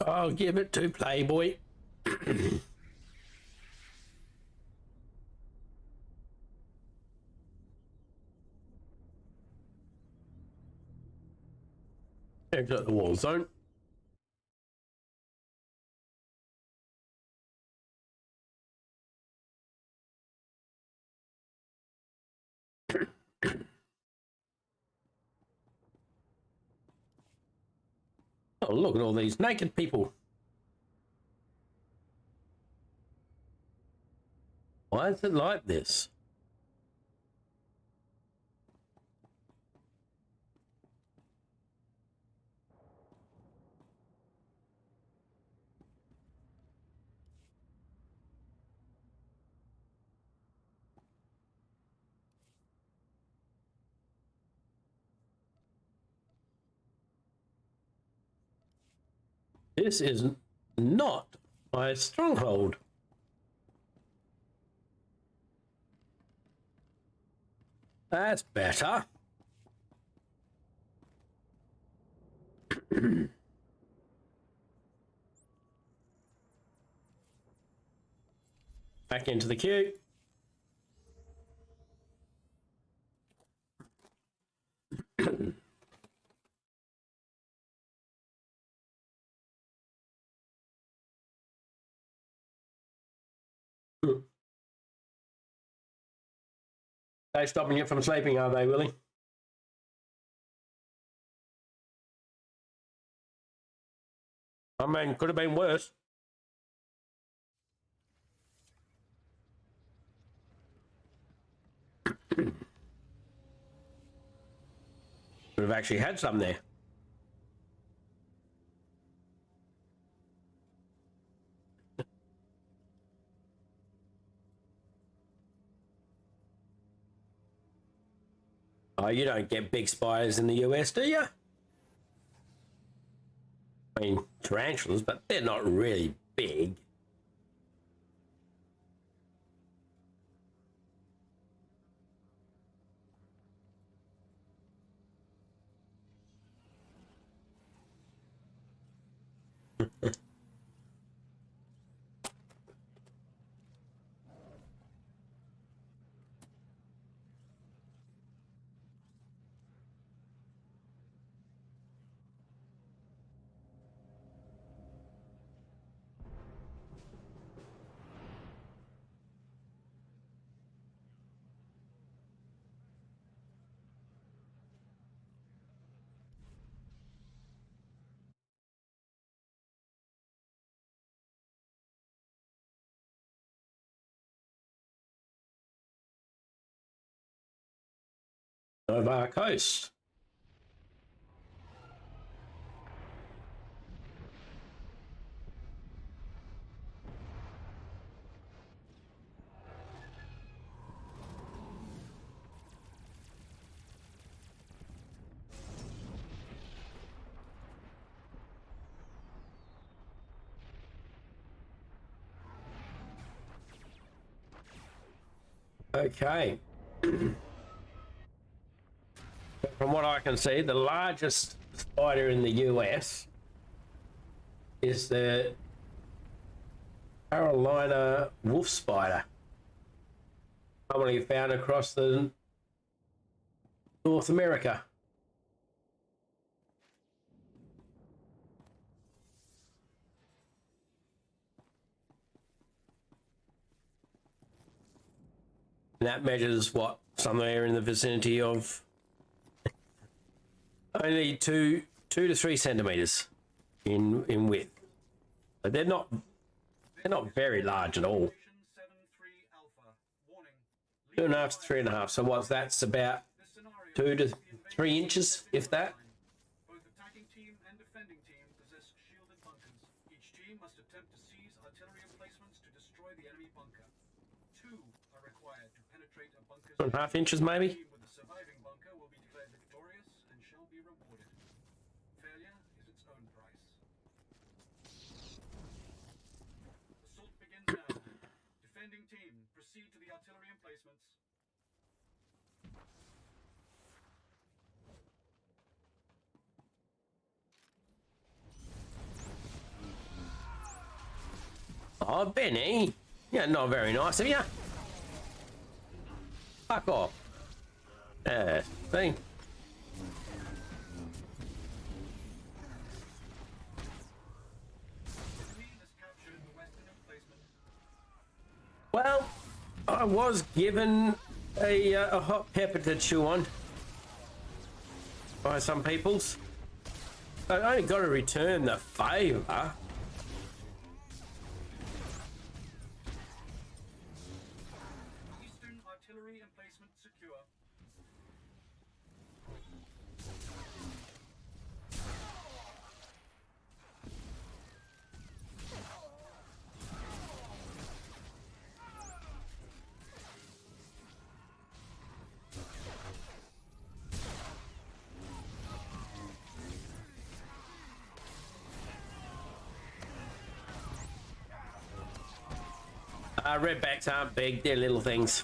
I'll give it to Playboy. Exit the war zone. Oh, look at all these naked people. Why is it like this? This is not my stronghold. That's better. Back into the queue. They stopping you from sleeping, are they, Willie? I mean, could have been worse. Could have actually had some there. Oh, you don't get big spiders in the US, do you? I mean, tarantulas, but they're not really big. Of our coast. Okay. From what I can see, the largest spider in the US is the Carolina wolf spider, commonly found across the North America. And that measures what, somewhere in the vicinity of only 2 to 3 centimeters in width. But they're not very large at all. 2.5 to 3.5. So what's that's about 2 to 3 inches, if that. Both attacking team and defending team possess shielded bunkers. Each team must attempt to seize artillery emplacements to destroy the enemy bunker. 2 are required to penetrate a bunker's 2.5 inches, maybe. team with the surviving bunker will be declared victorious and shall be rewarded. Failure is its own price. Assault begins now. Defending team, proceed to the artillery emplacements. Oh, Benny. Yeah, not very nice of you. Fuck off. See? Well, I was given a hot pepper to chew on by some peoples. I only got to return the favour. Eastern artillery emplacement secure. Redbacks aren't big, they're little things.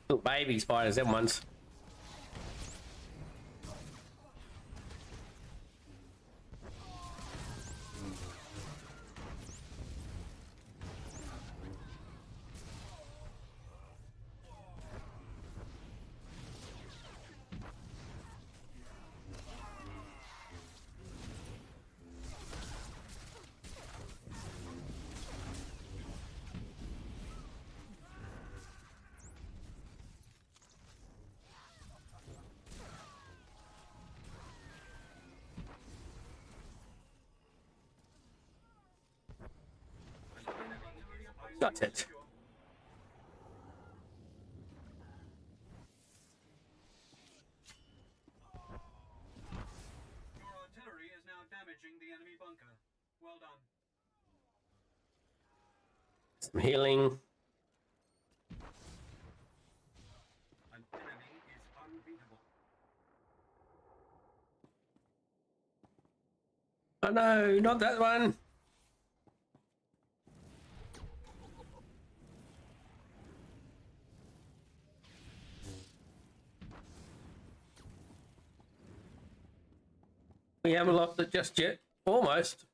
Little baby spiders, them ones. Got it. Your artillery is now damaging the enemy bunker. Well done. Some healing. An enemy is unbeatable. Oh no, not that one. We haven't lost it just yet. Almost.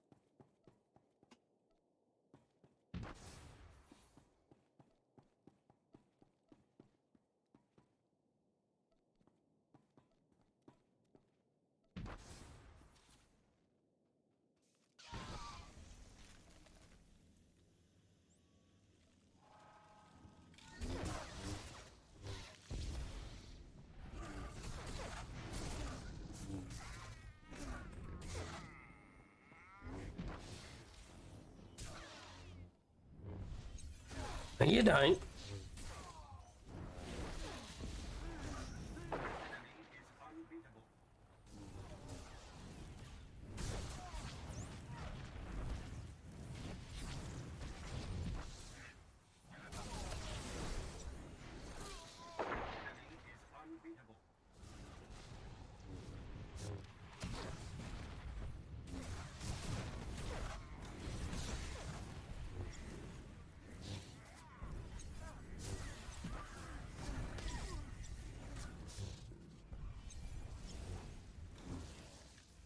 No, you don't.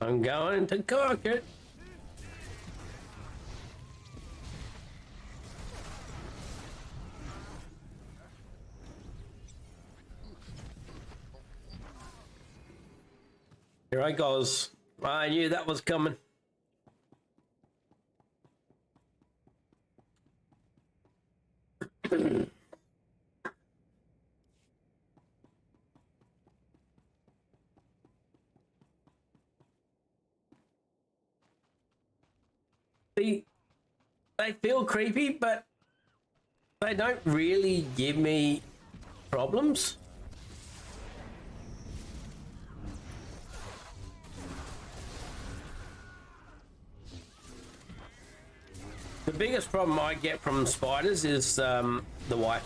I'm going to cook it. Here I goes. I knew that was coming. They feel creepy, but they don't really give me problems. The biggest problem I get from spiders is the wife.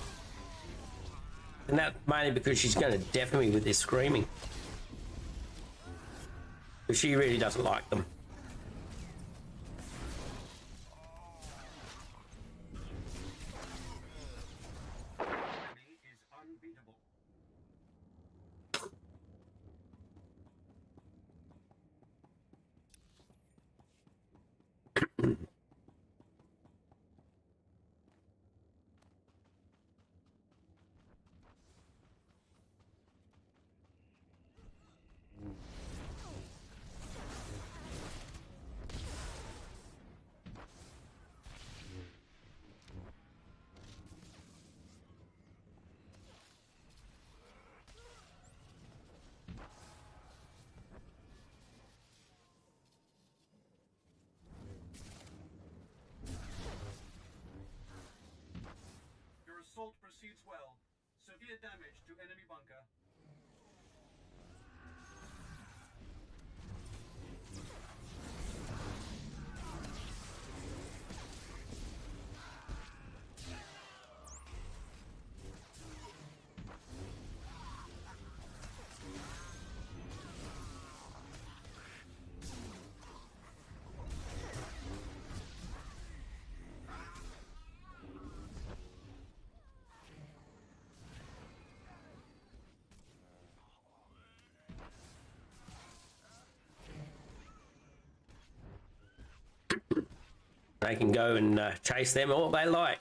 And that's mainly because she's going to deafen me with this screaming. But she really doesn't like them. proceeds well. Severe damage to enemy bunker. They can go and chase them all they like.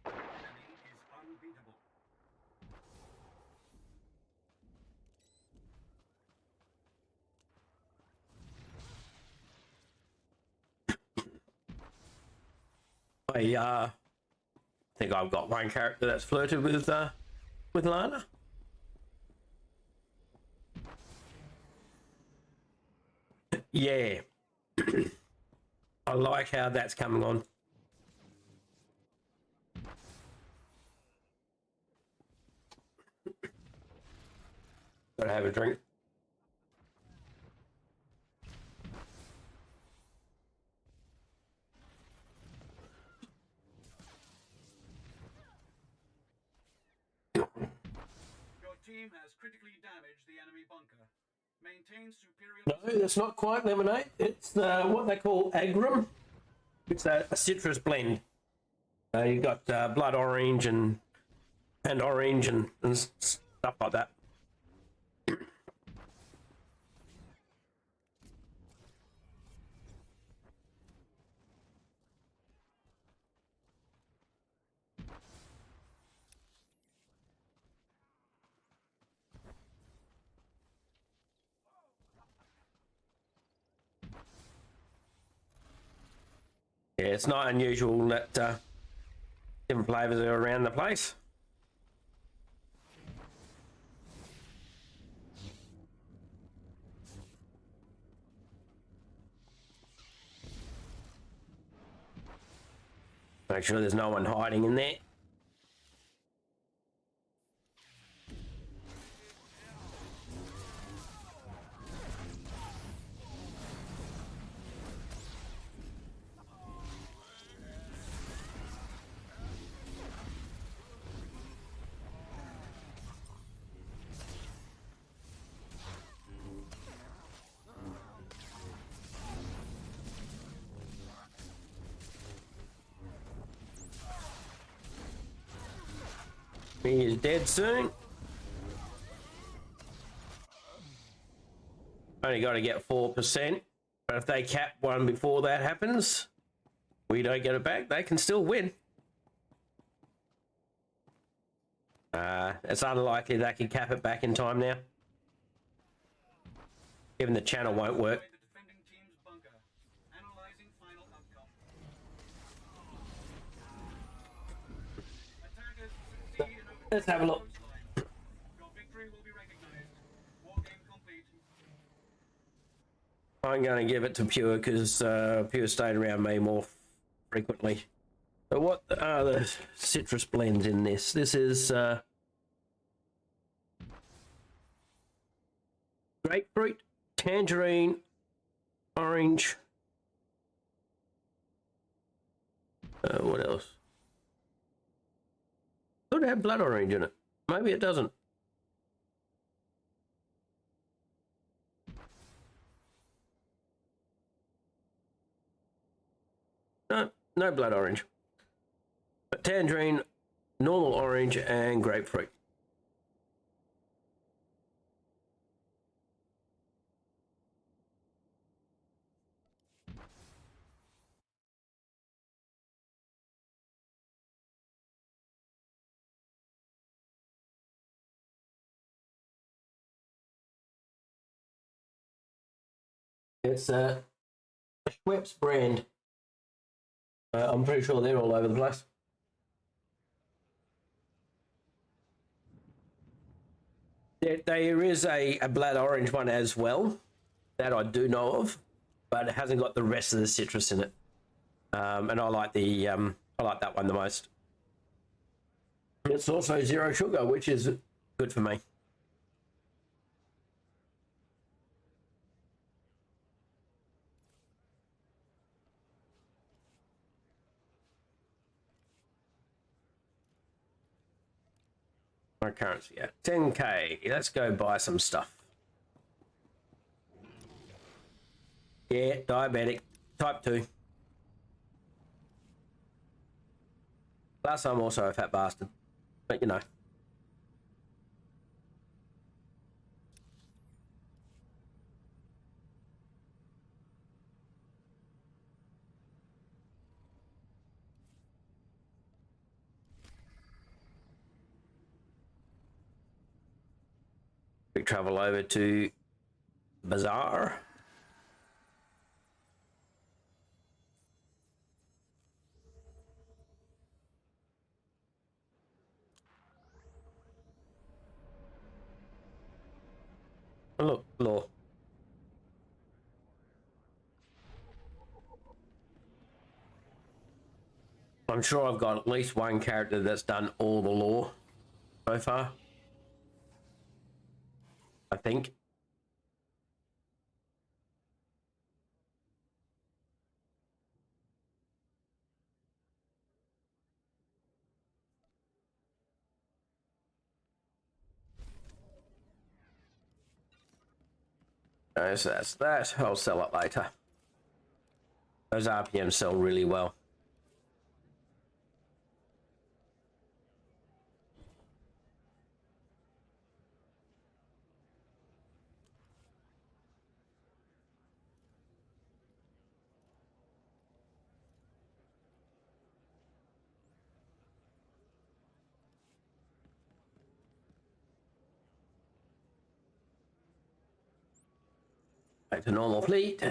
Enemy is unbeatable. I think I've got one character that's flirted with Lana. Yeah. I like how that's coming on. Gotta have a drink. Your team has critically damaged the enemy bunker. Maintain superior... No, that's not quite lemonade. It's what they call agrum. It's a citrus blend. You've got blood orange and orange and stuff like that. Yeah, it's not unusual that different flavours are around the place. Make sure there's no one hiding in there. He is dead soon. Only got to get 4%, but if they cap one before that happens, we don't get it back. They can still win. It's unlikely they can cap it back in time now. Even the channel won't work. Let's have a look. I'm going to give it to Pure because Pure stayed around me more frequently. So what are the citrus blends in this? This is grapefruit, tangerine, orange. What else? Could have blood orange in it. Maybe it doesn't. No, no blood orange. But tangerine, normal orange, and grapefruit. It's a Schweppes brand. I'm pretty sure they're all over the place. There is a blood orange one as well that I do know of, but it hasn't got the rest of the citrus in it. And I like that one the most. It's also zero sugar, which is good for me. My currency at 10k. Let's go buy some stuff. Yeah, diabetic, type 2. Plus, I'm also a fat bastard, but you know. We travel over to Bazaar. Oh, look, law. I'm sure I've got at least one character that's done all the lore so far. I think. So that's that. I'll sell it later. Those RPMs sell really well. Back to normal fleet.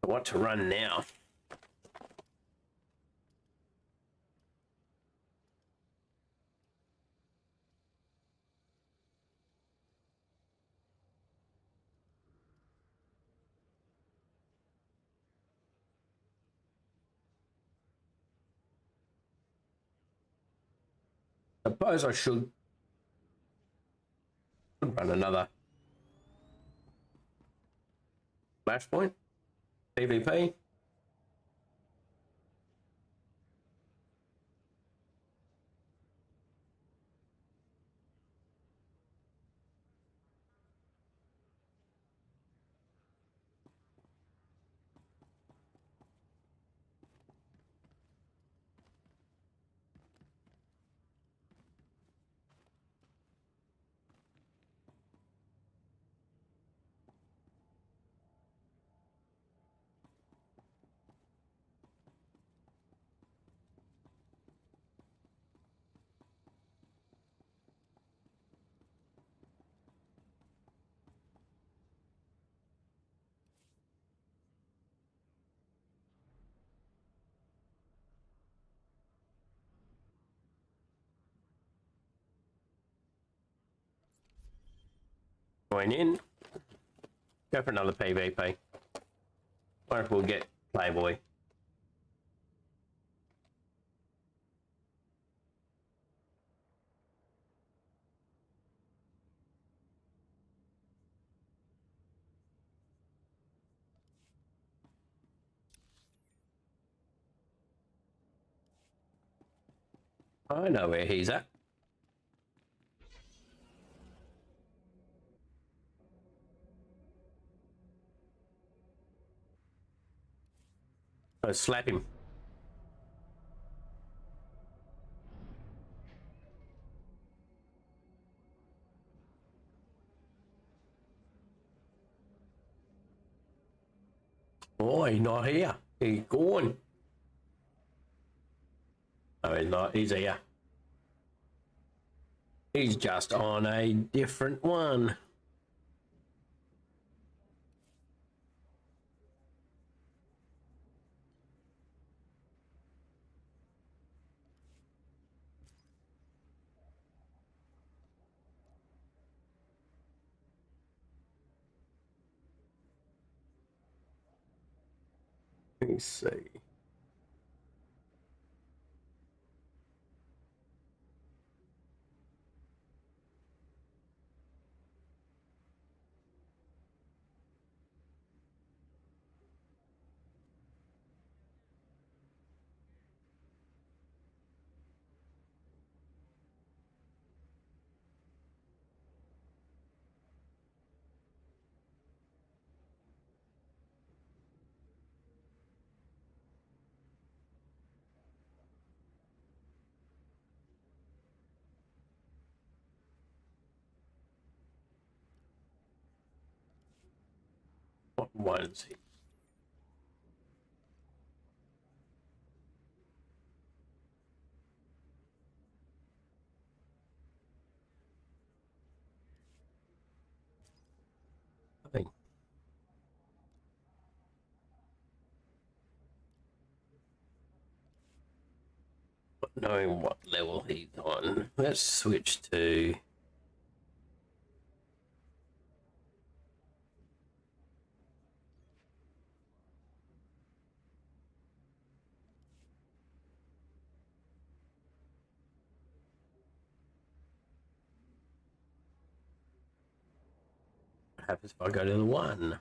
What to run now? Suppose I should run another Flashpoint, PvP. Join in. Go for another PvP. Or if we'll get Playboy. I know where he's at. Go slap him. Oh, he's not here. He's gone. No, he's not. He's here. He's just on a different one. Let me see. What one is he? I think. Not knowing what level he's on, let's switch to. What happens if I go to the 1?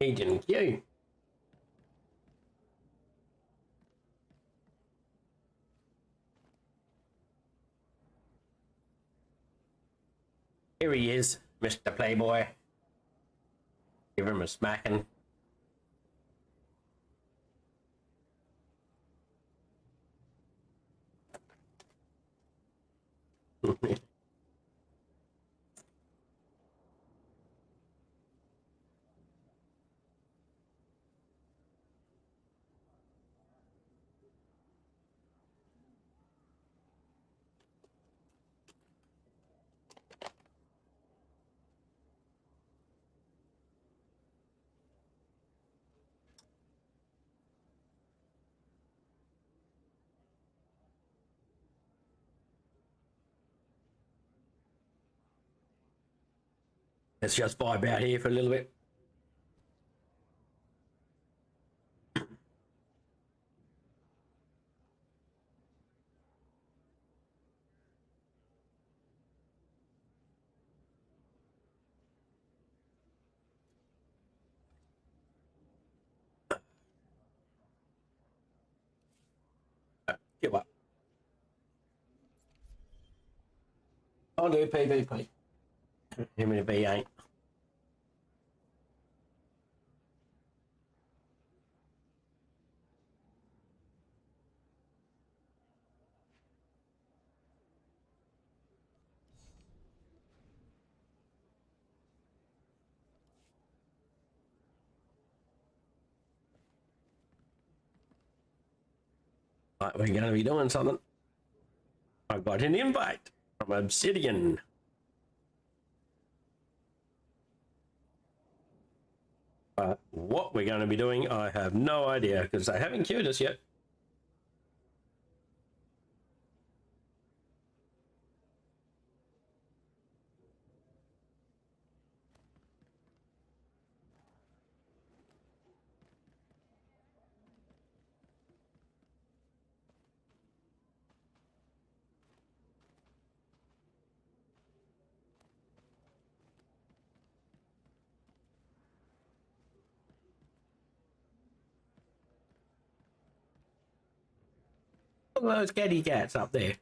He didn't queue. Here he is, Mr. Playboy. Give him a smacking. Let's just vibe out here for a little bit. Give up. I'll do PvP. Him and a V8. Right, we're going to be doing something. I got an invite from Obsidian. What we're going to be doing, I have no idea because they haven't queued us yet. Look at those kitty cats up there.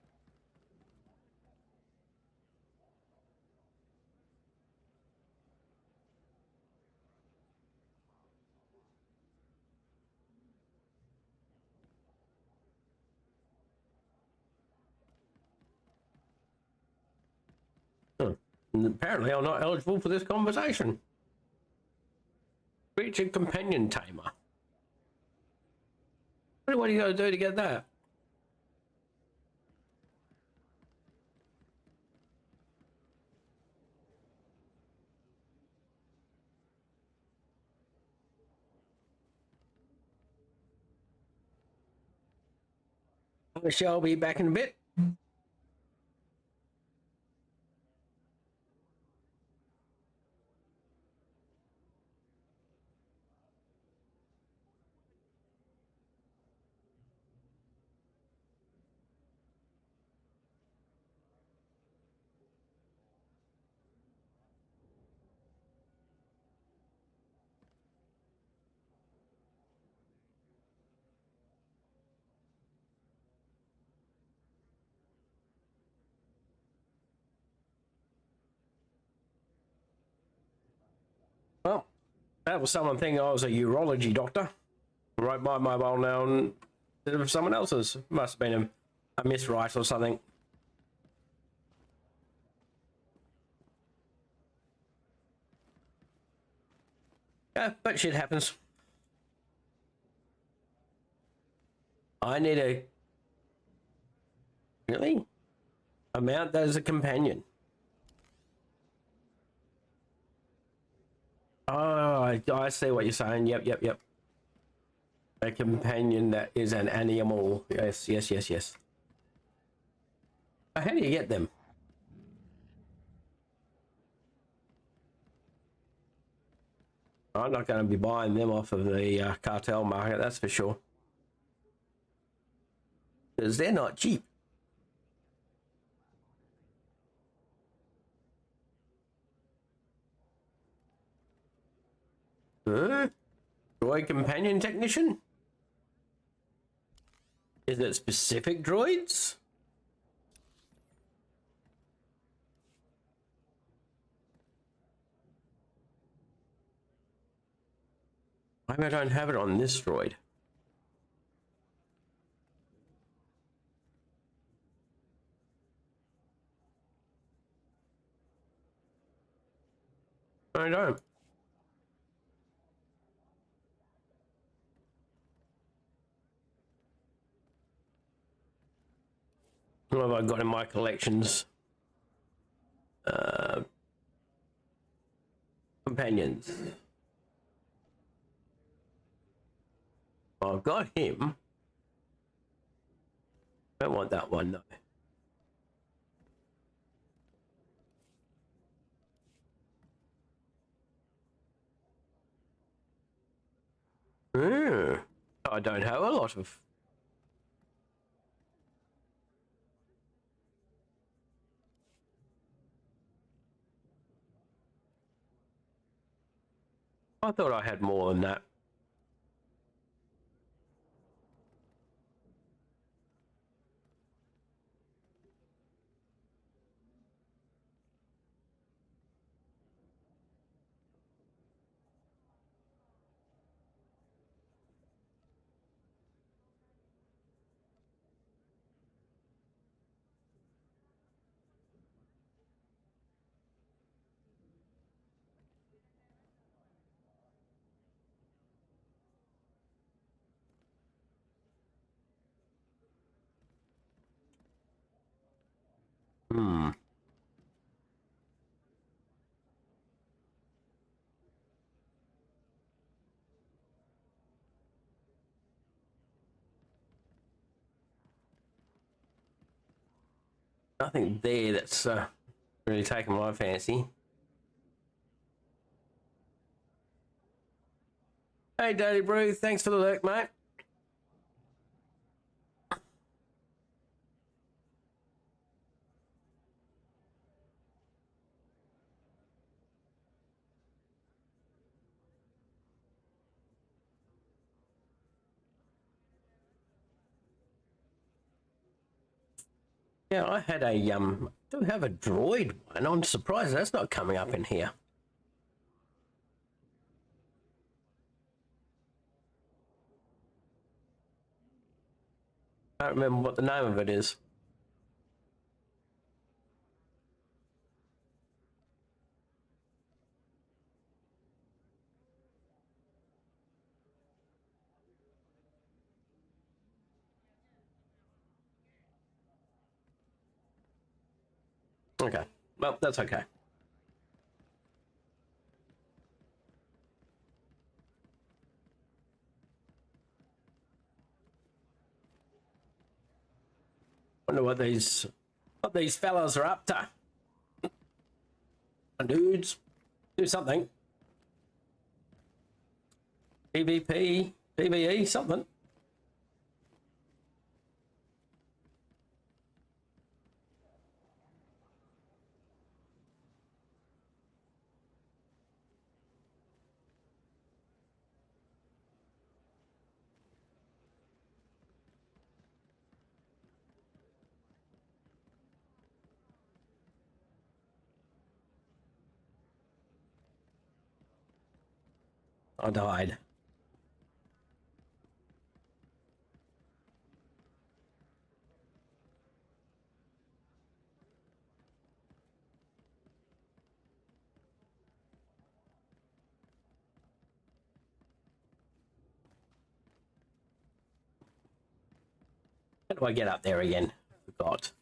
And apparently I'm not eligible for this conversation. Reach a companion tamer. What do you got to do to get that? I shall be back in a bit. Well, that was someone thinking I was a urology doctor. Wrote my mobile now instead of someone else's. Must have been a miswrite or something. Yeah, but shit happens. I need a... Really? A mount that is a companion. Oh, I see what you're saying. Yep. A companion that is an animal. Yes. How do you get them? I'm not going to be buying them off of the cartel market, that's for sure. Because they're not cheap. Droid companion technician? Is it specific droids? Maybe I don't have it on this droid. I don't. What have I got in my collections? Companions. I've got him. I don't want that one though. I don't have a lot of. I thought I had more than that. Nothing there that's really taken my fancy. Hey, Daddy Brew, thanks for the lurk, mate. Yeah, I had a do have a droid one. I'm surprised that's not coming up in here. I don't remember what the name of it is. Okay, well, that's okay. Wonder what these fellas are up to. Dudes, do something. PvP, PVE, something. I died. How do I get up there again? Forgot.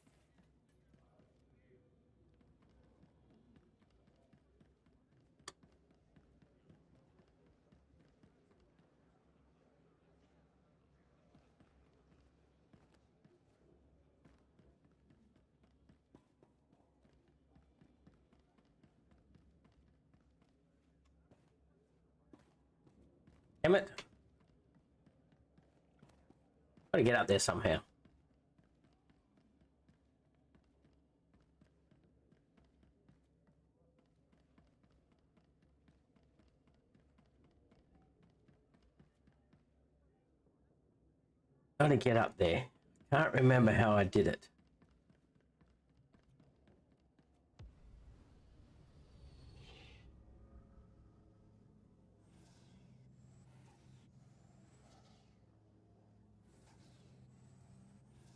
Damn it. Gotta get up there somehow. Gotta get up there. Can't remember how I did it.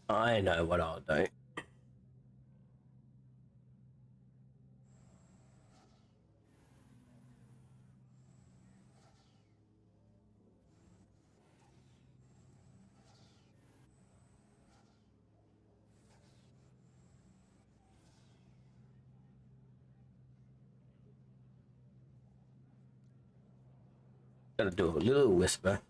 I know what I'll do. Gotta do a little whisper.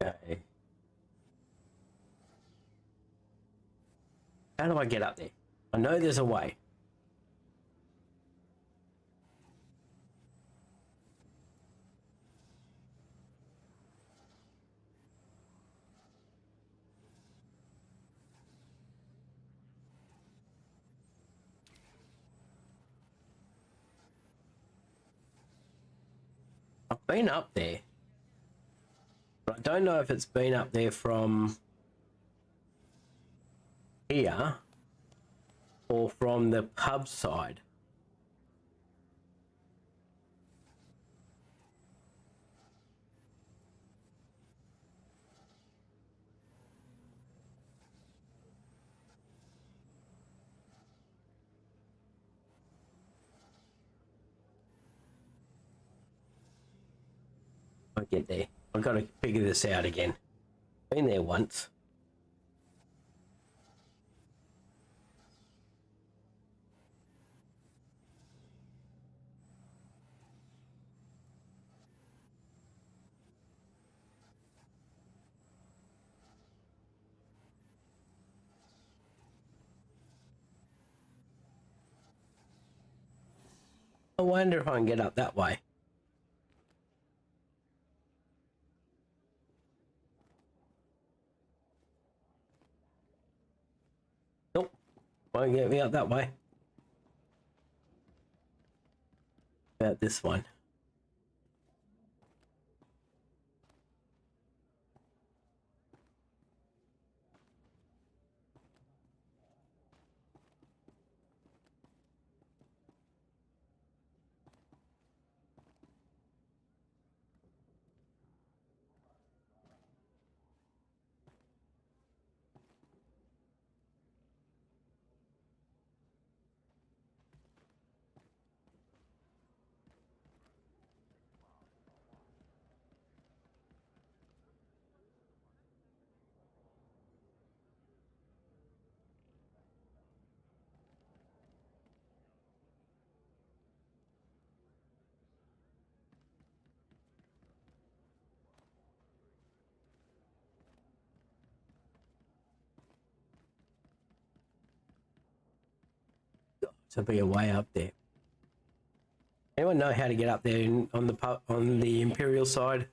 Okay. How do I get up there? I know there's a way. I've been up there, but I don't know if it's been up there from here or from the pub side. I'll get there. I've got to figure this out again. Been there once. wonder if I can get up that way. Nope, won't get me up that way. About this one. To be a way up there. Anyone know how to get up there on the Imperial side?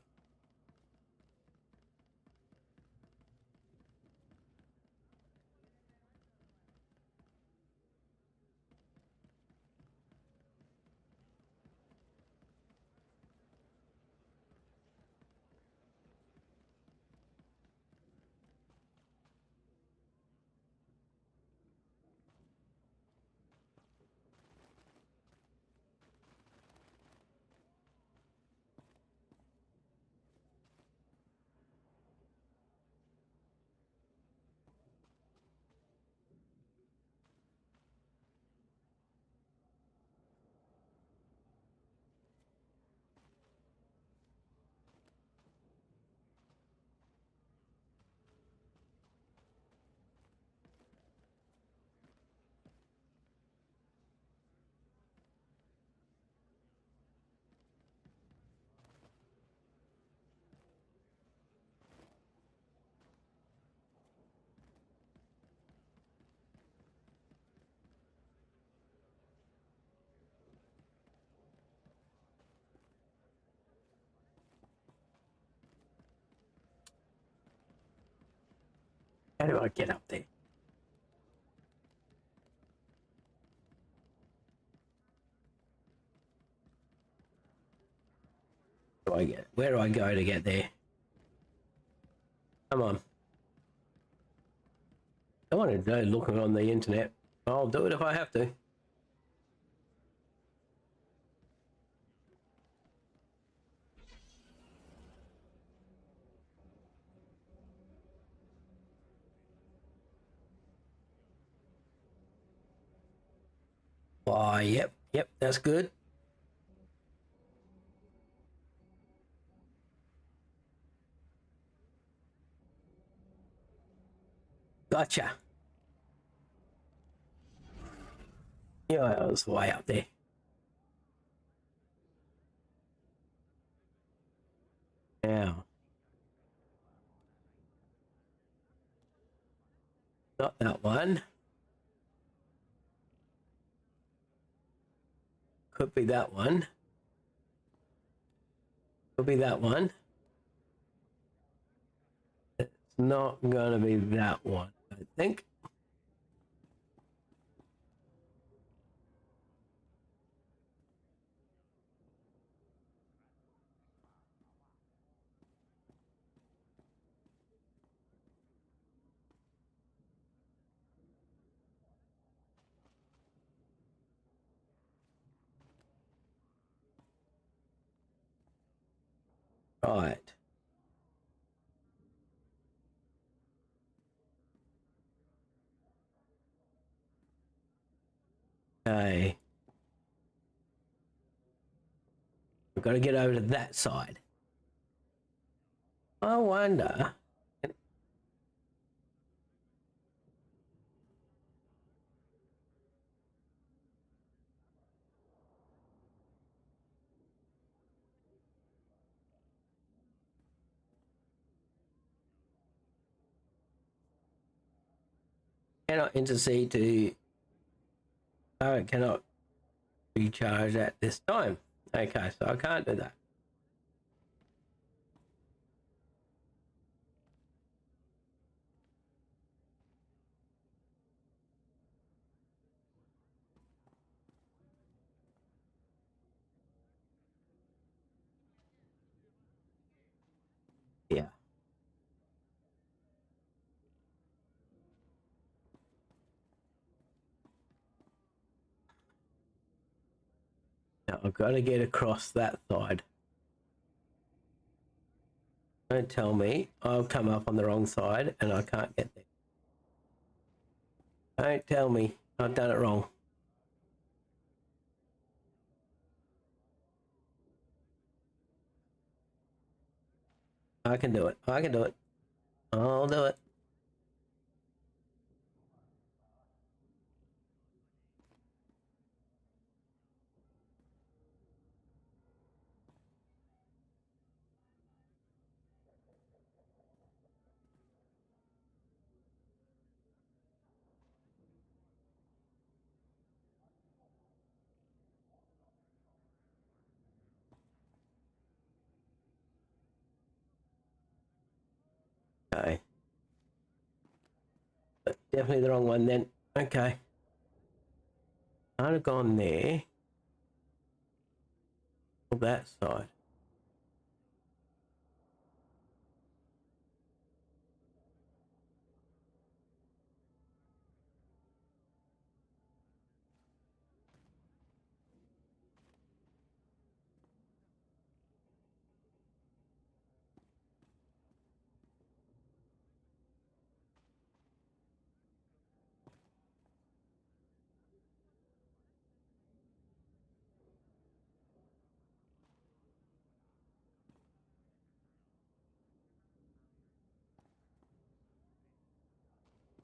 How do I get up there? Where do I go to get there? Come on. I want to go looking on the internet. I'll do it if I have to. Why, yep, that's good. Gotcha. Yeah, I was way up there. Now. Not that one. Could be that one. Could be that one. It's not going to be that one, I think. Right. Okay. We've got to get over to that side. I wonder. Cannot intercede to. Oh, it cannot recharge at this time. Okay, so I can't do that. Yeah. Now I've got to get across that side. Don't tell me I've come up on the wrong side and I can't get there. Don't tell me I've done it wrong. I can do it. I can do it. I'll do it. Okay. But definitely the wrong one then. Okay. I'd have gone there. Or that side.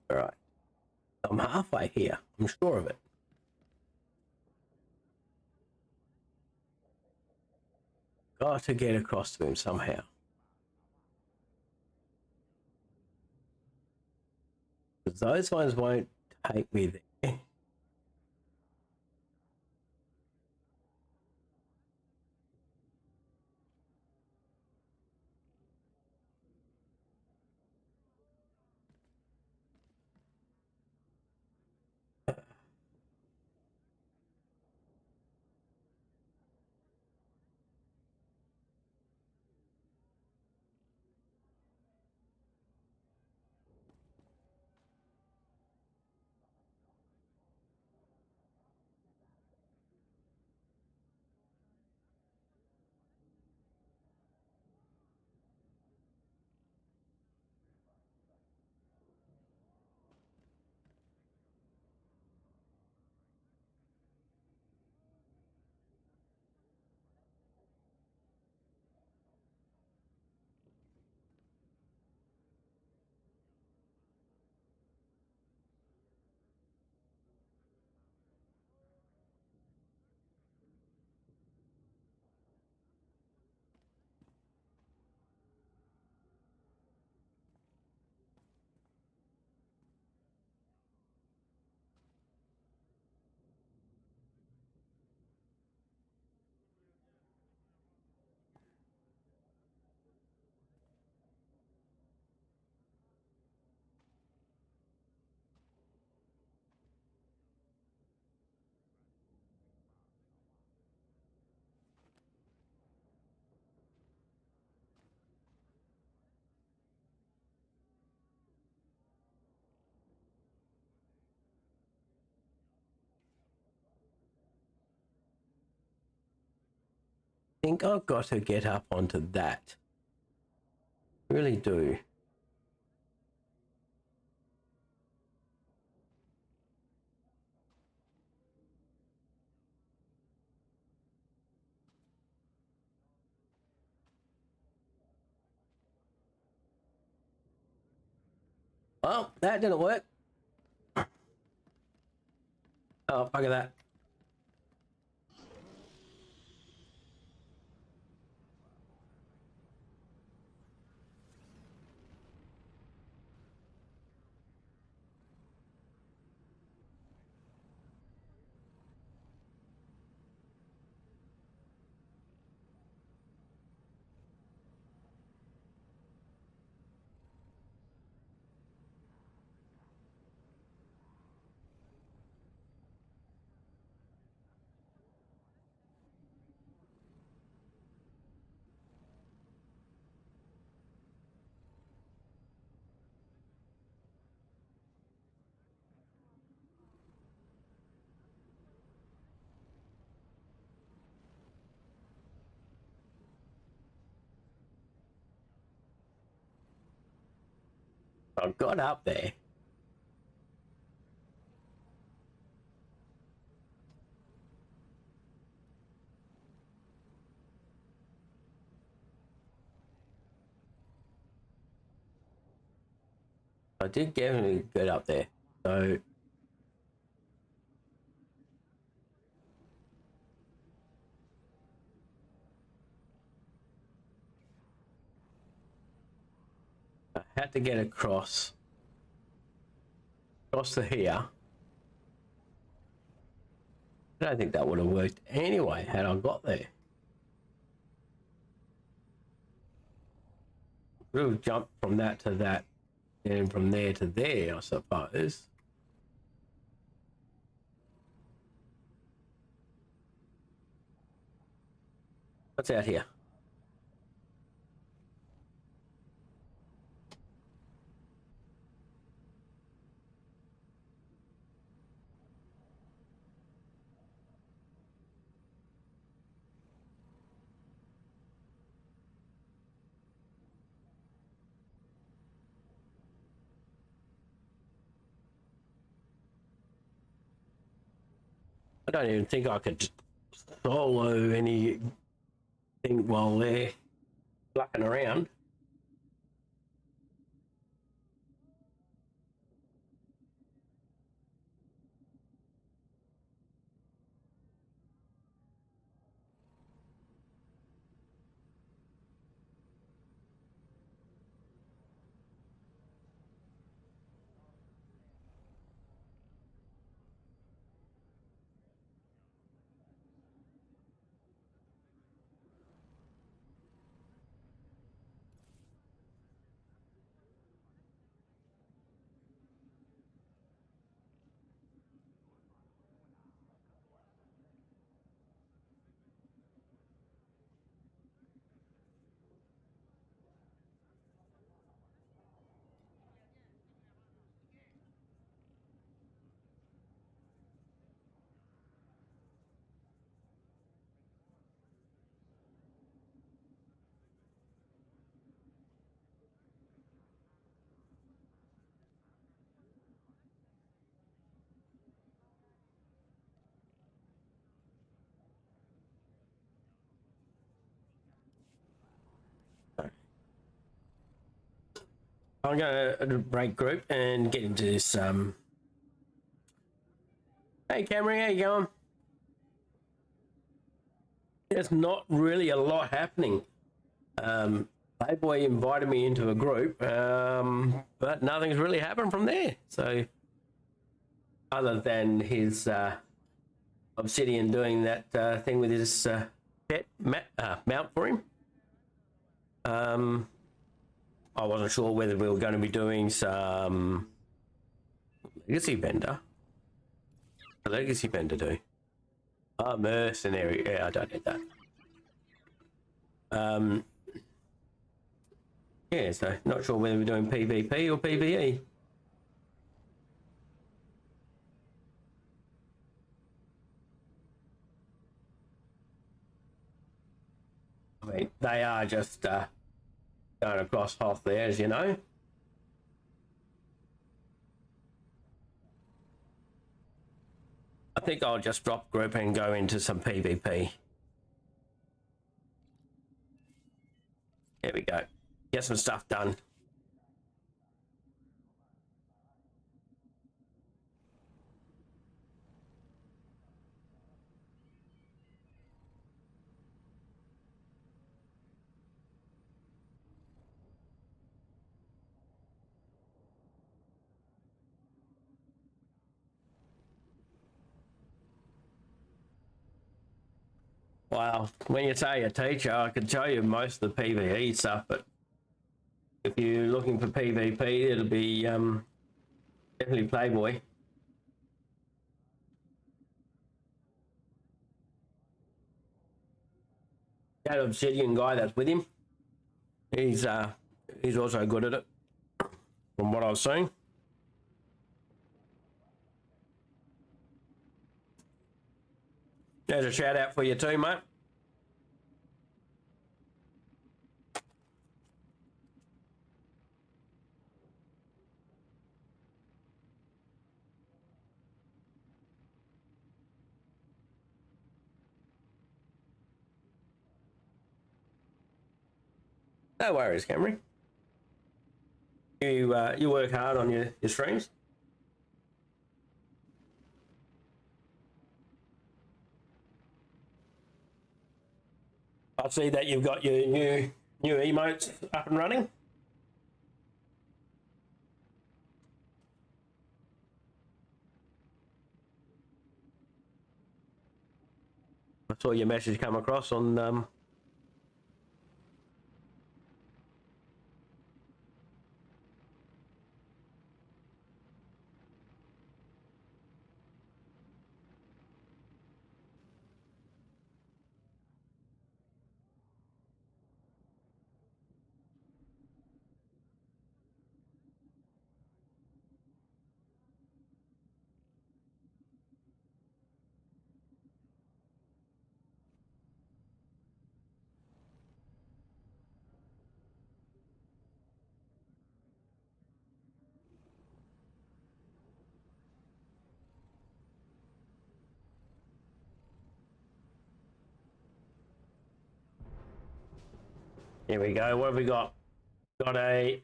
All right. I'm halfway here. I'm sure of it. Got to get across to him somehow. Because those ones won't take me there. I think I've got to get up onto that. Really do. Well, that didn't work. Oh, bugger that. I got up there. I did get up there, so I had to get across to here. I don't think that would have worked anyway had I got there. We'll jump from that to that, and from there to there, I suppose. What's out here? I don't even think I could solo anything while they're flucking around. I'm gonna break group and get into this. Hey Camry, how you going? There's not really a lot happening. Playboy invited me into a group, but nothing's really happened from there. So, other than his Obsidian doing that thing with his pet mount for him. I wasn't sure whether we were going to be doing some legacy vendor. A legacy vendor do. Oh, mercenary. Yeah, I don't need that. Yeah, so not sure whether we're doing PvP or PVE. I mean, they are just going across Hoth there, as you know. I think I'll just drop group and go into some PvP. There we go. Get some stuff done. Wow, when you say a teacher, I can tell you most of the PvE stuff, but if you're looking for PvP, it'll be definitely Playboy. That Obsidian guy that's with him, he's also good at it, from what I've seen. There's a shout out for you too, mate. No worries, Cameron. You work hard on your streams. I see that you've got your new emotes up and running. I saw your message come across on here we go. What have we got? Got a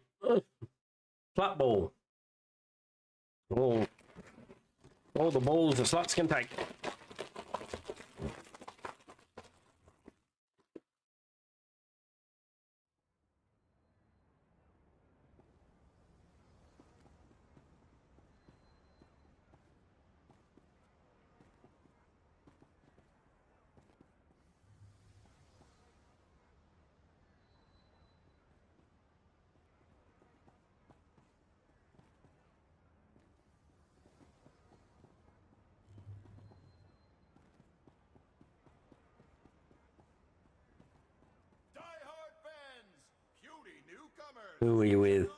slut ball. All the balls the sluts can take. Who are you with?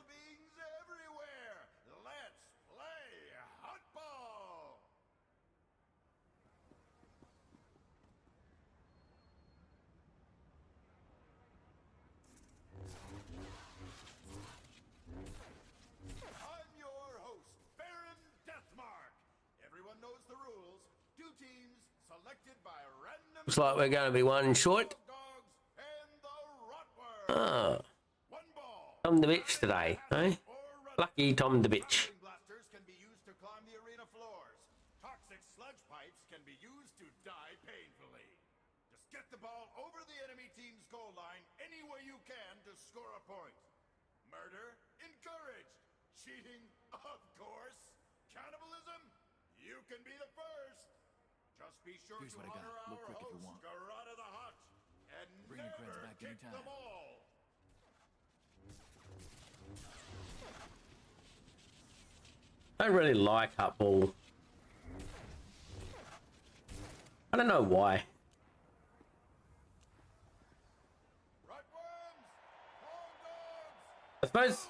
Looks like we're going to be one short. Ah, Tom the Bitch today, eh? Lucky Tom the Bitch. Blasters can be used to climb the arena floors. Toxic sludge pipes can be used to die painfully. Just get the ball over the enemy team's goal line any way you can to score a point. Murder encouraged. Cheating, of course. Cannibalism, you can be the first. Just be sure Here's to what I got. honor Look our quick if you host, want. Garada the Hut, and Bring the creds never back kick anytime. them all. I don't really like Hut Ball. I don't know why. I suppose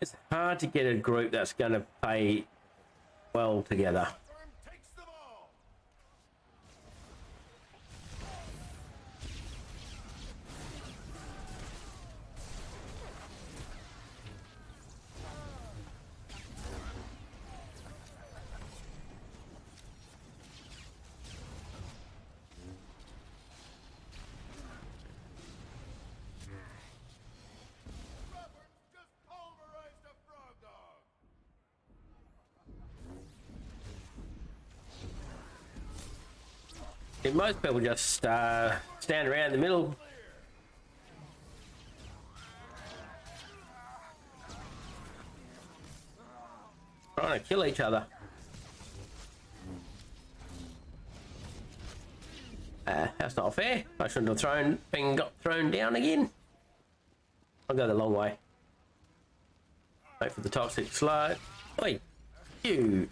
it's hard to get a group that's going to play well together. Most people just stand around the middle. Trying to kill each other. That's not fair. I shouldn't have got thrown down again. I'll go the long way. Wait for the toxic slide. Wait, you.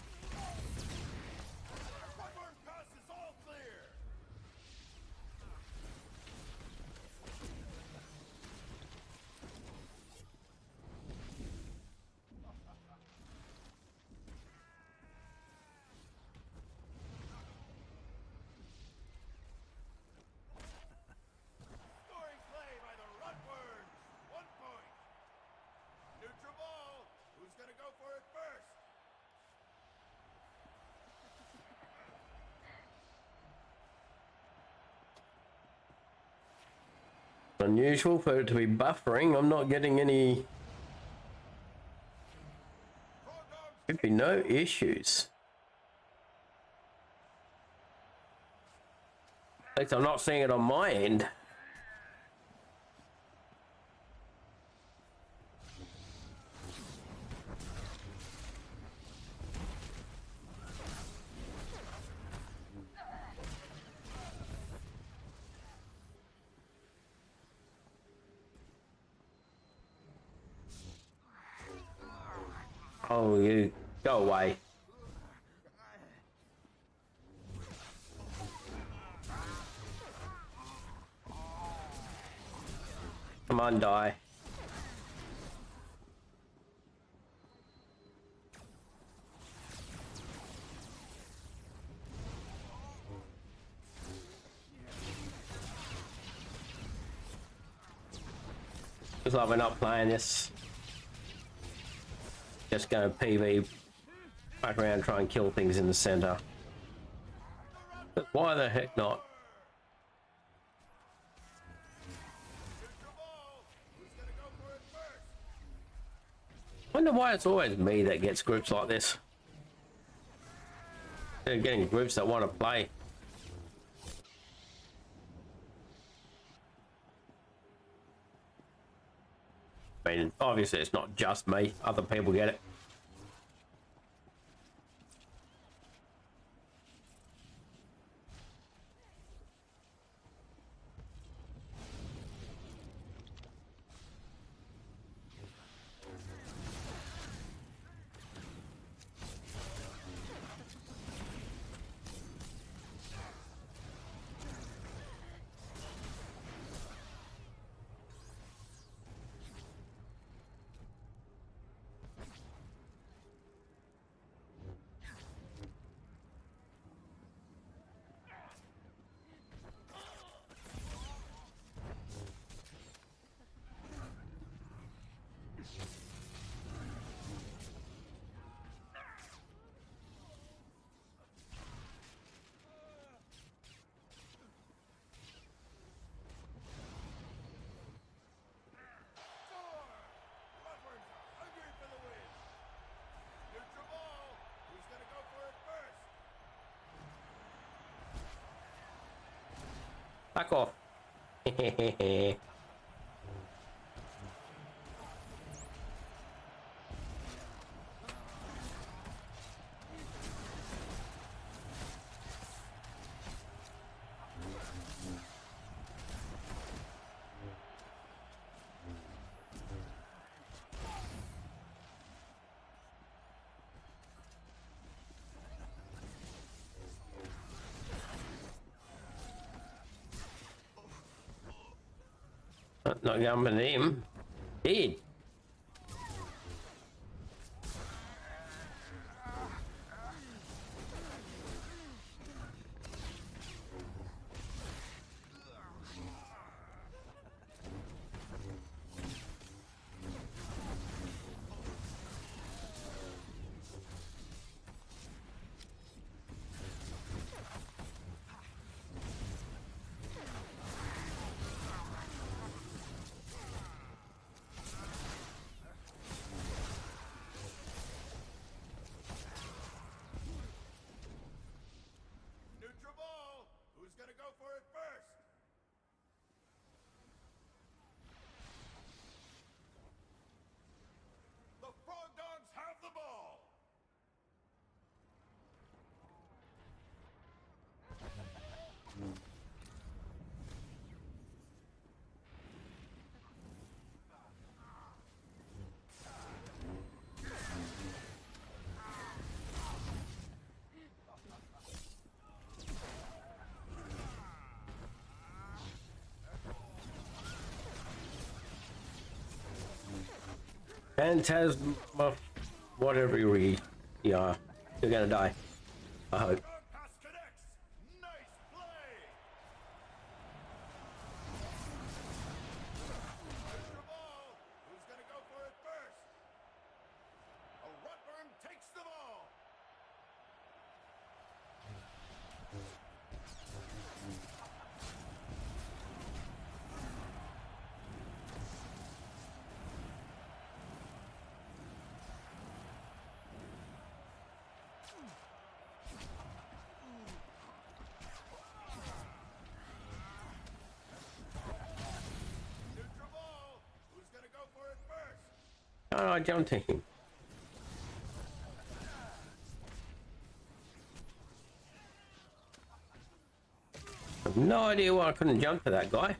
unusual for it to be buffering. I'm not getting any. Should be no issues. At least I'm not seeing it on my end. Oh, you go away. Come on, die. Looks like we're not playing this. Just going to PV back around, try and kill things in the center. But why the heck not? Wonder why it's always me that gets groups like this. They're getting groups that want to play. I mean, obviously it's not just me, other people get it. Back off. Not jumping him. Dead. Phantasm, whatever you are, you're gonna die. I hope. Can't I jump to him? I've no idea why I couldn't jump to that guy.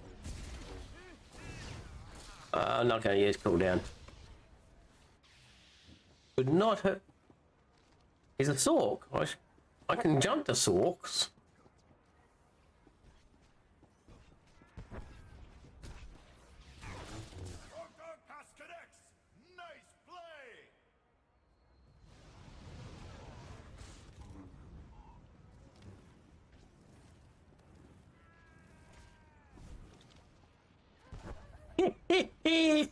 I'm not going to use cooldown. Would not hurt. He's a Sork. I can jump to Sorks. Nice play!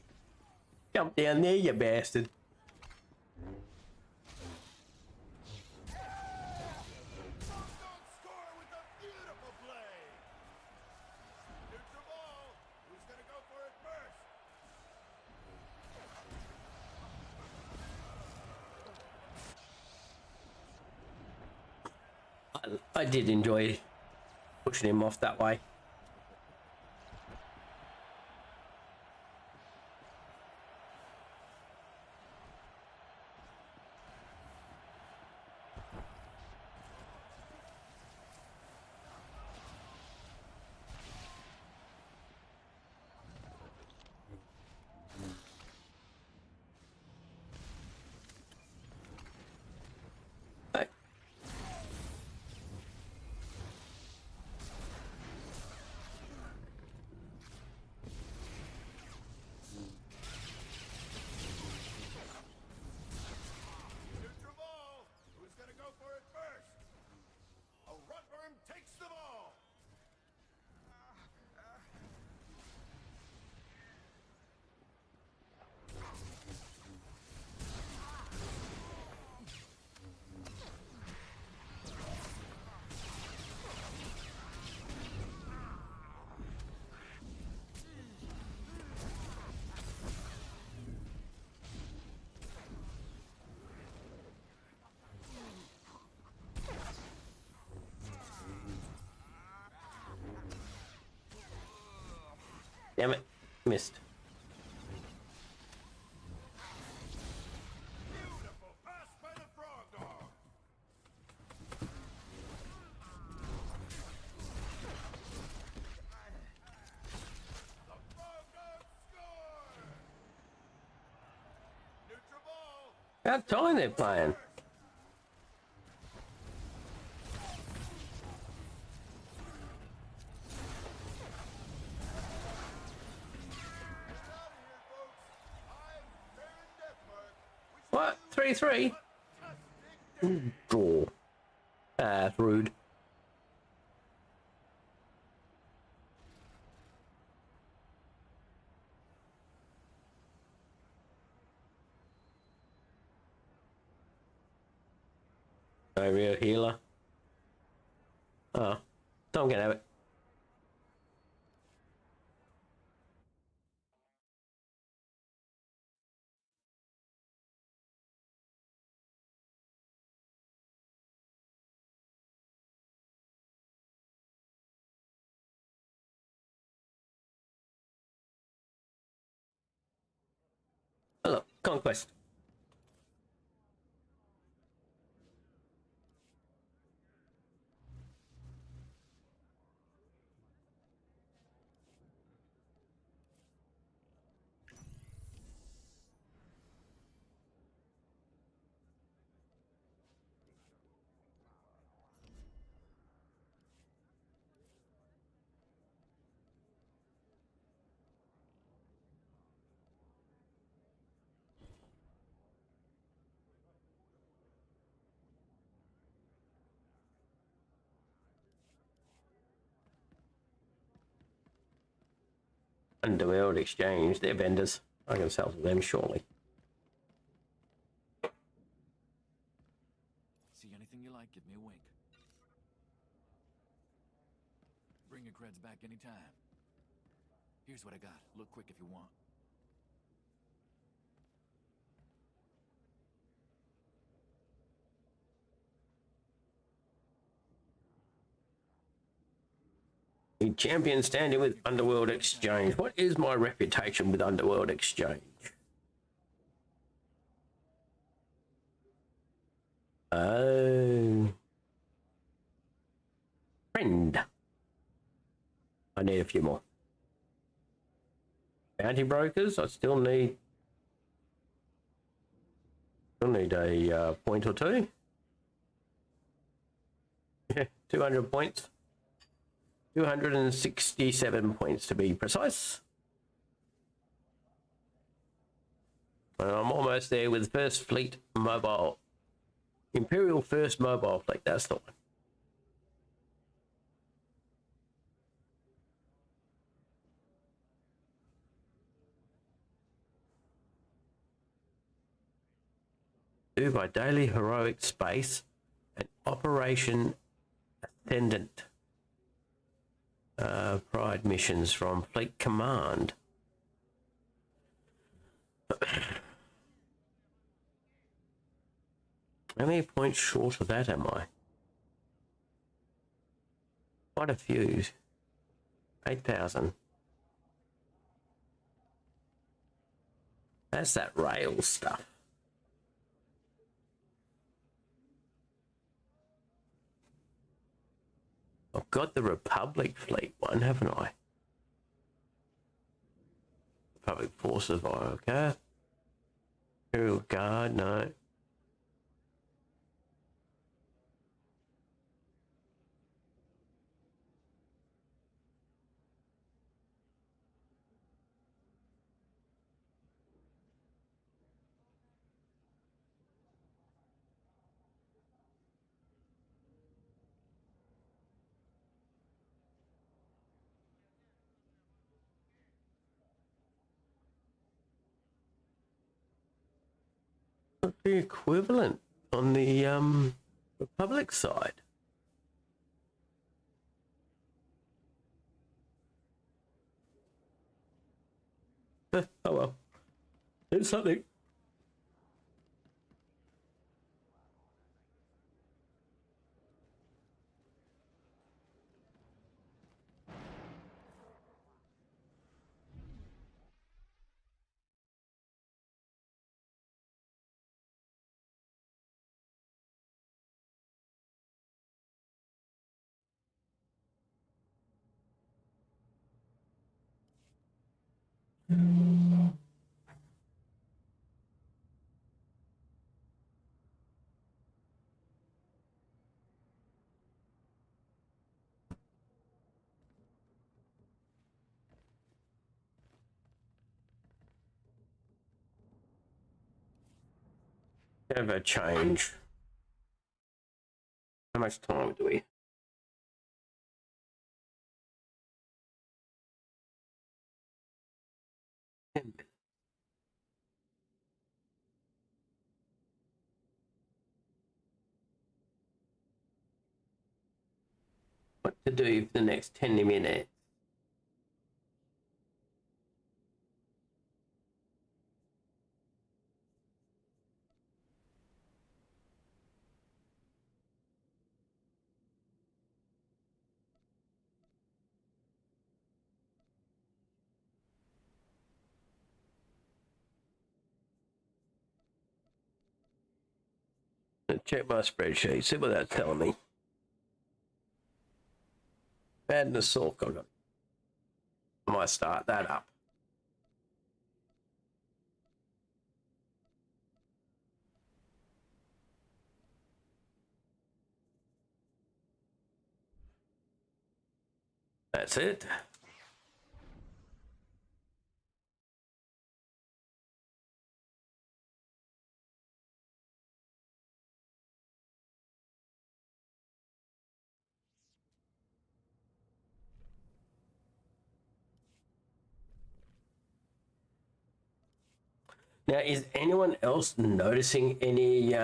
Jump down there, you bastard. I did enjoy pushing him off that way. Damn it, missed. How time they're playing. What? 3-3? Draw. Ah, rude. No real healer. Oh, Tom can have it. Hello, Conquest. Underworld Exchange, they're vendors. I can sell to them shortly. See anything you like, give me a wink. Bring your creds back anytime. Here's what I got. Look quick if you want. A champion standing with Underworld Exchange. What is my reputation with Underworld Exchange? Oh. Friend. I need a few more. Bounty brokers, I still need a point or two. Yeah, 200 points. 267 points to be precise. And I'm almost there with First Fleet Mobile. Imperial First Mobile Fleet, that's the one. Do by Daily Heroic Space and Operation Ascendant. Pride missions from Fleet Command. How many points short of that am I? Quite a few. 8,000. That's that rail stuff. I've got the Republic Fleet one, haven't I? Republic Forces, okay. Imperial Guard, no. The equivalent on the Republic side. Oh well, it's something. Have a change. How much time do we? What to do for the next 10 minutes? Check my spreadsheet, see what that's telling me. Madness Sork, I might start that up. That's it. Now, is anyone else noticing any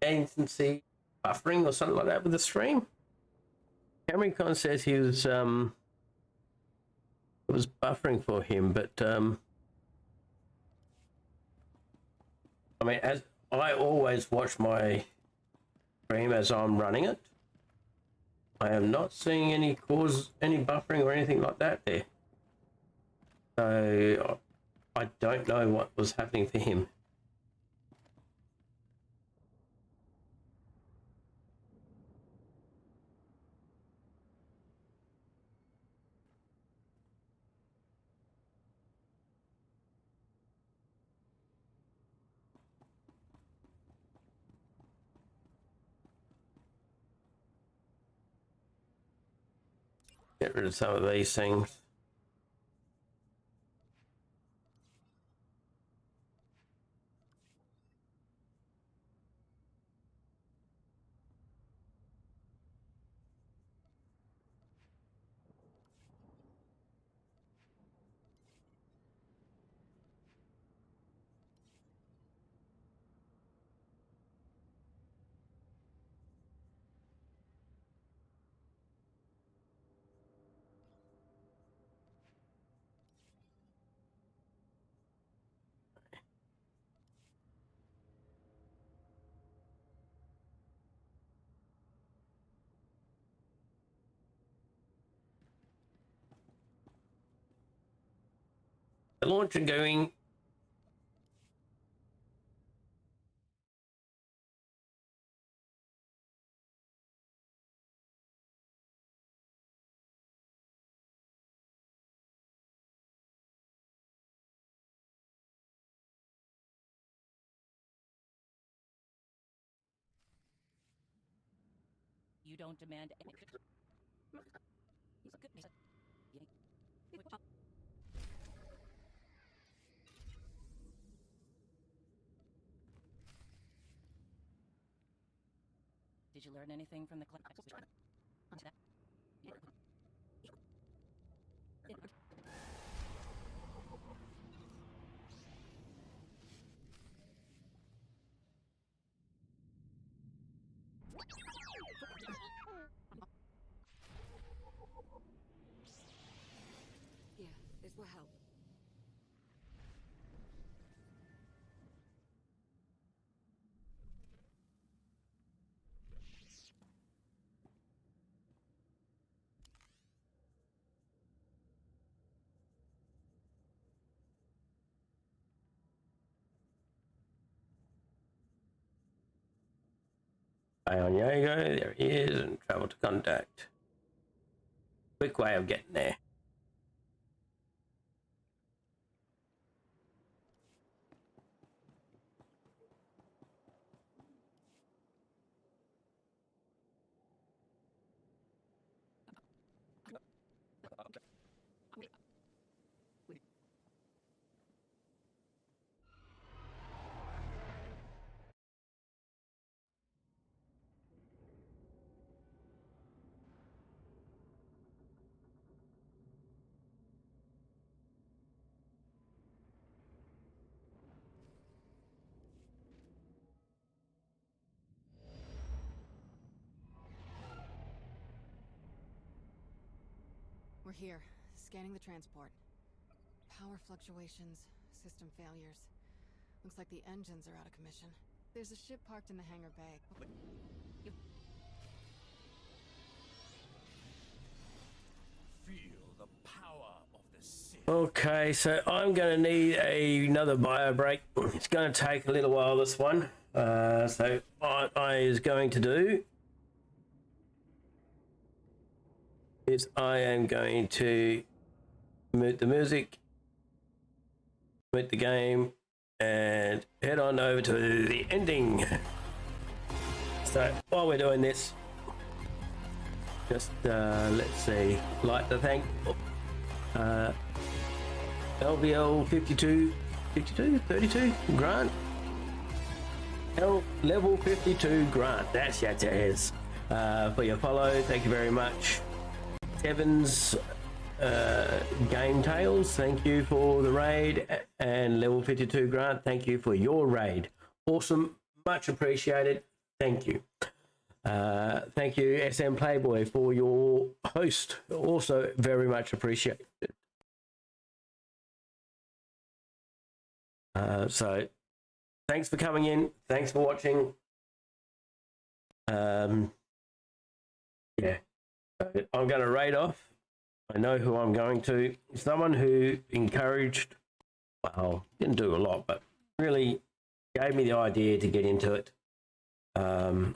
agency buffering or something like that with the stream? Cameron Con says he was it was buffering for him, but I mean, as I always watch my stream as I'm running it, I am not seeing any buffering or anything like that there. So I don't know what was happening for him. Get rid of some of these things. The launcher going. You don't demand. Did you learn anything from the class? Here, this will help. On Yago, there he is, and travel to contact. Quick way of getting there. We're here, scanning the transport. Power fluctuations, system failures. Looks like the engines are out of commission. There's a ship parked in the hangar bay. Feel the power of the Sith. Okay, so I'm going to need another bio break. It's going to take a little while, this one. So what I is going to do is I am going to mute the music, mute the game, and head on over to the ending. So while we're doing this, just let's see, like to thank LVL 32 32 Grant, level 52 Grant, that's it is, for your follow. Thank you very much. Evans Game Tales, thank you for the raid, and level 52 Grant, thank you for your raid. Awesome, much appreciated. Thank you. Thank you SM Playboy for your host, also very much appreciated. So thanks for coming in, thanks for watching. Yeah, I'm going to raid off. I know who I'm going to. Someone who encouraged, well, didn't do a lot, but really gave me the idea to get into it. But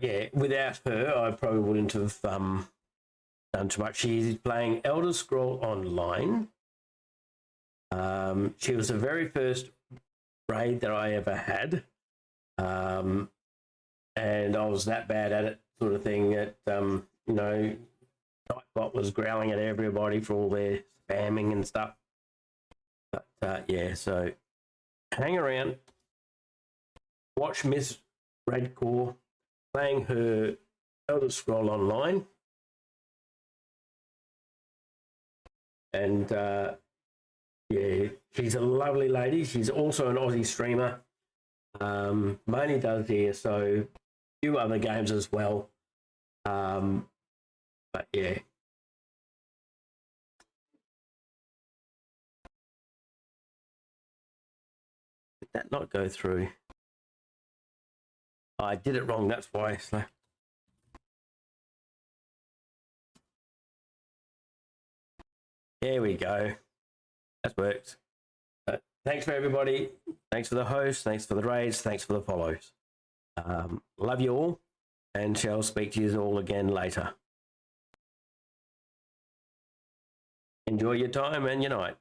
yeah, without her, I probably wouldn't have done too much. She's playing Elder Scroll Online. She was the very first raid that I ever had. and I was that bad at it, sort of thing, that, you know, Nightbot was growling at everybody for all their spamming and stuff. But yeah, so hang around, watch Miss Redcore playing her Elder Scroll Online, and yeah, she's a lovely lady. She's also an Aussie streamer. Mainly does here, so a few other games as well. But yeah. Did that not go through? I did it wrong, that's why. So. There we go. That works. Thanks for everybody. Thanks for the host. Thanks for the raids. Thanks for the follows. Love you all, and shall speak to you all again later. Enjoy your time and your night.